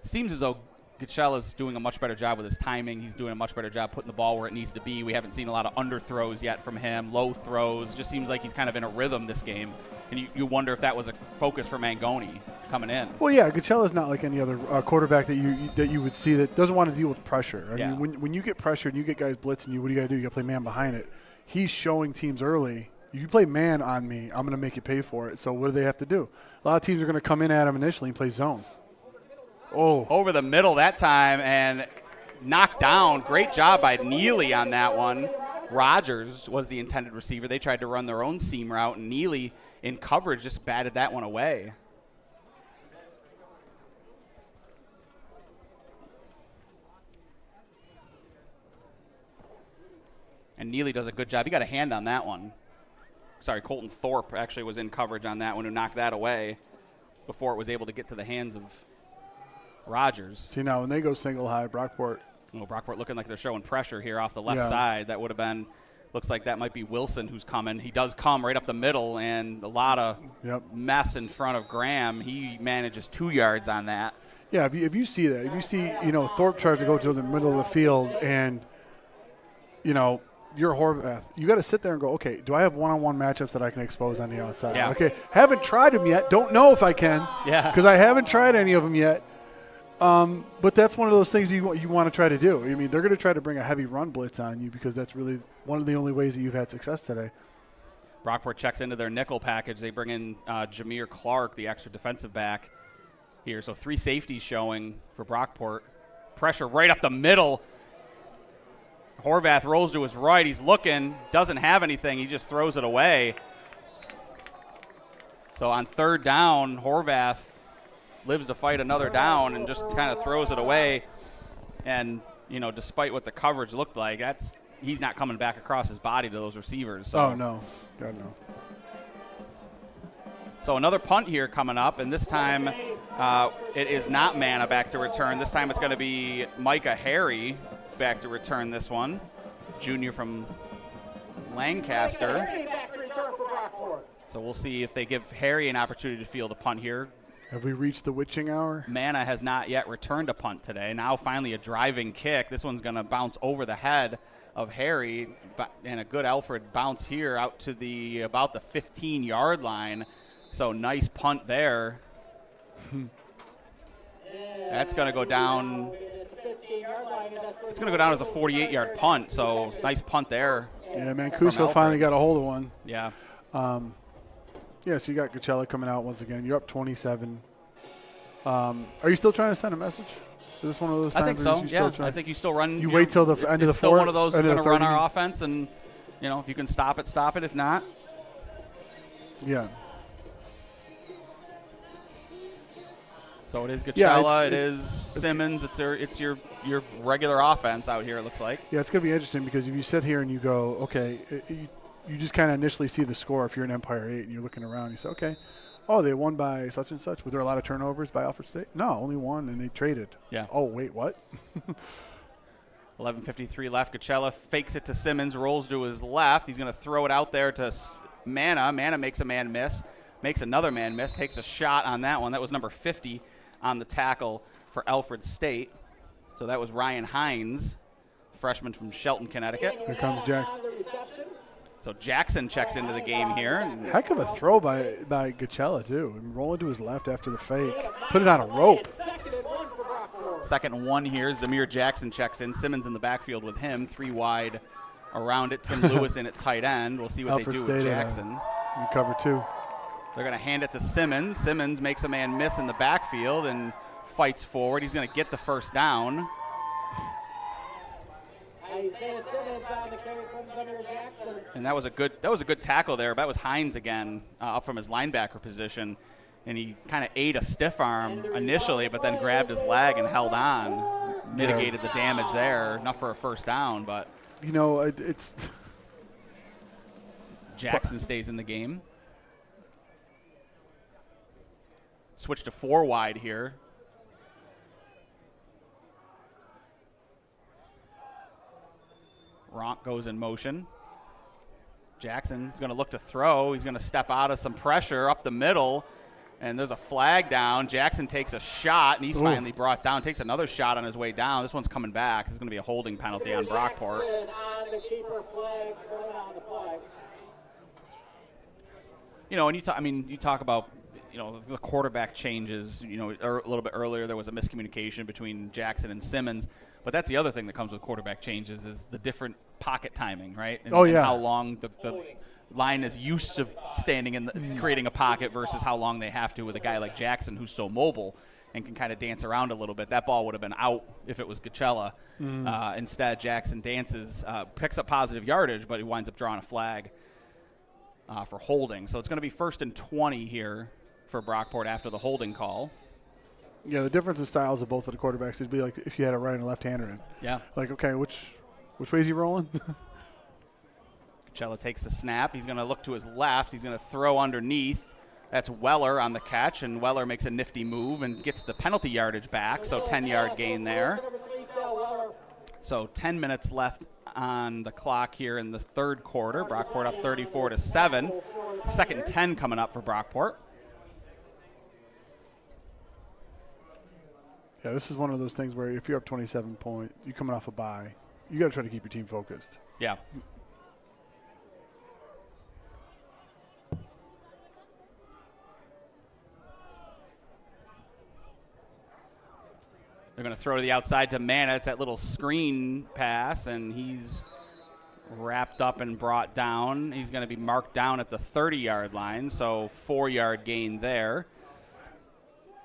it seems as though Gachella's doing a much better job with his timing. He's doing a much better job putting the ball where it needs to be. We haven't seen a lot of underthrows yet from him, low throws. It just seems like he's kind of in a rhythm this game. And you wonder if that was a focus for Mangoni coming in. Well, yeah, Gachella's not like any other quarterback that you would see that doesn't want to deal with pressure. I mean, when you get pressured and you get guys blitzing you, what do you got to do? You got to play man behind it. He's showing teams early, if you play man on me, I'm going to make you pay for it. So what do they have to do? A lot of teams are going to come in at him initially and play zone. Oh, over the middle that time and knocked down. Great job by Neely on that one. Rogers was the intended receiver. They tried to run their own seam route, and Neely in coverage just batted that one away. And Neely does a good job. He got a hand on that one. Sorry, Colton Thorpe actually was in coverage on that one, who knocked that away before it was able to get to the hands of Rogers. See, now when they go single high, Brockport. Well, Brockport looking like they're showing pressure here off the left side. That would have been, looks like that might be Wilson who's coming. He does come right up the middle, and a lot of mess in front of Graham. He manages 2 yards on that. Yeah, if you see that, if you see, Thorpe tries to go to the middle of the field, and, you're Horvath, you got to sit there and go, okay, do I have one-on-one matchups that I can expose on the outside? Yeah. Okay, haven't tried them yet. Don't know if I can. Yeah. Because I haven't tried any of them yet. But that's one of those things you want to try to do. I mean, they're going to try to bring a heavy run blitz on you because that's really one of the only ways that you've had success today. Brockport checks into their nickel package. They bring in Jameer Clark, the extra defensive back here. So 3 safeties showing for Brockport. Pressure right up the middle. Horvath rolls to his right. He's looking, doesn't have anything. He just throws it away. So on 3rd down, Horvath lives to fight another down and just kind of throws it away. And, despite what the coverage looked like, he's not coming back across his body to those receivers. So. Oh, no. God, no. So another punt here coming up, and this time it is not Manna back to return. This time it's going to be Micah Harry back to return this one, junior from Lancaster. So we'll see if they give Harry an opportunity to field a punt here. Have we reached the witching hour? Manna has not yet returned a punt today. Now finally a driving kick. This one's going to bounce over the head of Harry, and a good Alfred bounce here out to about the 15-yard line. So nice punt there. That's going to go down. It's going to go down as a 48-yard punt. So nice punt there. Yeah, Mancuso finally got a hold of one. Yeah. Yeah, so you got Coachella coming out once again. You're up 27. Are you still trying to send a message? Is this one of those times? I think so. Yeah, I think you still run. You wait till the end of the fourth. It's still one of those. We're going to run our offense, and if you can stop it, stop it. If not, yeah. So it is Coachella. It is Simmons. It's your regular offense out here. It looks like. Yeah, it's going to be interesting because if you sit here and you go, okay, you just kind of initially see the score if you're in Empire 8 and you're looking around. You say, okay, they won by such and such. Were there a lot of turnovers by Alfred State? No, only one, and they traded. Yeah. Oh, wait, what? 11:53 left. Coachella fakes it to Simmons, rolls to his left. He's going to throw it out there to Manna. Manna makes a man miss, makes another man miss, takes a shot on that one. That was number 50 on the tackle for Alfred State. So that was Ryan Hines, freshman from Shelton, Connecticut. Here comes Jackson. So Jackson checks into the game here. Heck of a throw by Coachella, too. Rolling to his left after the fake. Put it on a rope. Second and one here. Zamir Jackson checks in. Simmons in the backfield with him. 3 wide around it. Tim Lewis in at tight end. We'll see what Alfred they do State with Jackson. In cover 2. They're going to hand it to Simmons. Simmons makes a man miss in the backfield and fights forward. He's going to get the first down. And that was a good tackle there. That was Hines again, up from his linebacker position, and he kind of ate a stiff arm initially, but then grabbed his leg and held on, mitigated the damage there. Not for a first down, but it's Jackson stays in the game. Switch to 4 wide here. Ronk goes in motion. Jackson's going to look to throw. He's going to step out of some pressure up the middle, and there's a flag down. Jackson takes a shot, and he's finally brought down. Takes another shot on his way down. This one's coming back. This is going to be a holding penalty on Brockport. And you talk about the quarterback changes. A little bit earlier there was a miscommunication between Jackson and Simmons. But that's the other thing that comes with quarterback changes is the different pocket timing, right? And how long the line is used to standing in creating a pocket versus how long they have to with a guy like Jackson who's so mobile and can kind of dance around a little bit. That ball would have been out if it was Coachella. Instead, Jackson picks up positive yardage, but he winds up drawing a flag for holding. So it's going to be 1st and 20 here for Brockport after the holding call. Yeah, the difference in styles of both of the quarterbacks would be like if you had a right and a left-hander in. Yeah. Like, okay, which way is he rolling? Coachella takes the snap. He's going to look to his left. He's going to throw underneath. That's Weller on the catch, and Weller makes a nifty move and gets the penalty yardage back, so 10-yard gain there. So 10 minutes left on the clock here in the third quarter. Brockport up 34-7. 2nd and 10 coming up for Brockport. Yeah, this is one of those things where if you're up 27 points, you're coming off a bye, you got to try to keep your team focused. Yeah. They're going to throw to the outside to Manna. It's that little screen pass, and he's wrapped up and brought down. He's going to be marked down at the 30-yard line, so 4-yard gain there.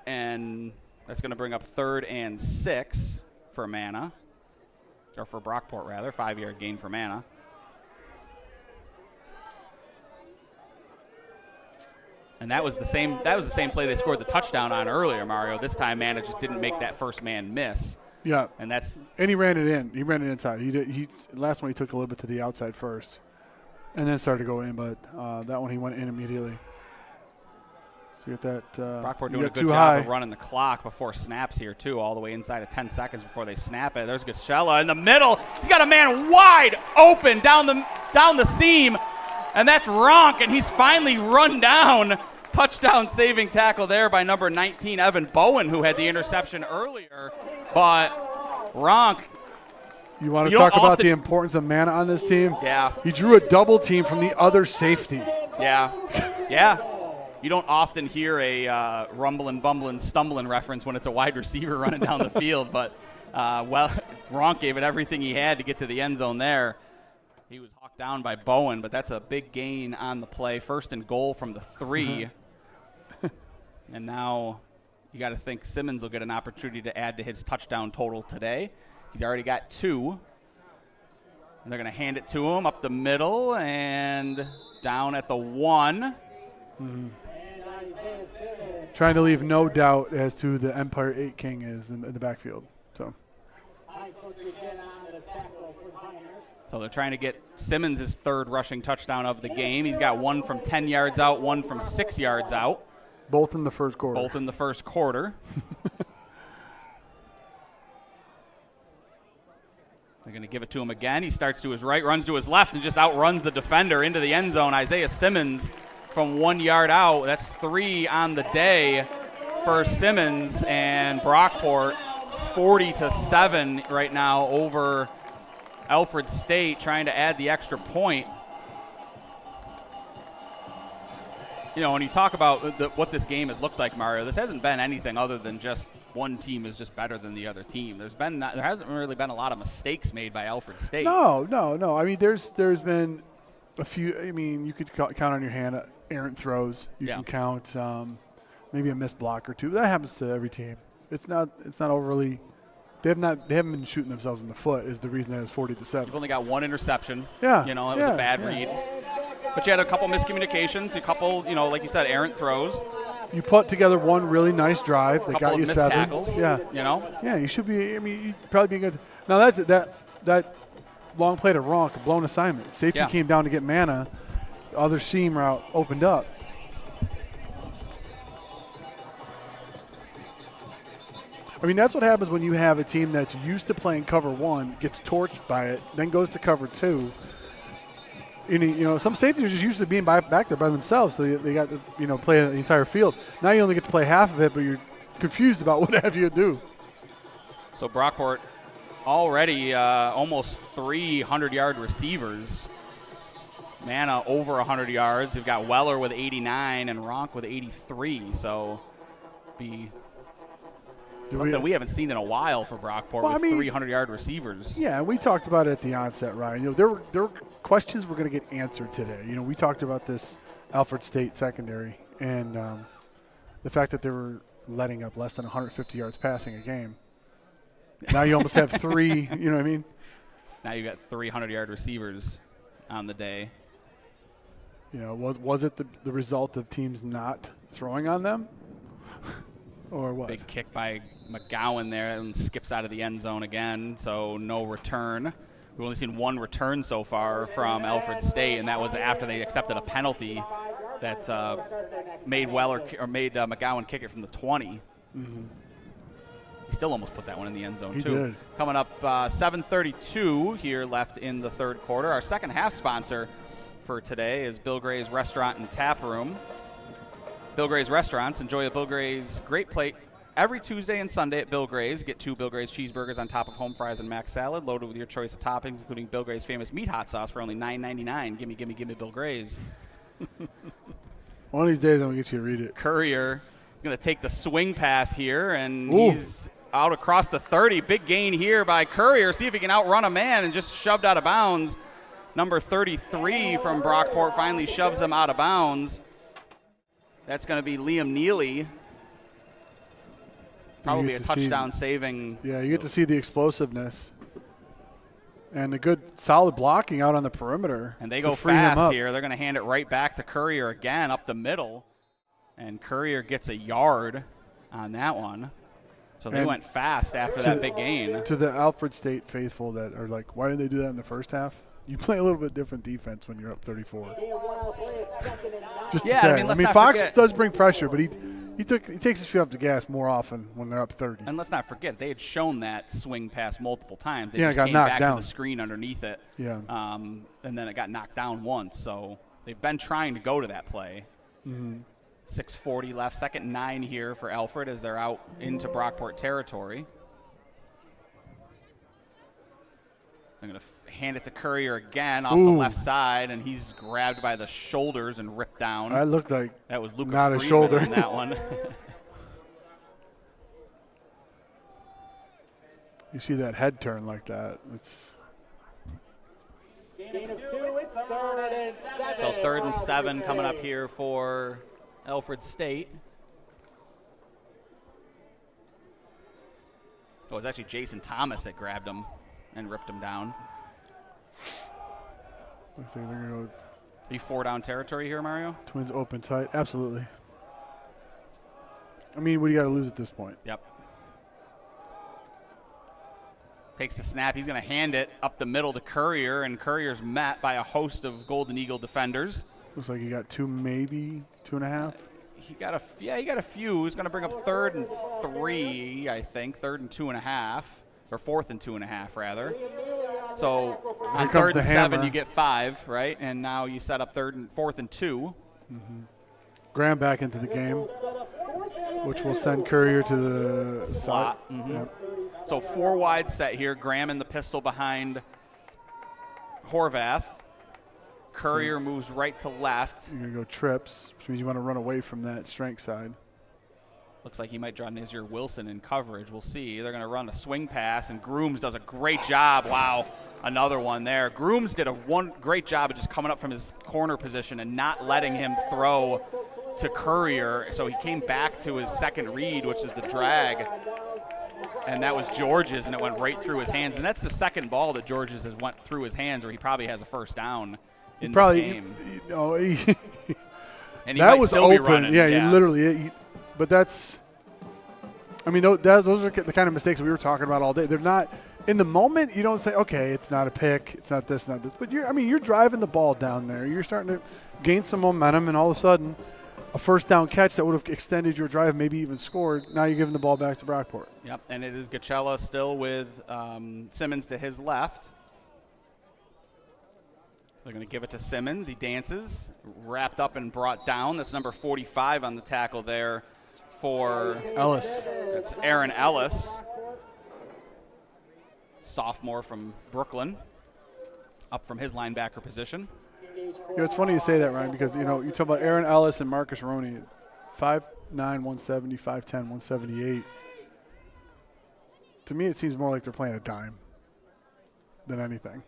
And that's going to bring up 3rd and 6 for Manna, or for Brockport, rather. 5-yard gain for Manna. And that was the same play they scored the touchdown on earlier, Mario. This time, Mana just didn't make that first man miss. Yeah. And he ran it in. He ran it inside. Last one he took a little bit to the outside first, and then started to go in. But that one he went in immediately. So you got that. Brockport doing a good job of running the clock before snaps here too, all the way inside of 10 seconds before they snap it. There's Guscella in the middle. He's got a man wide open down the seam, and that's Ronk, and he's finally run down. Touchdown saving tackle there by number 19, Evan Bowen, who had the interception earlier. But Ronk. You want to talk about the importance of Mana on this team? Yeah. He drew a double team from the other safety. Yeah. Yeah. You don't often hear a rumbling, bumbling, stumbling reference when it's a wide receiver running down the field. But, Ronk gave it everything he had to get to the end zone there. He was hawked down by Bowen, but that's a big gain on the play. 1st and goal from the 3. And now you got to think Simmons will get an opportunity to add to his touchdown total today. He's already got 2. And they're going to hand it to him up the middle and down at the 1. Mm-hmm. Trying to leave no doubt as to the Empire 8 King is in the backfield. So they're trying to get Simmons his 3rd rushing touchdown of the game. He's got 1 from 10 yards out, 1 from 6 yards out. Both in the first quarter. They're going to give it to him again. He starts to his right, runs to his left, and just outruns the defender into the end zone. Isaiah Simmons from 1 yard out. That's 3 on the day for Simmons, and Brockport 40-7 right now over Alfred State, trying to add the extra point. You know, when you talk about what this game has looked like, Mario, this hasn't been anything other than just one team is just better than the other team. There hasn't really been a lot of mistakes made by Alfred State. No. I mean, there's been a few. I mean, you could count on your hand errant throws. You can count maybe a missed block or 2. That happens to every team. It's not overly. They haven't been shooting themselves in the foot. Is the reason that it's 40-7. You've only got 1 interception. Yeah. You know, it was a bad read. But you had a couple miscommunications, a couple, like you said, errant throws. You put together one really nice drive that got you 7. Tackles, yeah. Yeah, you should be. I mean, you'd probably be good. Now that long play to Ronk, a blown assignment. Safety came down to get Mana. The other seam route opened up. I mean, that's what happens when you have a team that's used to playing cover 1, gets torched by it, then goes to cover 2. Some safeties are just used to being back there by themselves, so they got to, play the entire field. Now you only get to play half of it, but you're confused about what have you to do. So Brockport already almost 300-yard receivers. Mana over 100 yards. They've got Weller with 89 and Ronk with 83, so something we haven't seen in a while for Brockport with 300-yard receivers. Yeah, and we talked about it at the onset, Ryan. There were questions we're going to get answered today. We talked about this Alfred State secondary and the fact that they were letting up less than 150 yards passing a game. Now you almost have 3, you know what I mean? Now you got 300-yard receivers on the day. Was it the result of teams not throwing on them? Or what? Big kick by McGowan there and skips out of the end zone again, so no return. We've only seen 1 return so far from Alfred State, and that was after they accepted a penalty that made McGowan kick it from the 20. Mm-hmm. He still almost put that one in the end zone, he too. Did. Coming up 7:32 here left in the third quarter. Our second half sponsor for today is Bill Gray's Restaurant and Tap Room. Bill Gray's Restaurants. Enjoy a Bill Gray's great plate every Tuesday and Sunday at Bill Gray's. Get 2 Bill Gray's cheeseburgers on top of home fries and mac salad, loaded with your choice of toppings, including Bill Gray's famous meat hot sauce for only $9.99. Gimme Bill Gray's. One of these days I'm going to get you to read it. Courier going to take the swing pass here, and he's out across the 30. Big gain here by Courier. See if he can outrun a man, and just shoved out of bounds. Number 33 from Brockport finally shoves him out of bounds. That's going to be Liam Neely. Probably a touchdown saving. Yeah, you get to see the explosiveness and the good solid blocking out on the perimeter. And they go fast here. They're going to hand it right back to Courier again up the middle. And Courier gets a yard on that one. So they And went fast after that big gain. To the Alfred State faithful that are like, why didn't they do that in the first half? You play a little bit different defense when you're up 34. Just to say. let's not Fox forget. does bring pressure, but he takes his foot off the gas more often when they're up 30. And let's not forget, they had shown that swing pass multiple times. They Yeah, it just got came knocked back down. to the screen underneath it. Yeah. And then it got knocked down once. So they've been trying to go to that play. 6:40 left, second and 9 here for Alfred as they're out into Brockport territory. They're going to hand it to Courier again off the left side, and he's grabbed by the shoulders and ripped down. That looked like that was Luca not a Friedman shoulder. in that one. You see that head turn like that. It's Gain of 2, it's 3rd and 7. So 3rd and 7 coming up here for Alfred State. Oh, it was actually Jason Thomas that grabbed him and ripped him down. looks like they're going to go Are you 4 down territory here, Mario? Twins open tight. Absolutely. I mean, what do you got to lose at this point? Yep. Takes the snap. He's going to hand it up the middle to Courier, and Courier's met by a host of Golden Eagle defenders. Looks like you got 2, maybe 2.5. He got a few. He's going to bring up 3rd and 3, I think. 3rd and 2.5, or 4th and 2.5 rather. So on comes 3rd the and 7, hammer. you get 5, right? And now you set up 4th and 2. Graham back into the game, which will send Courier to the Slot. side. Yep. So 4 wide set here. Graham in the pistol behind Horvath. Courier moves right to left. You're going to go trips, which means you want to run away from that strength side. Looks like he might draw Nazir Wilson in coverage. We'll see. They're going to run a swing pass, and Grooms does a great job. Wow, another one there. Grooms did one great job of just coming up from his corner position and not letting him throw to Courier. So he came back to his second read, which is the drag. And that was George's, and it went right through his hands. And that's the second ball that George's has went through his hands, where he probably has a first down in this game. And he that might was still open. be running. Yeah, you literally. But that's. I mean, those are the kind of mistakes we were talking about all day. They're not in the moment. You don't say, okay, it's not a pick, it's not this, not this. But you're driving the ball down there. You're starting to gain some momentum, and all of a sudden, a first down catch that would have extended your drive, maybe even scored. Now you're giving the ball back to Brockport. Yep, and it is Gacella still with Simmons to his left. They're going to give it to Simmons. He dances, wrapped up and brought down. That's number 45 on the tackle there for Ellis. That's Aaron Ellis, sophomore from Brooklyn, up from his linebacker position. It's funny you say that, Ryan, because you talk about Aaron Ellis and Marcus Roney, 5'9", 170, 5'10", 178. To me, it seems more like they're playing a dime than anything.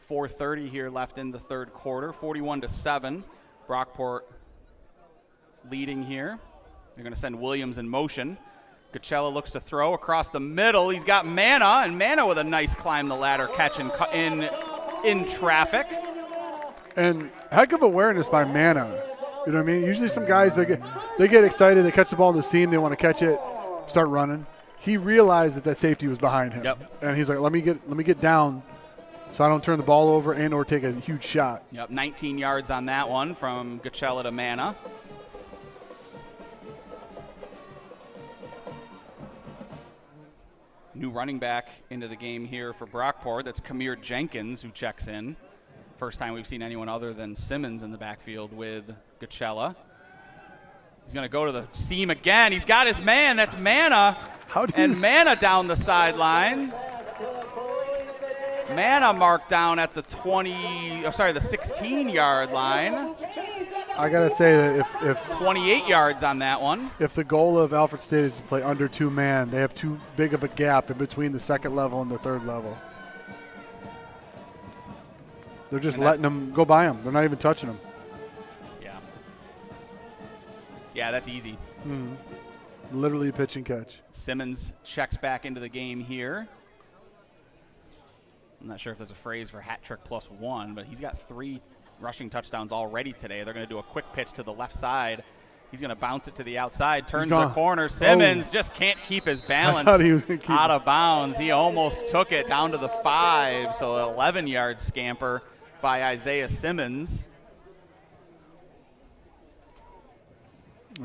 4:30 here left in the third quarter, 41-7. Brockport leading here. They're going to send Williams in motion. Gacella looks to throw across the middle. He's got Manna, and Manna with a nice climb the ladder catch in traffic. And heck of awareness by Manna. You know what I mean? Usually some guys, they get excited, they catch the ball in the seam, they want to catch it, start running. He realized that safety was behind him. Yep. And he's like, let me get down so I don't turn the ball over and or take a huge shot. Yep, 19 yards on that one from Gacella to Manna. New running back into the game here for Brockport. That's Kamir Jenkins who checks in. First time we've seen anyone other than Simmons in the backfield with Gacella. He's going to go to the seam again. He's got his man. That's Manna. Manna down the sideline. Manna marked down at the 16-yard line. I got to say that if 28 yards on that one. If the goal of Alfred State is to play under 2-man, they have too big of a gap in between the second level and the third level. They're just letting them go by them. They're not even touching them. Yeah. Yeah, that's easy. Literally a pitch and catch. Simmons checks back into the game here. I'm not sure if there's a phrase for hat trick plus one, but he's got 3 rushing touchdowns already today. They're going to do a quick pitch to the left side, He's going to bounce it to the outside, turns the corner. Simmons just can't keep his balance. I thought he was gonna keep out it. of bounds. He almost took it down to the 5, so an 11-yard scamper by Isaiah Simmons.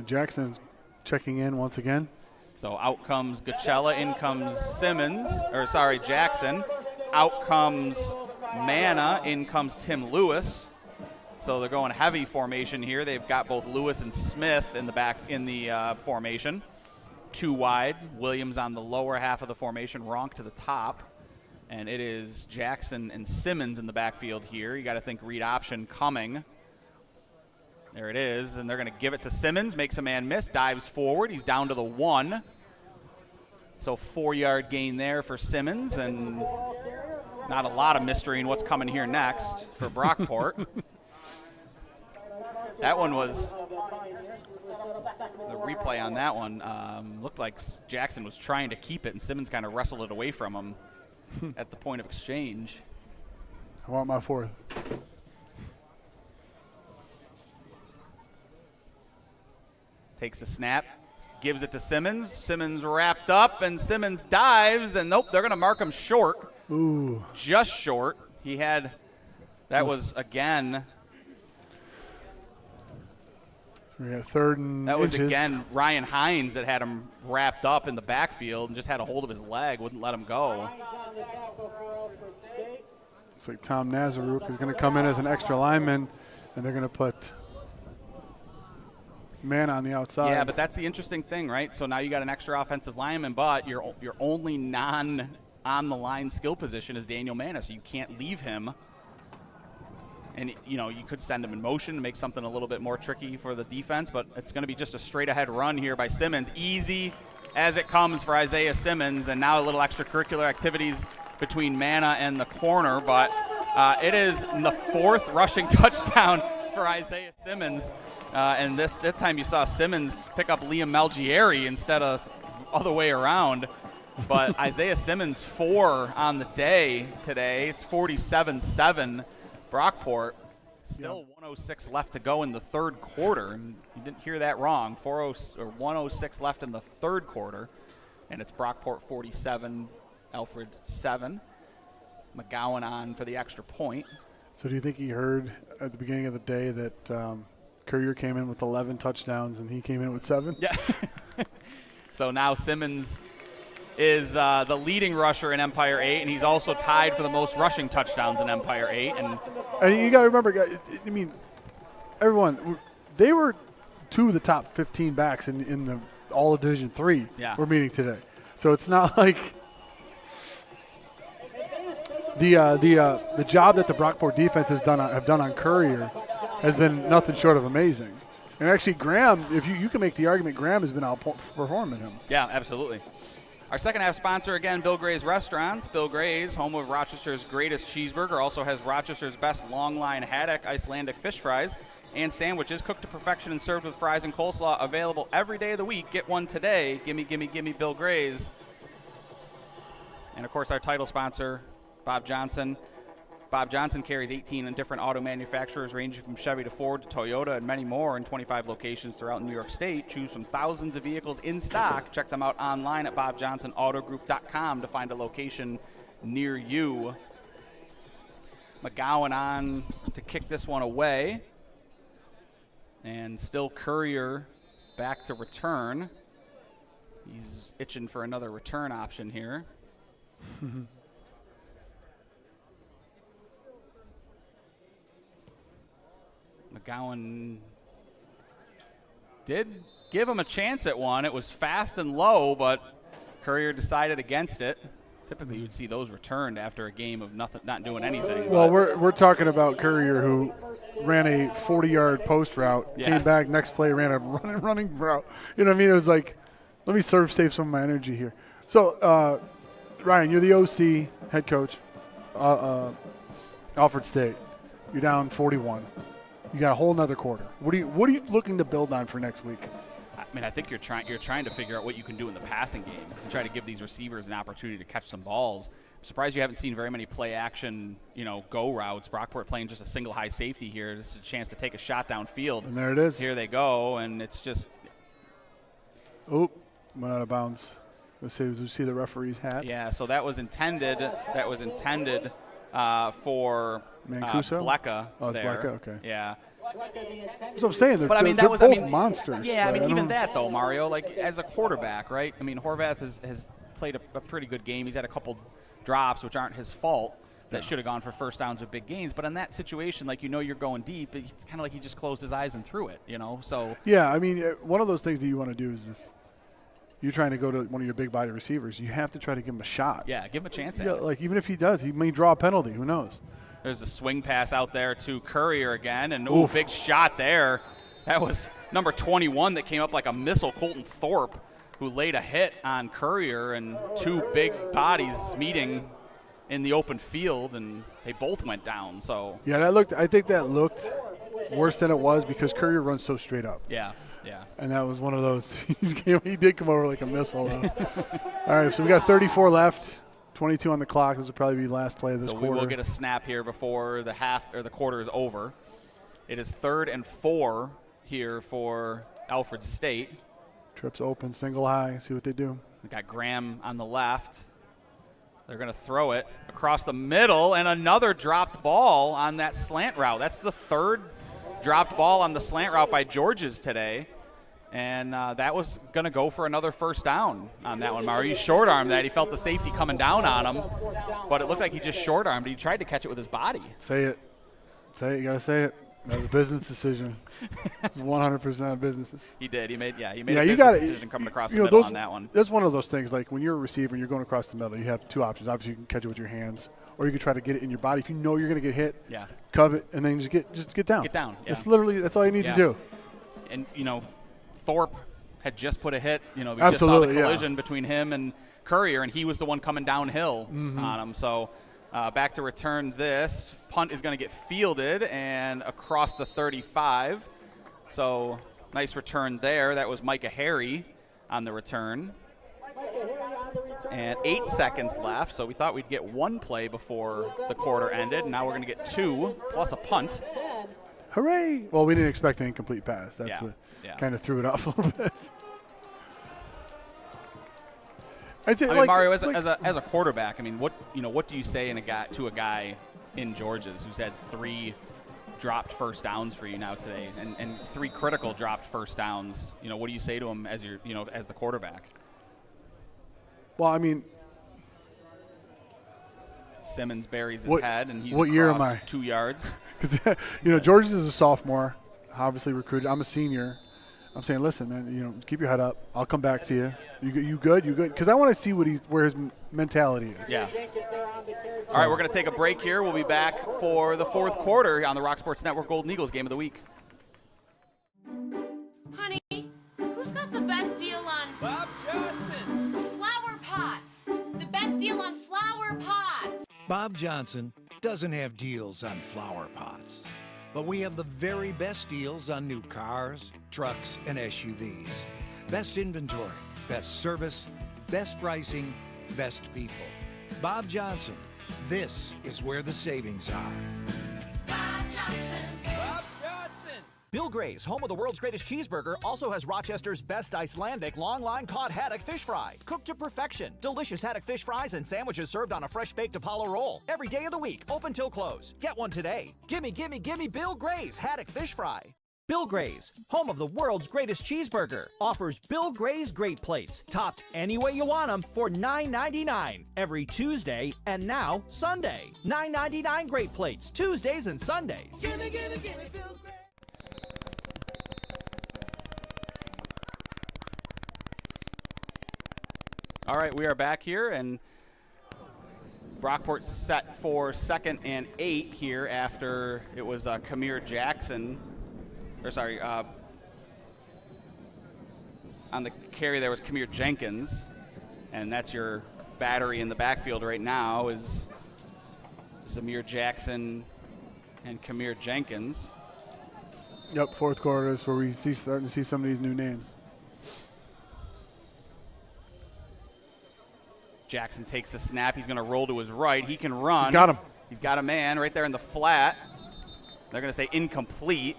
Jackson checking in once again. So out comes Gachella, in comes Jackson. Out comes Manna, in comes Tim Lewis. So they're going heavy formation here. They've got both Lewis and Smith in the back in the formation. 2 wide. Williams on the lower half of the formation, Ronk to the top. And it is Jackson and Simmons in the backfield here. You got to think read option coming. There it is, and they're going to give it to Simmons, makes a man miss, dives forward. He's down to the 1. So 4-yard gain there for Simmons, and not a lot of mystery in what's coming here next for Brockport. That one was, the replay on that one looked like Jackson was trying to keep it, and Simmons kind of wrestled it away from him at the point of exchange. I want my 4th. Takes a snap, gives it to Simmons. Simmons wrapped up, and Simmons dives, and nope, they're going to mark him short. Ooh. Just short. He had, that was again. So we got 3rd and That was inches. again Ryan Hines that had him wrapped up in the backfield and just had a hold of his leg, wouldn't let him go. Looks like Tom Nazaruk is going to come in as an extra lineman, and they're going to put man on the outside. Yeah, but that's the interesting thing, right? So now you got an extra offensive lineman, but your only non-on-the-line skill position is Daniel Manna, so you can't leave him. And, you know, you could send him in motion to make something a little bit more tricky for the defense, but it's going to be just a straight-ahead run here by Simmons. Easy as it comes for Isaiah Simmons, and now a little extracurricular activities between Manna and the corner, but it is the 4th rushing touchdown for Isaiah Simmons. And this time you saw Simmons pick up Liam Malgieri instead of other way around. But Isaiah Simmons 4 on the day today. It's 47-7 Brockport. Still 106 left to go in the 3rd quarter. And you didn't hear that wrong. 106 left in the 3rd quarter. And it's Brockport 47, Alfred 7. McGowan on for the extra point. So do you think he heard at the beginning of the day that Courier came in with 11 touchdowns and he came in with 7? Yeah. So now Simmons is the leading rusher in Empire 8, and he's also tied for the most rushing touchdowns in Empire 8. And you got to remember, guys, I mean, everyone, they were 2 of the top 15 backs in the all of Division 3 we're meeting today. So it's not like the job that the Brockport defense have done on Courier has been nothing short of amazing. And actually, Graham, if you can make the argument, Graham has been outperforming him. Yeah, absolutely. Our second half sponsor, again, Bill Gray's Restaurants. Bill Gray's, home of Rochester's greatest cheeseburger, also has Rochester's best long-line haddock Icelandic fish fries and sandwiches cooked to perfection and served with fries and coleslaw, available every day of the week. Get one today. Gimme, gimme, gimme Bill Gray's. And, of course, our title sponsor, Bob Johnson. Bob Johnson carries 18 different auto manufacturers, ranging from Chevy to Ford to Toyota and many more in 25 locations throughout New York State. Choose from thousands of vehicles in stock. Check them out online at bobjohnsonautogroup.com to find a location near you. McGowan on to kick this one away. And still Courier back to return. He's itching for another return option here. McGowan did give him a chance at one. It was fast and low, but Courier decided against it. Typically, you would see those returned after a game of not doing anything. Well, we're talking about Courier, who ran a 40-yard post route, came back, next play ran a running route. You know what I mean? It was like, let me save some of my energy here. So, Ryan, you're the OC, head coach, Alfred State. You're down 41. You got a whole nother quarter. What are you looking to build on for next week? I mean, I think you're trying to figure out what you can do in the passing game and try to give these receivers an opportunity to catch some balls. I'm surprised you haven't seen very many play action, go routes. Brockport playing just a single high safety here. This is a chance to take a shot downfield. And there it is. Here they go, and it's just. Oop, went out of bounds. Let's see the referee's hat. Yeah, so that was intended. For Mancuso? Blecka. Oh, it's there. Blecka, okay. Yeah. That's what I'm saying. They're both monsters. Yeah, so I mean, even that, though, Mario, like, as a quarterback, right? I mean, Horvath has played a pretty good game. He's had a couple drops, which aren't his fault, that should have gone for first downs with big gains. But in that situation, like, you're going deep, it's kind of like he just closed his eyes and threw it, so. Yeah, I mean, one of those things that you want to do is if you're trying to go to one of your big body receivers, you have to try to give him a shot. Yeah, give him a chance at Yeah, it. like, even if he does, he may draw a penalty. Who knows? There's a swing pass out there to Courier again, and ooh, big shot there. That was number 21 that came up like a missile, Colton Thorpe, who laid a hit on Courier, and two big bodies meeting in the open field, and they both went down. So yeah, I think that looked worse than it was because Courier runs so straight up. Yeah, yeah. And that was one of those. He did come over like a missile, though. All right, so we got 34 left. 22 on the clock. This will probably be the last play of this quarter. So we will get a snap here before the quarter is over. It is 3rd and 4 here for Alfred State. Trips open, single high. See what they do. We got Graham on the left. They're going to throw it across the middle, and another dropped ball on that slant route. That's the 3rd dropped ball on the slant route by Georges today. And that was going to go for another first down on that one, Mario. He short-armed that. He felt the safety coming down on him, but it looked like he just short-armed. He tried to catch it with his body. Say it. Say it. You got to say it. That was a business decision. It was 100% business. He did. He made a business decision coming across the middle on that one. That's one of those things, like when you're a receiver and you're going across the middle, you have two options. Obviously, you can catch it with your hands, or you can try to get it in your body. If you know you're going to get hit, cub it, and then just get down. Get down. Yeah. That's all you need to do. And, Thorpe had just put a hit. We Absolutely, just saw the collision between him and Courier, and he was the one coming downhill on him. So back to return this. Punt is going to get fielded and across the 35. So nice return there. That was Micah Harry on the return. And 8 seconds left, so we thought we'd get one play before the quarter ended. Now we're going to get 2 plus a punt. Hooray! Well, we didn't expect an incomplete pass. That's what kind of threw it off a little bit. Mario, as a quarterback, I mean, what do you say to a guy in Georges who's had 3 dropped first downs for you now today, and 3 critical dropped first downs? What do you say to him as as the quarterback? Well, I mean, Simmons buries his head, and he's what year am I? 2 yards. Because Georges is a sophomore, obviously recruited. I'm a senior. I'm saying, listen, man, keep your head up. I'll come back to you. You good? You good? Because I want to see where his mentality is. Yeah. All right, we're going to take a break here. We'll be back for the 4th quarter on the Rock Sports Network Golden Eagles Game of the Week. Honey, who's got the best deal on Bob Johnson. flower pots? The best deal on flower pots. Bob Johnson doesn't have deals on flower pots, but we have the very best deals on new cars, trucks, and SUVs. Best inventory, best service, best pricing, best people. Bob Johnson, this is where the savings are. Bob Johnson. Bob Johnson. Bill Gray's, home of the world's greatest cheeseburger, also has Rochester's best Icelandic long-line cod haddock fish fry. Cooked to perfection. Delicious haddock fish fries and sandwiches served on a fresh-baked Apollo roll. Every day of the week, open till close. Get one today. Gimme Bill Gray's haddock fish fry. Bill Gray's, home of the world's greatest cheeseburger, offers Bill Gray's Great Plates, topped any way you want them, for $9.99 every Tuesday and now Sunday. $9.99 Great Plates, Tuesdays and Sundays. Gimme, Bill Gray. All right, we are back here, and Brockport set for 2nd and 8 here after it was Kamir Jackson. On the carry there was Kamir Jenkins, and that's your battery in the backfield right now is Zamir Jackson and Kamir Jenkins. Yep, 4th quarter is where we starting to see some of these new names. Jackson takes a snap. He's going to roll to his right. He can run. He's got him. He's got a man right there in the flat. They're going to say incomplete.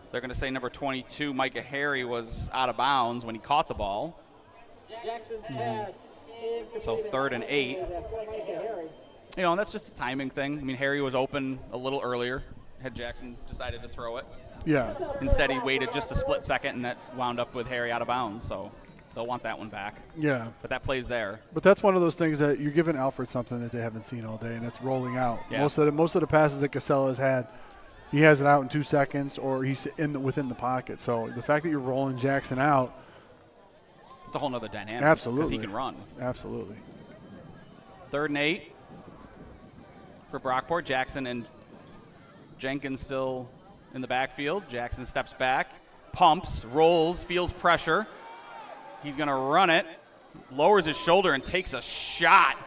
They're going to say number 22, Micah Harry, was out of bounds when he caught the ball. Jackson's pass. So 3rd and 8. You know, and that's just a timing thing. I mean, Harry was open a little earlier. Had Jackson decided to throw it. Yeah. Instead, he waited just a split second, and that wound up with Harry out of bounds. So they'll want that one back. Yeah. But that play's there. But that's one of those things that you're giving Alfred something that they haven't seen all day, and it's rolling out. Yeah. Most of the passes that Casella has had, he has it out in 2 seconds, or he's within the pocket. So the fact that you're rolling Jackson out, it's a whole nother dynamic. Absolutely. Because he can run. Absolutely. 3rd and 8 for Brockport. Jackson and Jenkins still in the backfield. Jackson steps back, pumps, rolls, feels pressure. He's going to run it, lowers his shoulder and takes a shot.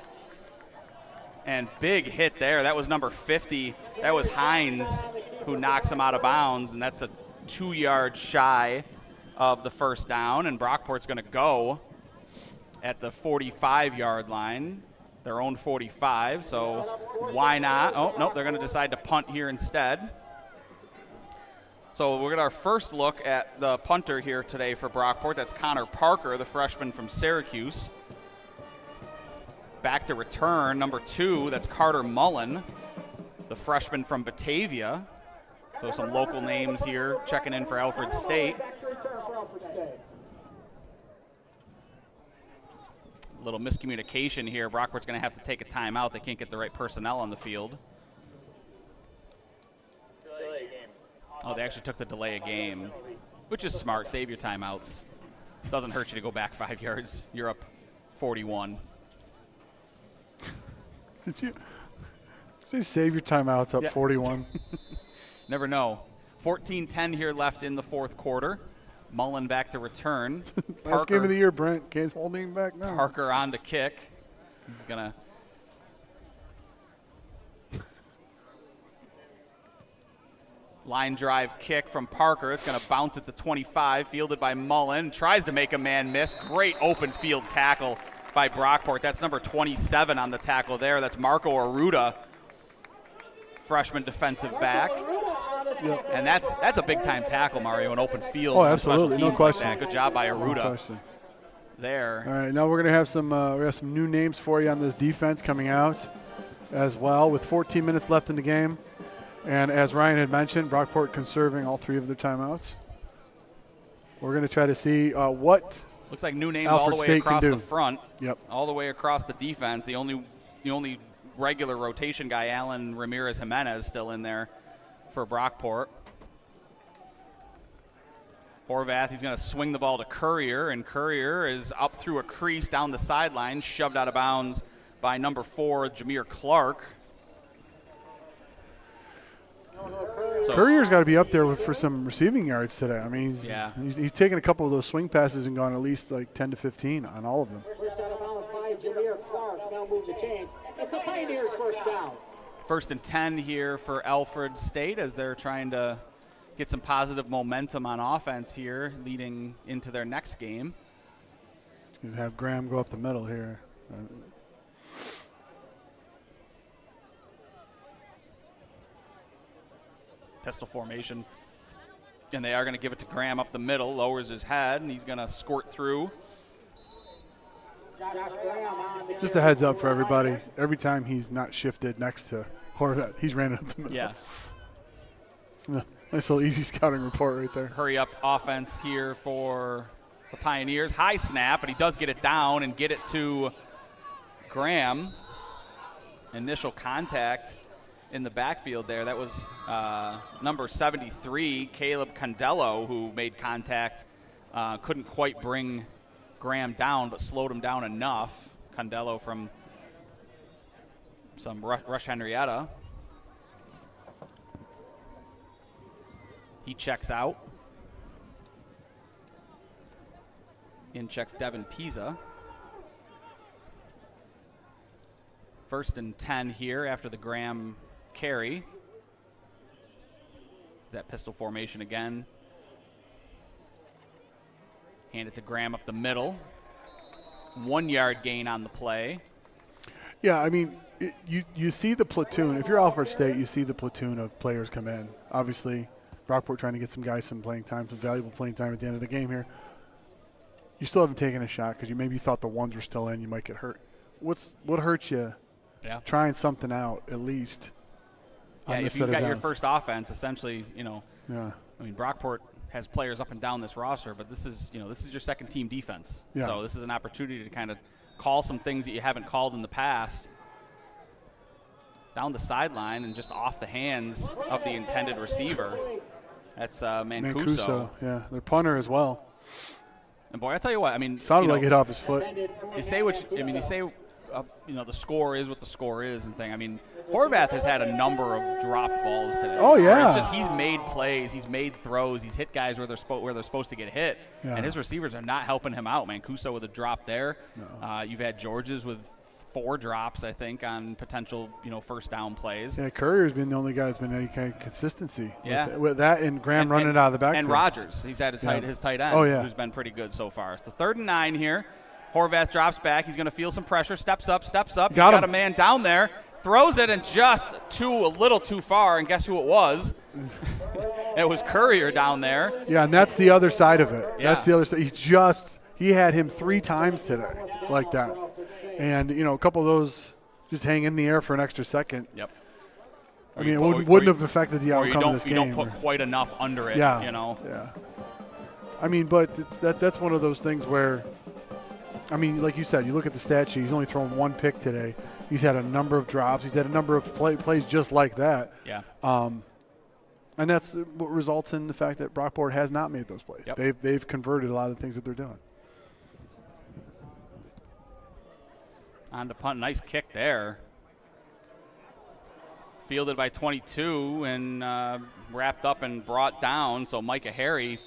And big hit there. That was number 50. That was Hines who knocks him out of bounds, and that's a 2 yards shy of the first down. And Brockport's going to go at the 45-yard line, their own 45. So why not? Oh, nope, they're going to decide to punt here instead. So we'll get our first look at the punter here today for Brockport. That's Connor Parker, the freshman from Syracuse. Back to return, number 2, that's Carter Mullen, the freshman from Batavia. So some local names here checking in for Alfred State. A little miscommunication here. Brockport's going to have to take a timeout. They can't get the right personnel on the field. Oh, they actually took the delay of game, which is smart. Save your timeouts. Doesn't hurt you to go back 5 yards. You're up 41. Did you say save your timeouts up 41? Never know. 14-10 here left in the 4th quarter. Mullen back to return. Last game of the year, Brent. Can't hold him back now. Parker on to kick. He's going to line drive kick from Parker. It's going to bounce at the 25, fielded by Mullen. Tries to make a man miss. Great open field tackle by Brockport. That's number 27 on the tackle there. That's Marco Arruda, freshman defensive back. Yep. And that's a big-time tackle, Mario, an open field. Oh, absolutely, no question. Like that. Good job by Arruda. No question. There. All right, now we're gonna have some new names for you on this defense coming out as well, with 14 minutes left in the game. And as Ryan had mentioned, Brockport conserving all 3 of their timeouts. We're gonna try to see what looks like new names Alfred all the way State across can the do. front. Yep. All the way across the defense. The only regular rotation guy, Alan Ramirez Jimenez, still in there for Brockport. Horvath, he's going to swing the ball to Courier, and Courier is up through a crease down the sideline, shoved out of bounds by number 4, Jameer Clark. So Courier's got to be up there for some receiving yards today. I mean, he's taken a couple of those swing passes and gone at least like 10 to 15 on all of them. First out of bounds by Jameer Clark. Now move the change. It's a Pioneers first down. 1st and 10 here for Alfred State as they're trying to get some positive momentum on offense here leading into their next game. You have Graham go up the middle here. Pistol formation. And they are going to give it to Graham up the middle, lowers his head, and he's going to squirt through. Just a heads up for everybody. Every time he's not shifted next to Horvath, he's ran up the middle. Yeah. It's a nice little easy scouting report right there. Hurry up offense here for the Pioneers. High snap, but he does get it down and get it to Graham. Initial contact in the backfield there. That was number 73, Caleb Condello, who made contact. Couldn't quite bring Graham down, but slowed him down enough. Condello from some Rush Henrietta. He checks out. In checks Devin Pisa. 1st and 10 here after the Graham carry. That pistol formation again. Hand it to Graham up the middle. 1 yard gain on the play. Yeah, I mean, you see the platoon. If you're Alfred State, you see the platoon of players come in. Obviously, Brockport trying to get some guys some playing time, some valuable playing time at the end of the game here. You still haven't taken a shot because you maybe thought the ones were still in. You might get hurt. What hurts you? Yeah. Trying something out at least. Yeah, if you've got your first offense, essentially, Yeah. I mean, Brockport has players up and down this roster, but this is your second team defense. Yeah. So this is an opportunity to kind of call some things that you haven't called in the past down the sideline and just off the hands of the intended receiver. That's Mancuso. Yeah, their punter as well. And boy, I tell you what, I mean, Sounded like it off his foot. You say the score is what the score is and thing. I mean, Horvath has had a number of dropped balls today. Oh, yeah. It's just he's made plays, he's made throws, he's hit guys where they're supposed to get hit, and his receivers are not helping him out. Mancuso with a drop there. No. You've had Georges with 4 drops, I think, on potential first down plays. Yeah, Courier's been the only guy that's been any kind of consistency. Yeah. With that and Graham running out of the backfield. And Rogers, he's had his tight end, who's been pretty good so far. So 3rd and 9 here. Horvath drops back. He's going to feel some pressure. Steps up. Got a man down there. Throws it and just a little too far. And guess who it was? It was Courier down there. Yeah, and that's the other side of it. Yeah. That's the other side. He had him 3 times today like that. And, a couple of those just hang in the air for an extra second. Yep. I mean, it wouldn't have affected the outcome of this game. You don't put quite enough under it, Yeah. Yeah. I mean, but that's one of those things where, I mean, like you said, you look at the stat sheet, he's only thrown 1 pick today. He's had a number of drops. He's had a number of plays just like that. Yeah. And that's what results in the fact that Brockport has not made those plays. Yep. They've converted a lot of the things that they're doing. On to punt. Nice kick there. Fielded by 22 and wrapped up and brought down. So Micah Harry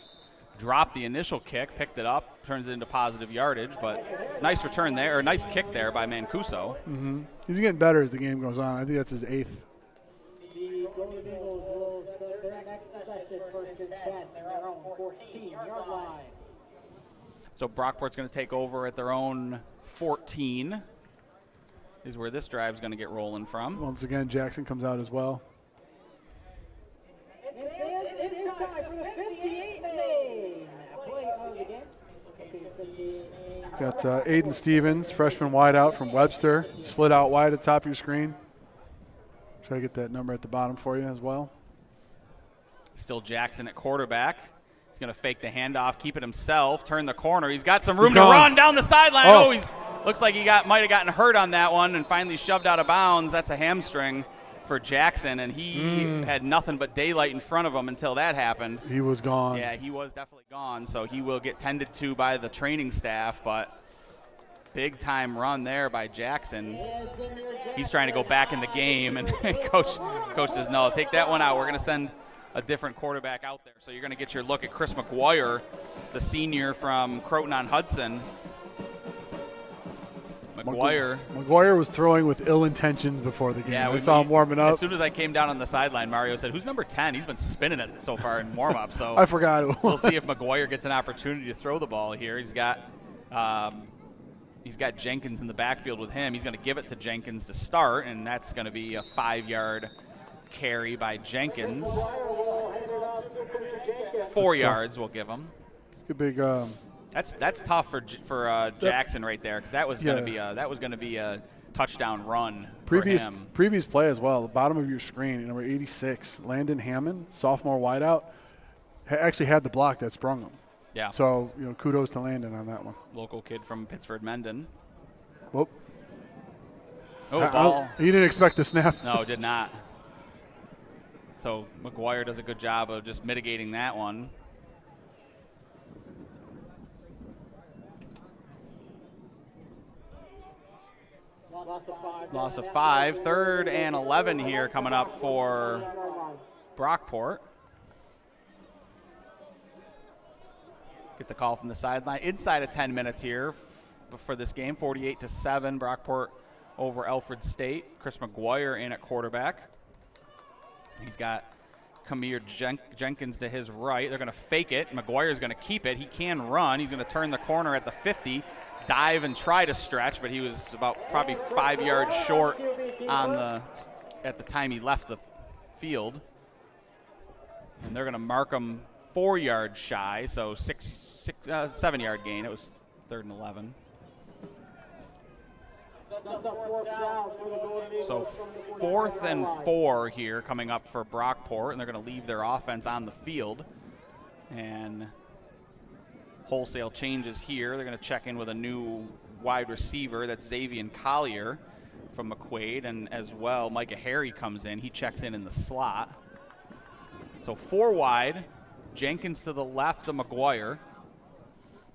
dropped the initial kick, picked it up, turns it into positive yardage. But nice return there, or nice kick there by Mancuso. Mm-hmm. He's getting better as the game goes on. I think that's his 8th. The Golden Eagles will start their next possession, 1st and 10, their own 14-yard line. So Brockport's going to take over at their own 14. Is where this drive's going to get rolling from. Once again, Jackson comes out as well. It is time for the 58 main play of the game. Got Aiden Stevens, freshman wideout from Webster, split out wide at the top of your screen. Try to get that number at the bottom for you as well. Still Jackson at quarterback. He's going to fake the handoff, keep it himself, turn the corner. He's got some room to run down the sideline. Oh, he's looks like he might have gotten hurt on that one and finally shoved out of bounds. That's a hamstring for Jackson, and he had nothing but daylight in front of him until that happened. He was gone. Yeah, he was definitely gone, so he will get tended to by the training staff, but big-time run there by Jackson. He's trying to go back in the game, and Coach says, no, take that one out. We're going to send a different quarterback out there. So you're going to get your look at Chris McGuire, the senior from Croton-on-Hudson. McGuire was throwing with ill intentions before the game. Yeah, we saw him warming up. As soon as I came down on the sideline, Mario said, who's number 10? He's been spinning it so far in warm-up. So I forgot. We'll see if McGuire gets an opportunity to throw the ball here. He's got Jenkins in the backfield with him. He's going to give it to Jenkins to start, and that's going to be a 5-yard carry by Jenkins. 4 yards we'll give him. It's a big. That's tough for Jackson right there, because that was going to be a touchdown run for him. Previous play as well. The bottom of your screen, number 86, Landon Hammond, sophomore wideout, actually had the block that sprung him. Yeah. So kudos to Landon on that one. Local kid from Pittsford-Mendon. Whoop. Oh, ball. He didn't expect the snap. No, did not. So McGuire does a good job of just mitigating that one. Loss of 5. 3rd and 11 here coming up for Brockport. Get the call from the sideline. Inside of 10 minutes here for this game. 48-7, Brockport over Alfred State. Chris McGuire in at quarterback. He's got Jenkins to his right. They're going to fake it. McGuire's going to keep it. He can run. He's going to turn the corner at the 50, dive and try to stretch, but he was about probably 5 yards short at the time he left the field. And they're going to mark him 4 yards shy, so 7-yard gain. It was 3rd and 11. So 4th and 4 here coming up for Brockport, and they're going to leave their offense on the field. And wholesale changes here. They're going to check in with a new wide receiver. That's Xavier Collier from McQuaid, and as well, Micah Harry comes in. He checks in the slot. So 4 wide. Jenkins to the left of McGuire.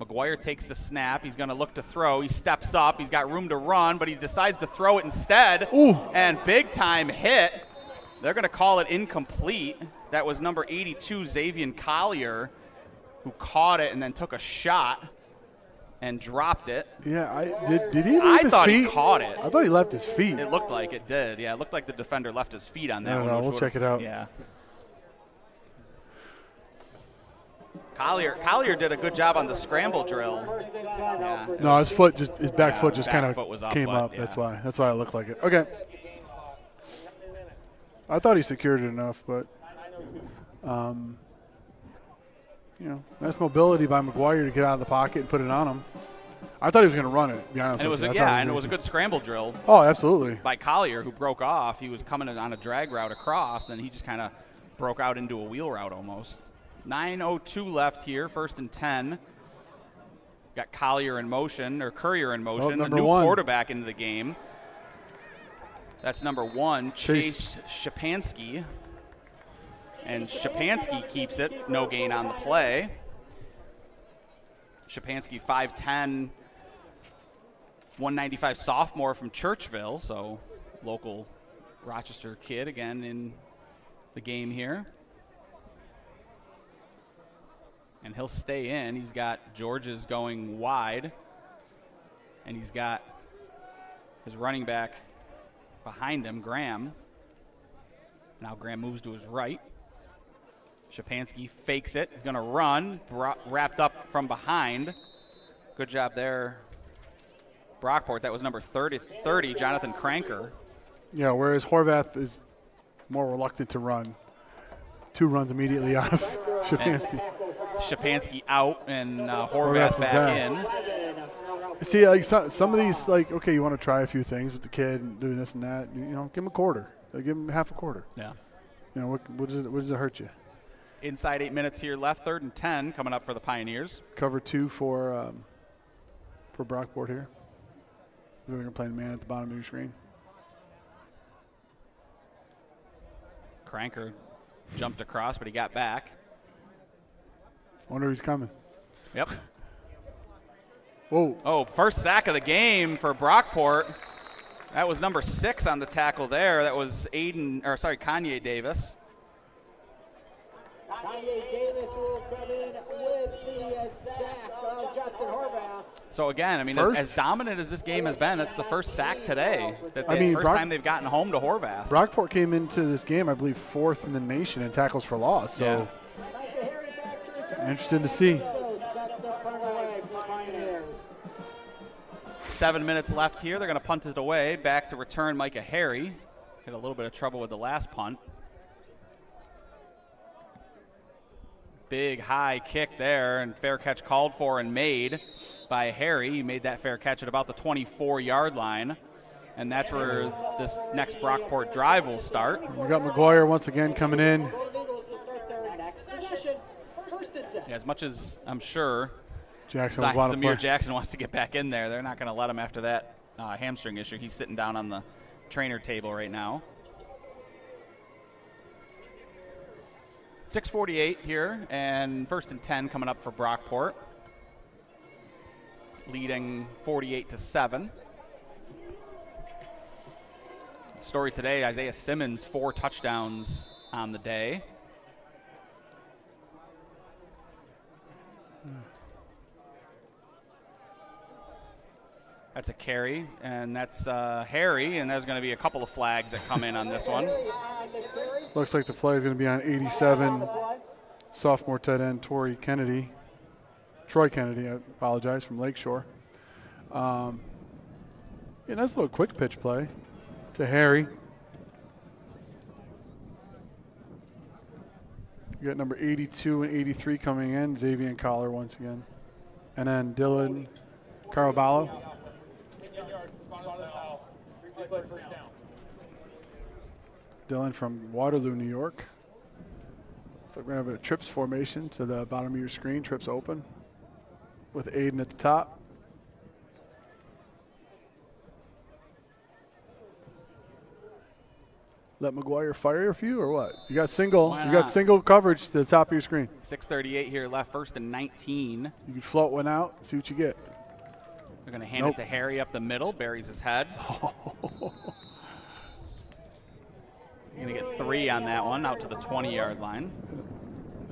McGuire takes the snap. He's going to look to throw. He steps up. He's got room to run, but he decides to throw it instead. Ooh. And big time hit. They're going to call it incomplete. That was number 82, Xavier Collier, who caught it and then took a shot and dropped it. Yeah, did he leave his feet? I thought he caught it. I thought he left his feet. It looked like it did. Yeah, it looked like the defender left his feet on that one. No, we'll check it out. Yeah. Collier did a good job on the scramble drill. Yeah, no, his back foot just kind of came up. Yeah. That's why it looked like it. Okay. I thought he secured it enough, but nice mobility by McGuire to get out of the pocket and put it on him. I thought he was going to run it, to be honest with you. And it was a good scramble drill. Oh, absolutely. By Collier, who broke off. He was coming on a drag route across, and he just kind of broke out into a wheel route almost. 9:02 left here, 1st and 10. Got Courier in motion, the new quarterback into the game. That's number 1, Chase Shapansky. And Shapansky keeps it, no gain on the play. Shapansky, 5'10", 195 sophomore from Churchville, so local Rochester kid again in the game here. And he'll stay in. He's got Georges going wide, and he's got his running back behind him, Graham. Now Graham moves to his right. Shapansky fakes it. He's going to run, wrapped up from behind. Good job there, Brockport. That was number 30, Jonathan Cranker. Yeah, whereas Horvath is more reluctant to run. 2 runs immediately out of Shapansky. Shapansky out and Horvath back in. See, like some of these, like, okay, you want to try a few things with the kid and doing this and that. Give him a quarter. Give him half a quarter. Yeah. What does it hurt you? Inside 8 minutes here left, 3rd and 10 coming up for the Pioneers. Cover 2 for Brockport here. They're going to play the man at the bottom of your screen. Cranker jumped across, but he got back. Wonder who's coming. Yep. Whoa. Oh, first sack of the game for Brockport. That was number 6 on the tackle there. That was Kanye Davis. Kanye Davis will come in with the sack of Justin Horvath. So again, I mean, as dominant as this game has been, that's the first sack today. First time they've gotten home to Horvath. Brockport came into this game, I believe, 4th in the nation in tackles for loss. So interesting to see. 7 minutes left here. They're going to punt it away. Back to return Micah Harry. Had a little bit of trouble with the last punt. Big high kick there, and fair catch called for and made by Harry. He made that fair catch at about the 24-yard line, and that's where this next Brockport drive will start. We got McGuire once again coming in. Yeah, as much as I'm sure Samir Jackson wants to get back in there, they're not going to let him after that hamstring issue. He's sitting down on the trainer table right now. 6:48 here, and 1st and 10 coming up for Brockport, leading 48-7. Story today: Isaiah Simmons 4 touchdowns on the day. That's a carry, and that's Harry, and there's going to be a couple of flags that come in on this one. Looks like the flag is going to be on 87, sophomore tight end Troy Kennedy, I apologize, from Lakeshore. Yeah, nice little quick pitch play to Harry. You got number 82 and 83 coming in, Xavier Collar once again. And then Dylan Caraballo. Dylan from Waterloo, New York. So we're going to have a trips formation to the bottom of your screen, trips open, with Aiden at the top. Let McGuire fire a few or what? You got single coverage to the top of your screen. 6:38 here left, 1st and 19. You can float one out, see what you get. They're going to hand it to Harry up the middle, buries his head. He's going to get 3 on that one, out to the 20-yard line.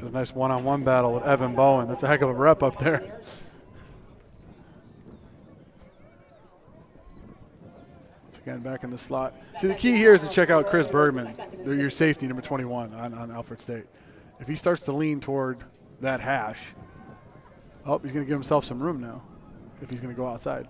A nice one-on-one battle with Evan Bowen. That's a heck of a rep up there. Once again, back in the slot. See, the key here is to check out Chris Bergman, your safety, number 21 on Alfred State. If he starts to lean toward that hash, he's going to give himself some room now if he's going to go outside.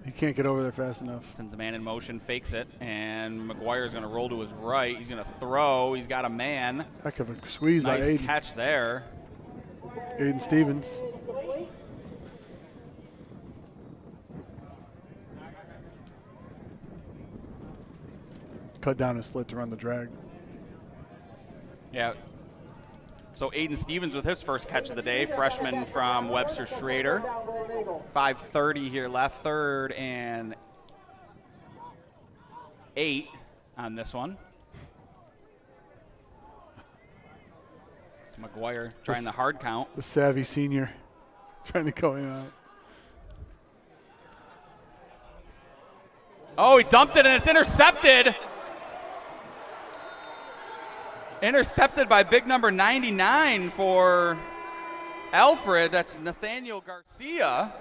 He can't get over there fast enough. Sends a man in motion, fakes it, and McGuire's going to roll to his right. He's going to throw. He's got a man. Heck of a squeeze by Aiden. Nice catch there. Aiden Stevens. Cut down and split to run the drag. Yeah. So Aiden Stevens with his first catch of the day, freshman from Webster Schrader. 5:30 here left, 3rd and 8 on this one. McGuire trying the hard count. The savvy senior trying to go in on it. Oh, he dumped it and it's intercepted. Intercepted by big number 99 for Alfred. That's Nathaniel Garcia.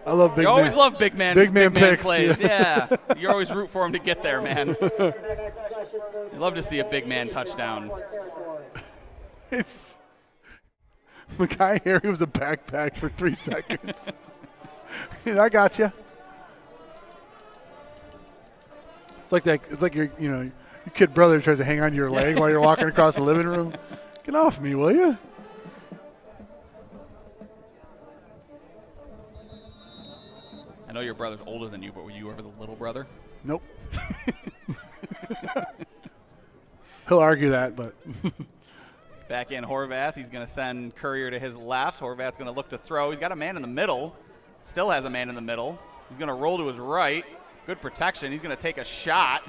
I love big man. You always love big man picks. plays. Yeah. You always root for him to get there, man. You love to see a big man touchdown. It's Mackay Harry was a backpack for 3 seconds. I got you. It's like your kid brother tries to hang on to your leg while you're walking across the living room. Get off me, will you? I know your brother's older than you, but were you ever the little brother? Nope. He'll argue that, but. Back in Horvath. He's going to send Courier to his left. Horvath's going to look to throw. He's got a man in the middle. Still has a man in the middle. He's going to roll to his right. Good protection. He's going to take a shot.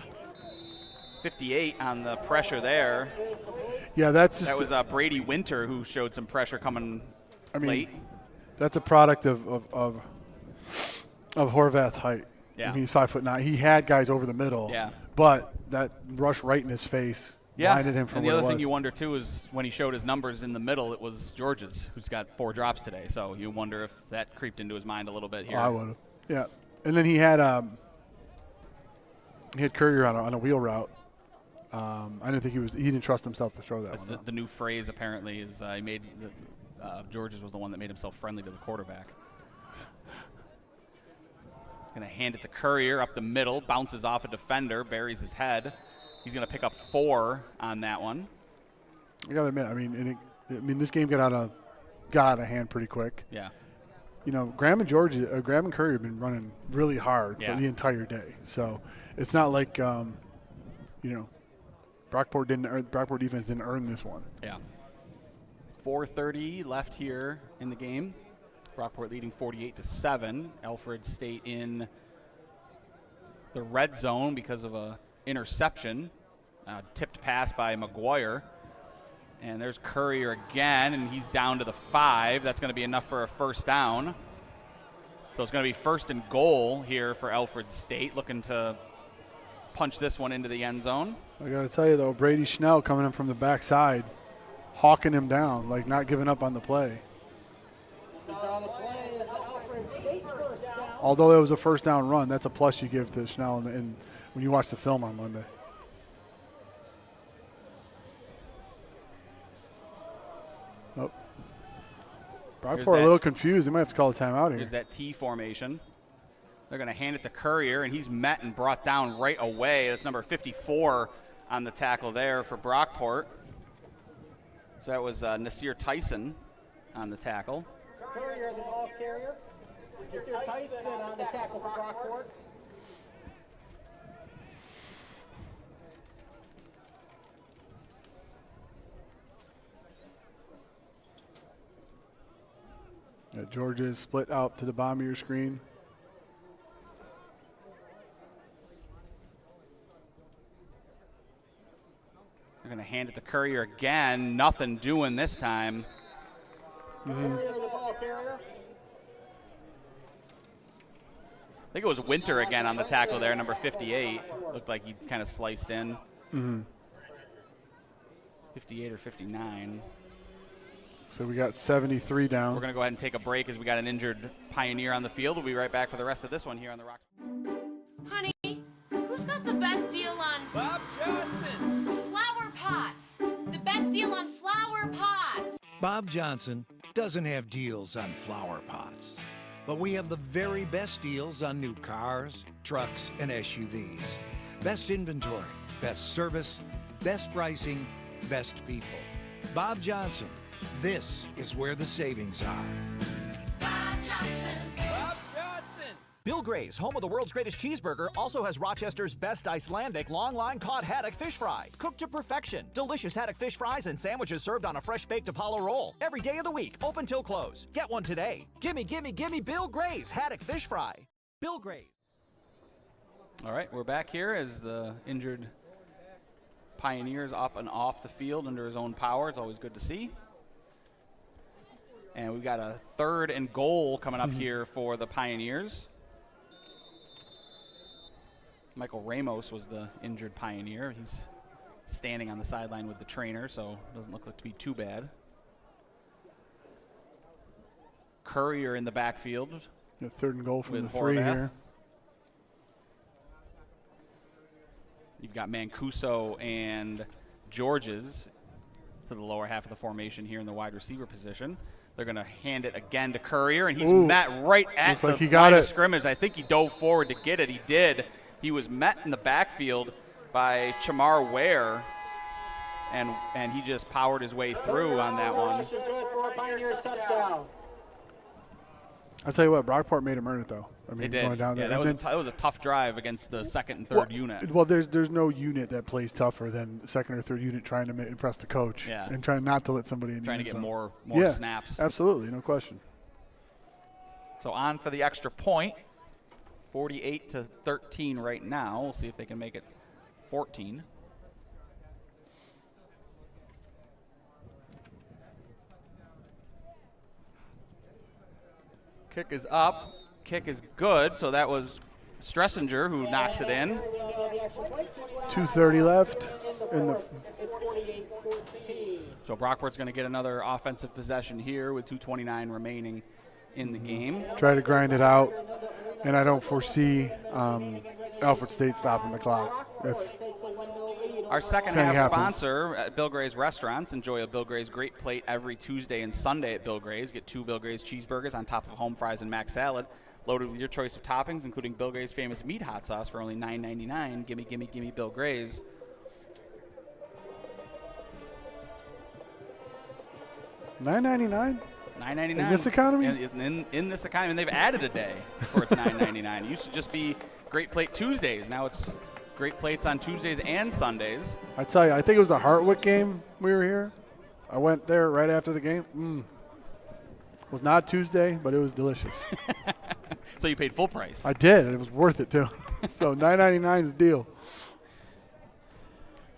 58 on the pressure there. Yeah, that was Brady Winter who showed some pressure coming late. That's a product of Horvath height. Yeah. I mean, he's 5'9". He had guys over the middle. Yeah. But that rush right in his face blinded him from and the where other it thing was. you wonder too is when he showed his numbers in the middle, it was George's, who's got 4 drops today. So you wonder if that creeped into his mind a little bit here. I would have. Yeah. And then he had Courier on a wheel route. I didn't think he didn't trust himself to throw that one. The new phrase apparently is he made George's was the one that made himself friendly to the quarterback. Going to hand it to Courier up the middle, bounces off a defender, buries his head. He's going to pick up 4 on that one. I got to admit, I mean, this game got out of hand pretty quick. Yeah. Graham and Courier have been running really hard the entire day. So it's not like, Brockport defense didn't earn this one. Yeah. 4:30 left here in the game. Brockport leading 48-7. Alfred State in the red zone because of a interception. Tipped pass by McGuire. And there's Courier again, and he's down to the 5. That's going to be enough for a first down. So it's going to be 1st and goal here for Alfred State, looking to punch this one into the end zone. I got to tell you, though, Brady Schnell coming in from the backside hawking him down, like not giving up on the play. Although it was a first down run, that's a plus you give to Schnell and when you watch the film on Monday. Oh. Brockport a little confused. They might have to call a timeout here. Here's that T formation. They're going to hand it to Courier, and he's met and brought down right away. That's number 54 on the tackle there for Brockport. So that was Nasir Tyson on the tackle. Courier, the ball carrier. Nasir Tyson on the tackle for Brockport. Yeah, Georgia is split out to the bottom of your screen. They're going to hand it to Courier again. Nothing doing this time. Courier, the ball carrier. I think it was Winter again on the tackle there, number 58. Looked like he kind of sliced in. 58 or 59. So we got 73 down. We're going to go ahead and take a break as we got an injured Pioneer on the field. We'll be right back for the rest of this one here on the Rock. Honey, who's got the best deal on Bob Johnson. flower pots? The best deal on flower pots. Bob Johnson doesn't have deals on flower pots, but we have the very best deals on new cars, trucks, and SUVs. Best inventory, best service, best pricing, best people. Bob Johnson, this is where the savings are. Bob Johnson. Bob Johnson. Bill Gray's, home of the world's greatest cheeseburger, also has Rochester's best Icelandic long-line cod haddock fish fry. Cooked to perfection. Delicious haddock fish fries and sandwiches served on a fresh-baked Apollo roll. Every day of the week, open till close. Get one today. Gimme, gimme, gimme Bill Gray's haddock fish fry. Bill Gray's. All right, we're back here as the injured Pioneers up and off the field under his own power. It's always good to see. And we've got a 3rd and goal coming up here for the Pioneers. Michael Ramos was the injured Pioneer. He's standing on the sideline with the trainer, so it doesn't look like to be too bad. Courier in the backfield. Yeah, 3rd and goal from with the 3 Horvath here. You've got Mancuso and Georges to the lower half of the formation here in the wide receiver position. They're going to hand it again to Courier, and he's met right at the line of scrimmage. I think he dove forward to get it. He did. He was met in the backfield by Chamar Ware, and he just powered his way through on that one. I'll tell you what, Brockport made him earn it, though. I mean, They did. going down there. Yeah, that was a tough drive against the 2nd and 3rd unit. Well, there's no unit that plays tougher than 2nd or 3rd unit trying to impress the coach and trying not to let somebody in. Trying to get more snaps. Absolutely, no question. So on for the extra point. 48-13 right now. We'll see if they can make it 14. Kick is up. Kick is good. So that was Stressinger who knocks it in. 2:30 left in the. So Brockport's going to get another offensive possession here with 2:29 remaining in the game. Try to grind it out, and I don't foresee Alfred State stopping the clock. Our second half sponsor at Bill Gray's Restaurants. Enjoy a Bill Gray's Great Plate every Tuesday and Sunday at Bill Gray's. Get 2 Bill Gray's cheeseburgers on top of home fries and mac salad, loaded with your choice of toppings, including Bill Gray's famous meat hot sauce for only $9.99. Gimme, gimme, gimme Bill Gray's. $9.99. $9.99 in this economy. In this economy, and they've added a day before it's $9.99. It used to just be Great Plate Tuesdays. Now it's Great Plates on Tuesdays and Sundays. I tell you, I think it was the Hartwick game we were here. I went there right after the game. It was not Tuesday, but it was delicious. So you paid full price. I did. It was worth it, too. So $9.99 is a deal.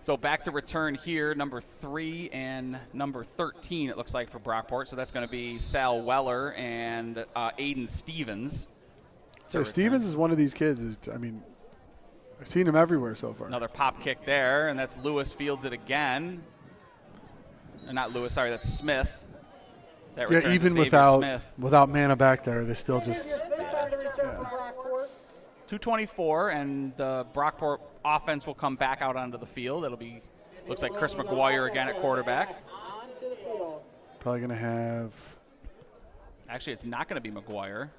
So back to return here, number 3 and number 13, it looks like, for Brockport. So that's going to be Sal Weller and Aiden Stevens. So Stevens is one of these kids. I mean, I've seen him everywhere so far. Another pop kick there, and that's Lewis fields it again. not Lewis, sorry, that's Smith. That Yeah, returns even Xavier Smith. without Mana back there, they still just. 2:24, and the Brockport offense will come back out onto the field. Looks like Chris McGuire again at quarterback. Probably going to have. Actually, it's not going to be McGuire.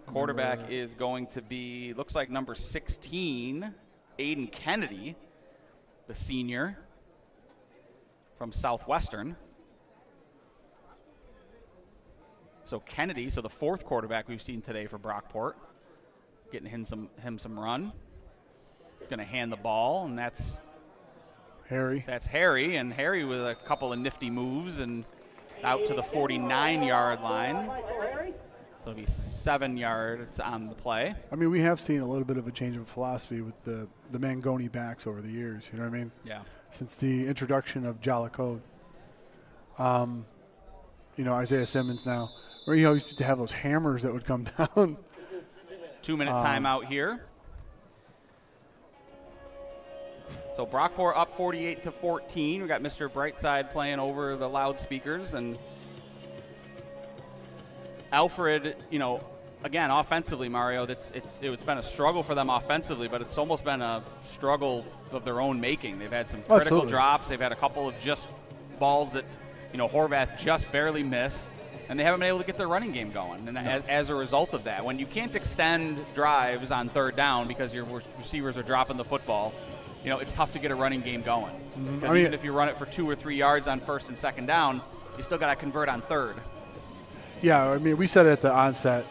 Quarterback is going to be, looks like number 16, Aiden Kennedy, the senior from Southwestern. So Kennedy, so the fourth quarterback we've seen today for Brockport, getting him some run. He's going to hand the ball, and that's Harry. That's Harry, and Harry with a couple of nifty moves and out to the 49-yard line. So it'll be 7 yards on the play. I mean, we have seen a little bit of a change of philosophy with the Mangoni backs over the years. You know what I mean? Yeah. Since the introduction of Jala Code. Isaiah Simmons now, where used to have those hammers that would come down. 2-minute timeout here. So Brockport up 48-14. We got Mr. Brightside playing over the loudspeakers, and Alfred, again, offensively, Mario, it's been a struggle for them offensively, but it's almost been a struggle of their own making. They've had some critical drops. They've had a couple of just balls that, Horvath just barely missed, and they haven't been able to get their running game going. And as a result of that, when you can't extend drives on third down because your receivers are dropping the football, it's tough to get a running game going. Because even if you run it for 2 or 3 yards on first and second down, you still got to convert on third. Yeah, I mean, we said at the onset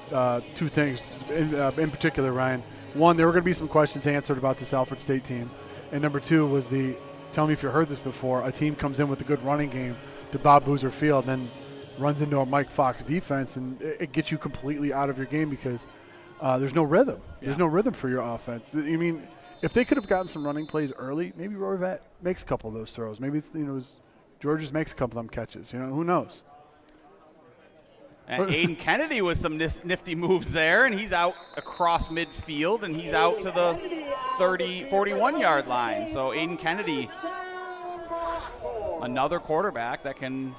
2 things in particular, Ryan. One, there were going to be some questions answered about this Alfred State team. And number 2 was tell me if you heard this before, a team comes in with a good running game to Bob Boozer Field and then runs into a Mike Fox defense, and it gets you completely out of your game because there's no rhythm. There's no rhythm for your offense. I mean, if they could have gotten some running plays early, maybe Horvath makes a couple of those throws. Maybe it's, Georges makes a couple of them catches. Who knows? And Aiden Kennedy with some nifty moves there, and he's out across midfield, and he's out to the 41-yard line. So Aiden Kennedy, another quarterback that can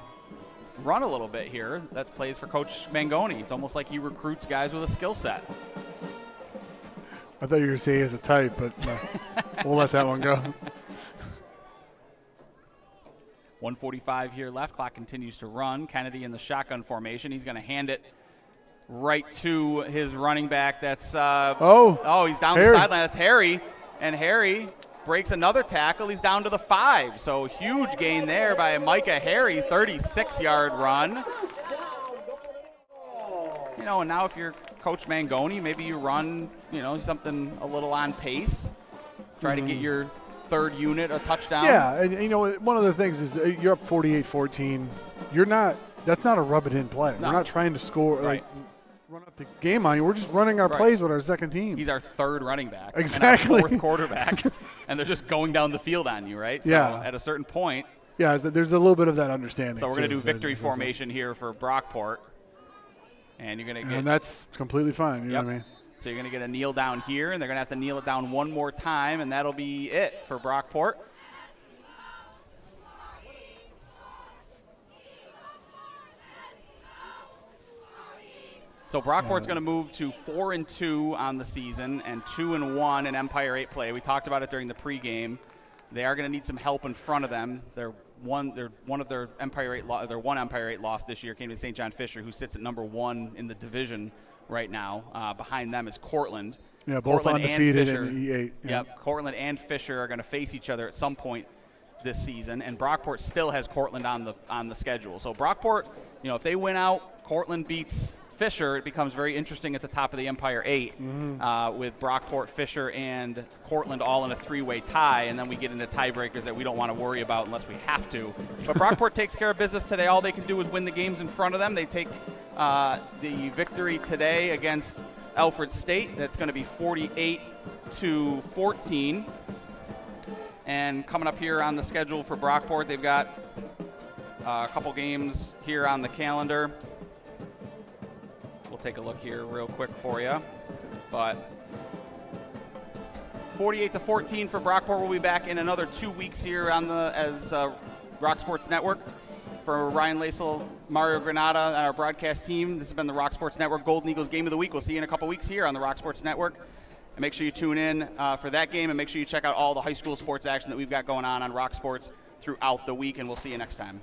run a little bit here, that plays for Coach Mangoni. It's almost like he recruits guys with a skill set. I thought you were going to say he has a type, but we'll let that one go. 1:45 here left. Clock continues to run. Kennedy in the shotgun formation. He's going to hand it right to his running back. That's he's down the sideline. That's Harry, and Harry breaks another tackle. He's down to the 5. So huge gain there by Micah Harry. 36-yard run. And now if you're Coach Mangoni, maybe you run, something a little on pace. Try to get your third unit a touchdown. Yeah, and one of the things is you're up 48-14. That's not a rub it in play. No. We're not trying to score, run up the game on you. We're just running our plays with our second team. He's our third running back. Exactly. And our fourth quarterback. And they're just going down the field on you, right? So at a certain point. Yeah, there's a little bit of that understanding. So we're going to do victory formation here for Brockport. And you're going to get. And that's completely fine. You know what I mean? So you're going to get a kneel down here, and they're going to have to kneel it down one more time, and that'll be it for Brockport. So Brockport's going to move to 4-2 on the season and 2-1 in Empire 8 play. We talked about it during the pregame. They are going to need some help in front of them. They're one of their Empire 8 their one Empire 8 loss this year came to St. John Fisher, who sits at number 1 in the division right now. Behind them is Cortland. Yeah, both Cortland undefeated in the E8. Yeah. Yep, Cortland and Fisher are going to face each other at some point this season, and Brockport still has Cortland on the schedule. So Brockport, if they win out, Cortland beats Fisher, it becomes very interesting at the top of the Empire 8 with Brockport, Fisher, and Cortland all in a 3-way tie, and then we get into tiebreakers that we don't want to worry about unless we have to. But Brockport takes care of business today. All they can do is win the games in front of them. They take the victory today against Alfred State. That's going to be 48-14. And coming up here on the schedule for Brockport, they've got a couple games here on the calendar. We'll take a look here real quick for you. But 48-14 for Brockport. We'll be back in another 2 weeks here on as Rock Sports Network. For Ryan Lasel, Mario Granata, and our broadcast team, this has been the Rock Sports Network Golden Eagles Game of the Week. We'll see you in a couple weeks here on the Rock Sports Network. And make sure you tune in for that game, and make sure you check out all the high school sports action that we've got going on Rock Sports throughout the week, and we'll see you next time.